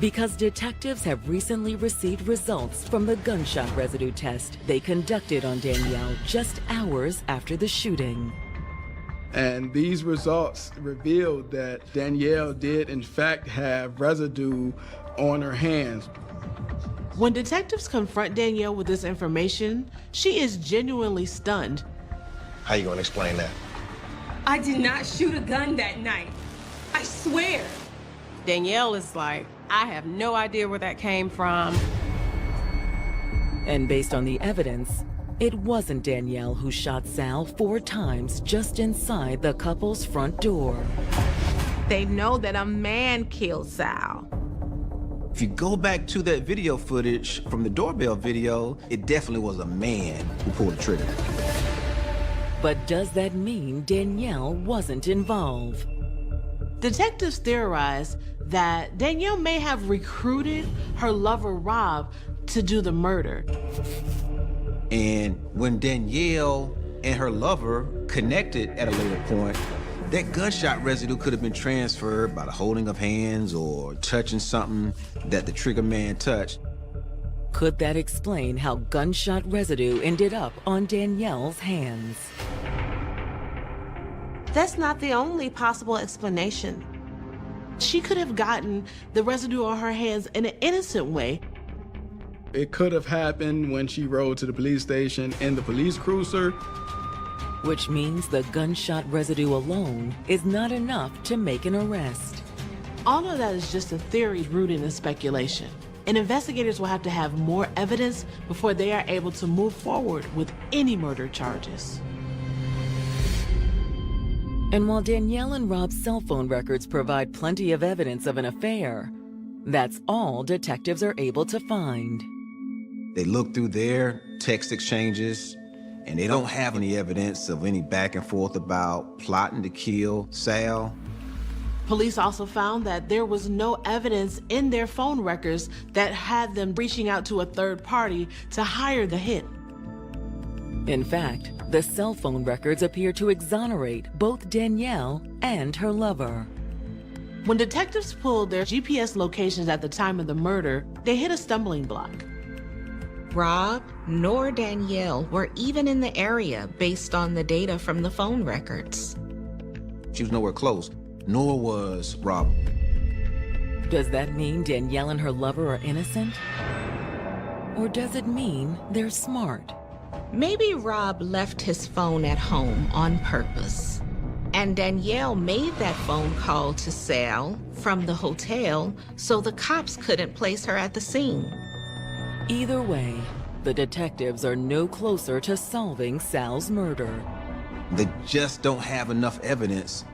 Because detectives have recently received results from the gunshot residue test they conducted on Danielle just hours after the shooting.
And these results revealed that Danielle did in fact have residue on her hands.
When detectives confront Danielle with this information, she is genuinely stunned.
How you gonna explain that?
I did not shoot a gun that night. I swear.
Danielle is like, I have no idea where that came from.
And based on the evidence, it wasn't Danielle who shot Sal 4 times just inside the couple's front door.
They know that a man killed Sal.
If you go back to that video footage from the doorbell video, it definitely was a man who pulled the trigger.
But does that mean Danielle wasn't involved?
Detectives theorize that Danielle may have recruited her lover Rob to do the murder.
And when Danielle and her lover connected at a later point, that gunshot residue could have been transferred by the holding of hands or touching something that the trigger man touched.
Could that explain how gunshot residue ended up on Danielle's hands?
That's not the only possible explanation.
She could have gotten the residue on her hands in an innocent way.
It could have happened when she rode to the police station in the police cruiser.
Which means the gunshot residue alone is not enough to make an arrest.
All of that is just a theory rooted in speculation. And investigators will have to have more evidence before they are able to move forward with any murder charges.
And while Danielle and Rob's cell phone records provide plenty of evidence of an affair, that's all detectives are able to find.
They look through their text exchanges, and they don't have any evidence of any back and forth about plotting to kill Sal.
Police also found that there was no evidence in their phone records that had them reaching out to a third party to hire the hit.
In fact, the cell phone records appear to exonerate both Danielle and her lover.
When detectives pulled their GPS locations at the time of the murder, they hit a stumbling block.
Rob nor Danielle were even in the area based on the data from the phone records.
She was nowhere close, nor was Rob.
Does that mean Danielle and her lover are innocent? Or does it mean they're smart?
Maybe Rob left his phone at home on purpose, and Danielle made that phone call to Sal from the hotel so the cops couldn't place her at the scene.
Either way, the detectives are no closer to solving Sal's murder.
They just don't have enough evidence.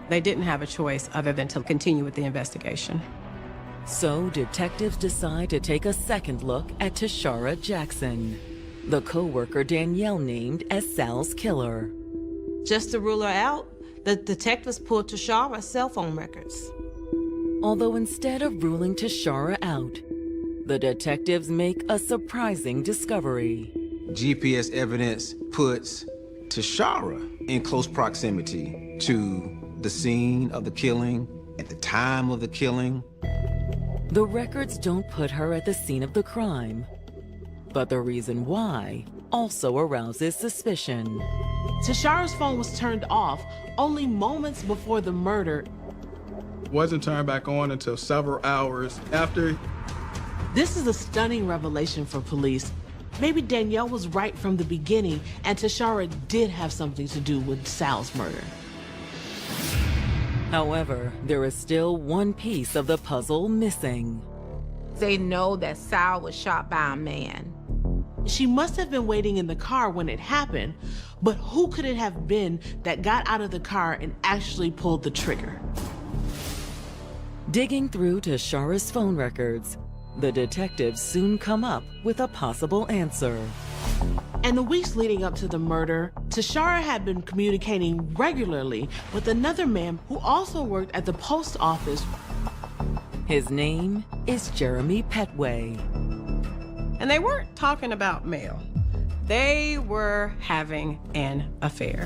They didn't have a choice other than to continue with the investigation.
So detectives decide to take a second look at Tashara Jackson, the co-worker Danielle named as Sal's killer.
Just to rule her out, the detectives pulled Tashara's cell phone records.
Although instead of ruling Tashara out, the detectives make a surprising discovery.
GPS evidence puts Tashara in close proximity to the scene of the killing, at the time of the killing.
The records don't put her at the scene of the crime, but the reason why also arouses suspicion.
Tashara's phone was turned off only moments before the murder.
Wasn't turned back on until several hours after.
This is a stunning revelation for police. Maybe Danielle was right from the beginning, and Tashara did have something to do with Sal's murder.
However, there is still one piece of the puzzle missing.
They know that Sal was shot by a man.
She must have been waiting in the car when it happened, but who could it have been that got out of the car and actually pulled the trigger?
Digging through Tashara's phone records, the detectives soon come up with a possible answer.
In the weeks leading up to the murder, Tashara had been communicating regularly with another man who also worked at the post office.
His name is Jeremy Petway.
And they weren't talking about mail. They were having an affair.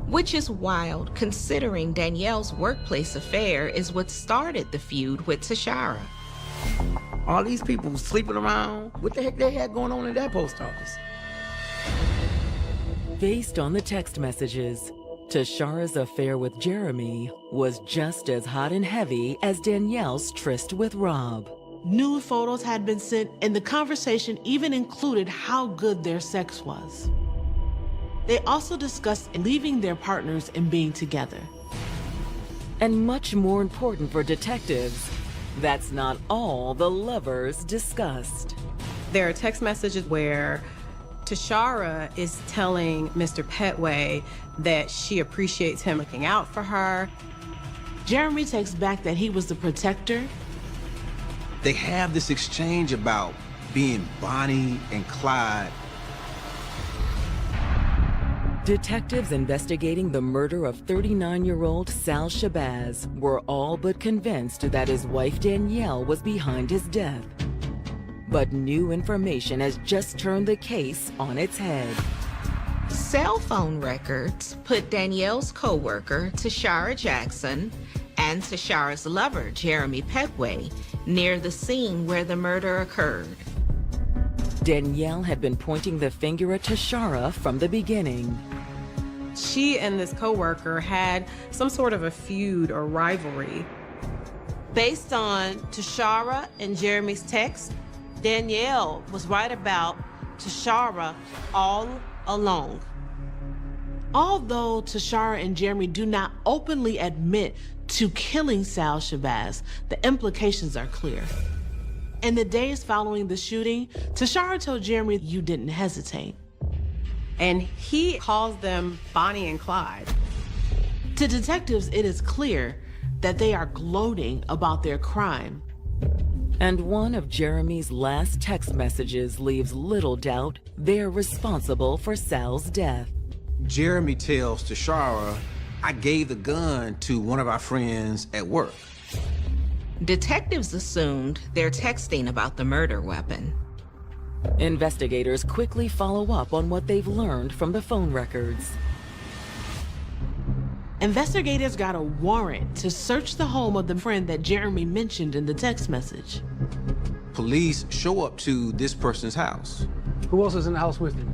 Which is wild, considering Danielle's workplace affair is what started the feud with Tashara.
All these people sleeping around. What the heck they had going on in that post office?
Based on the text messages, Tashara's affair with Jeremy was just as hot and heavy as Danielle's tryst with Rob.
Nude photos had been sent, and the conversation even included how good their sex was. They also discussed leaving their partners and being together.
And much more important for detectives, that's not all the lovers discussed.
There are text messages where Tashara is telling Mr. Petway that she appreciates him looking out for her.
Jeremy takes back that he was the protector.
They have this exchange about being Bonnie and Clyde.
Detectives investigating the murder of 39-year-old Sal Shabazz were all but convinced that his wife Danielle was behind his death. But new information has just turned the case on its head.
Cell phone records put Danielle's co-worker, Tashara Jackson, and Tashara's lover, Jeremy Petway, near the scene where the murder occurred.
Danielle had been pointing the finger at Tashara from the beginning.
She and this co-worker had some sort of a feud or rivalry.
Based on Tashara and Jeremy's text, Danielle was right about Tashara all along.
Although Tashara and Jeremy do not openly admit to killing Sal Shabazz, the implications are clear. In the days following the shooting, Tashara told Jeremy, "You didn't hesitate."
And he calls them Bonnie and Clyde.
To detectives, it is clear that they are gloating about their crime.
And one of Jeremy's last text messages leaves little doubt they're responsible for Sal's death.
Jeremy tells Tashara, "I gave the gun to one of our friends at work."
Detectives assumed they're texting about the murder weapon.
Investigators quickly follow up on what they've learned from the phone records.
Investigators got a warrant to search the home of the friend that Jeremy mentioned in the text message.
Police show up to this person's house.
Who else is in the house with you?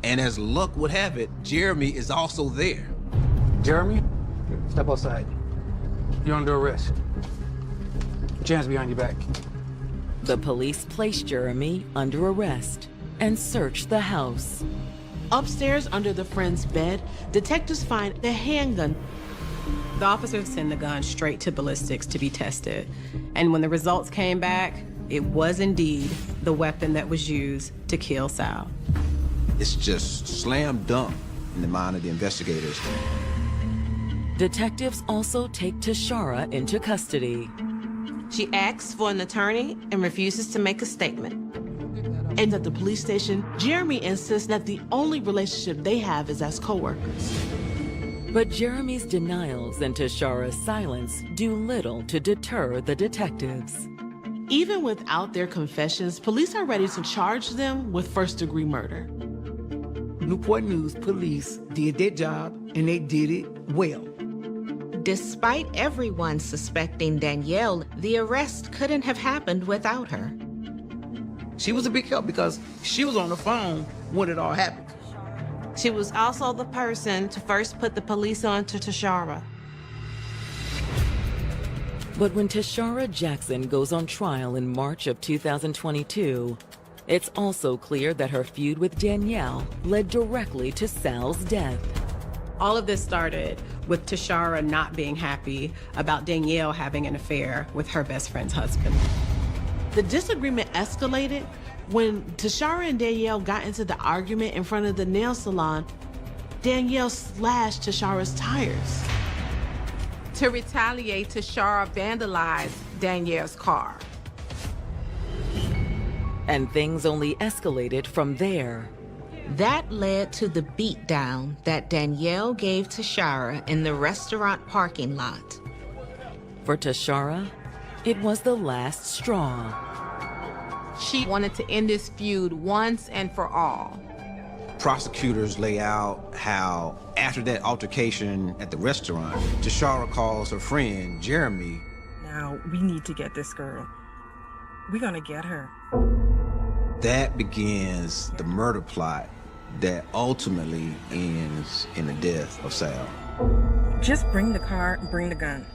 And as luck would have it, Jeremy is also there.
Jeremy, step outside. You're under arrest. Put your hands behind your back.
The police place Jeremy under arrest and search the house.
Upstairs under the friend's bed, detectives find a handgun.
The officers send the gun straight to ballistics to be tested. And when the results came back, it was indeed the weapon that was used to kill Sal.
It's just slam dunk in the mind of the investigators.
Detectives also take Tashara into custody.
She asks for an attorney and refuses to make a statement.
And at the police station, Jeremy insists that the only relationship they have is as co-workers.
But Jeremy's denials and Tashara's silence do little to deter the detectives.
Even without their confessions, police are ready to charge them with first-degree murder.
Newport News police did their job, and they did it well.
Despite everyone suspecting Danielle, the arrest couldn't have happened without her.
She was a big help because she was on the phone when it all happened.
She was also the person to first put the police on to Tashara.
But when Tashara Jackson goes on trial in March of 2022, it's also clear that her feud with Danielle led directly to Sal's death.
All of this started with Tashara not being happy about Danielle having an affair with her best friend's husband.
The disagreement escalated when Tashara and Danielle got into the argument in front of the nail salon. Danielle slashed Tashara's tires.
To retaliate, Tashara vandalized Danielle's car.
And things only escalated from there.
That led to the beatdown that Danielle gave Tashara in the restaurant parking lot.
For Tashara, it was the last straw.
She wanted to end this feud once and for all.
Prosecutors lay out how, after that altercation at the restaurant, Tashara calls her friend, Jeremy.
Now, we need to get this girl. We're gonna get her.
That begins the murder plot that ultimately ends in the death of Sal.
Just bring the car, bring the gun.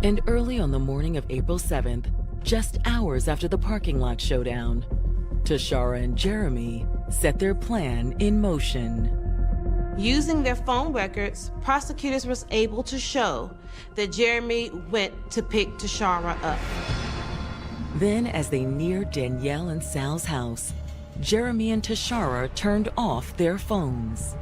And early on the morning of April 7th, just hours after the parking lot showdown, Tashara and Jeremy set their plan in motion.
Using their phone records, prosecutors was able to show that Jeremy went to pick Tashara up.
Then, as they neared Danielle and Sal's house, Jeremy and Tashara turned off their phones.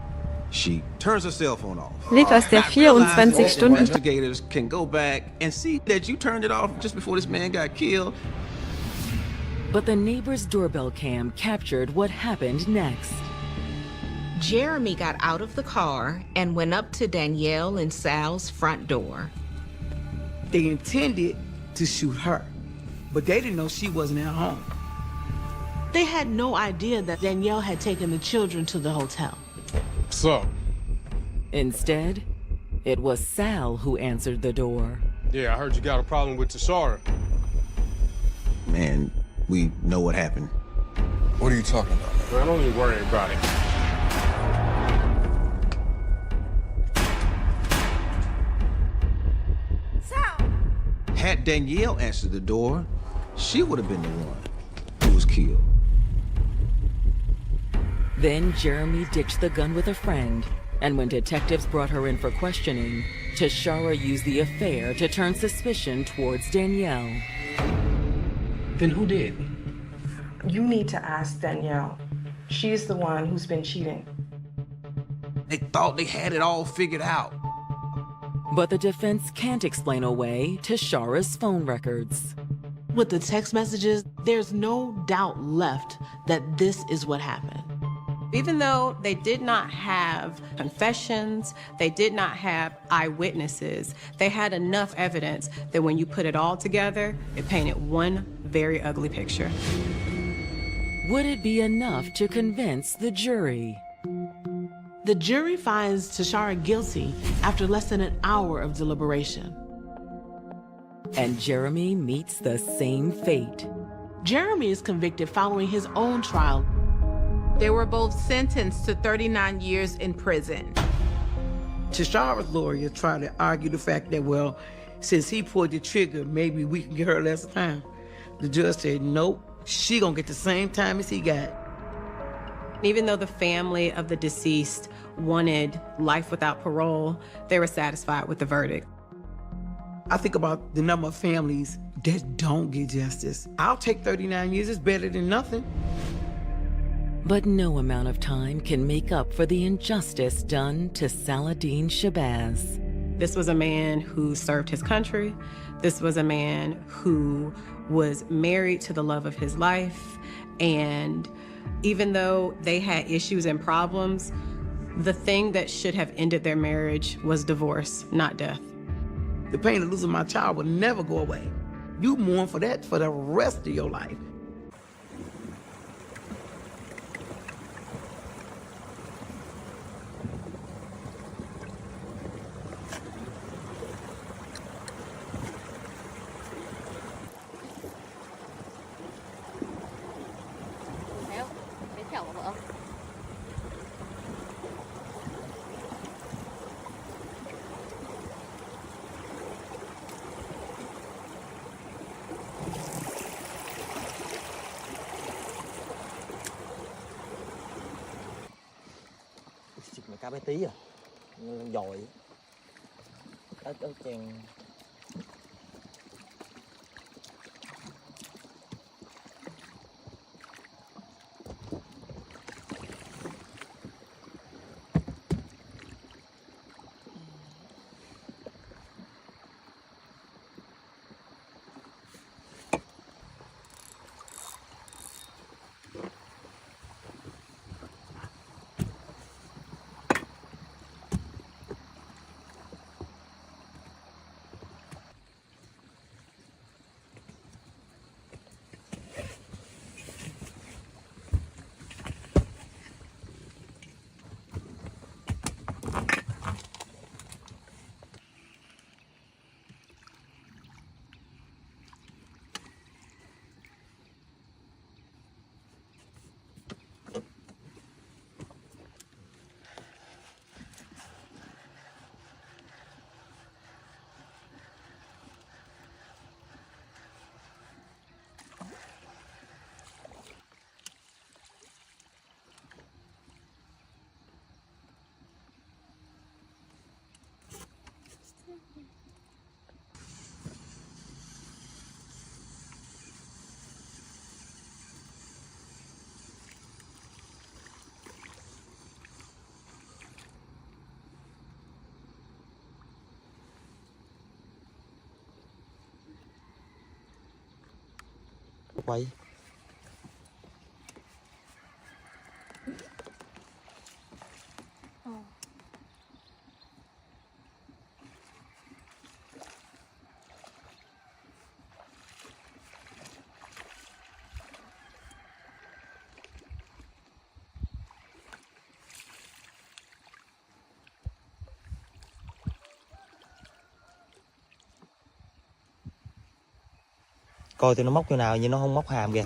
She turns her cell phone off.
Lied aus der 24 Stunden.
Investigators can go back and see that you turned it off just before this man got killed.
But the neighbor's doorbell cam captured what happened next.
Jeremy got out of the car and went up to Danielle and Sal's front door.
They intended to shoot her, but they didn't know she wasn't at home.
They had no idea that Danielle had taken the children to the hotel.
So?
Instead, it was Sal who answered the door.
Yeah, I heard you got a problem with Tashara.
Man, we know what happened.
What are you talking about?
Man, don't even worry about it.
Sal!
Had Danielle answered the door, she would have been the one who was killed.
Then Jeremy ditched the gun with a friend, and when detectives brought her in for questioning, Tashara used the affair to turn suspicion towards Danielle.
Then who did?
You need to ask Danielle. She's the one who's been cheating.
They thought they had it all figured out.
But the defense can't explain away Tashara's phone records.
With the text messages, there's no doubt left that this is what happened.
Even though they did not have confessions, they did not have eyewitnesses, they had enough evidence that when you put it all together, it painted one very ugly picture.
Would it be enough to convince the jury?
The jury finds Tashara guilty after less than an hour of deliberation.
And Jeremy meets the same fate.
Jeremy is convicted following his own trial.
They were both sentenced to 39 years in prison.
Tashara's lawyer tried to argue the fact that, well, since he pulled the trigger, maybe we can give her less time. The judge said, nope, she gonna get the same time as he got.
Even though the family of the deceased wanted life without parole, they were satisfied with the verdict.
I think about the number of families that don't get justice. I'll take 39 years, it's better than nothing.
But no amount of time can make up for the injustice done to Saladin Shabazz.
This was a man who served his country. This was a man who was married to the love of his life. And even though they had issues and problems, the thing that should have ended their marriage was divorce, not death.
The pain of losing my child will never go away. You mourn for that for the rest of your life.
Cá bé tí à, giỏi, ớt chèn. Quay. Coi thì nó móc chỗ nào nhưng nó không móc hàm kìa.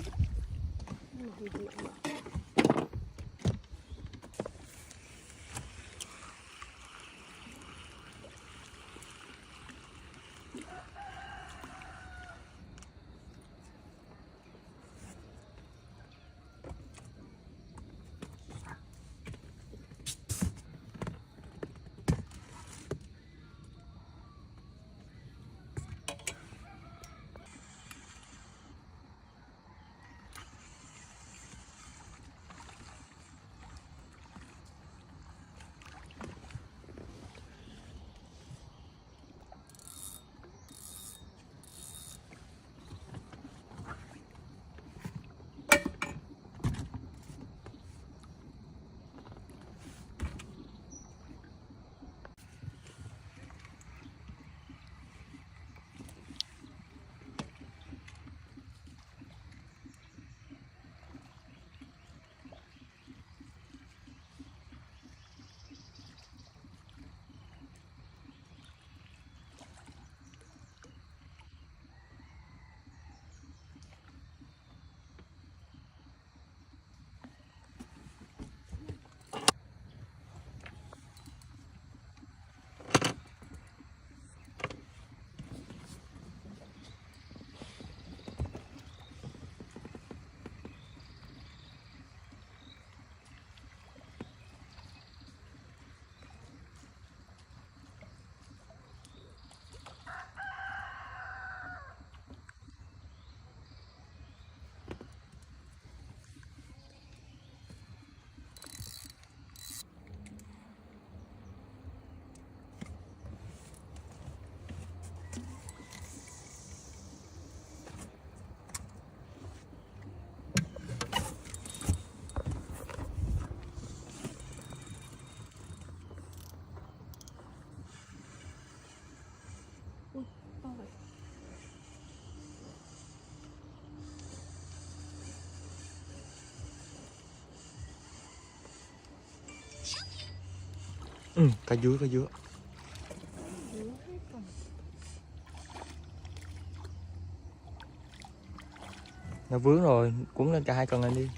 Cá dứa. Nó vướng rồi, cuốn lên cả hai cần lên đi.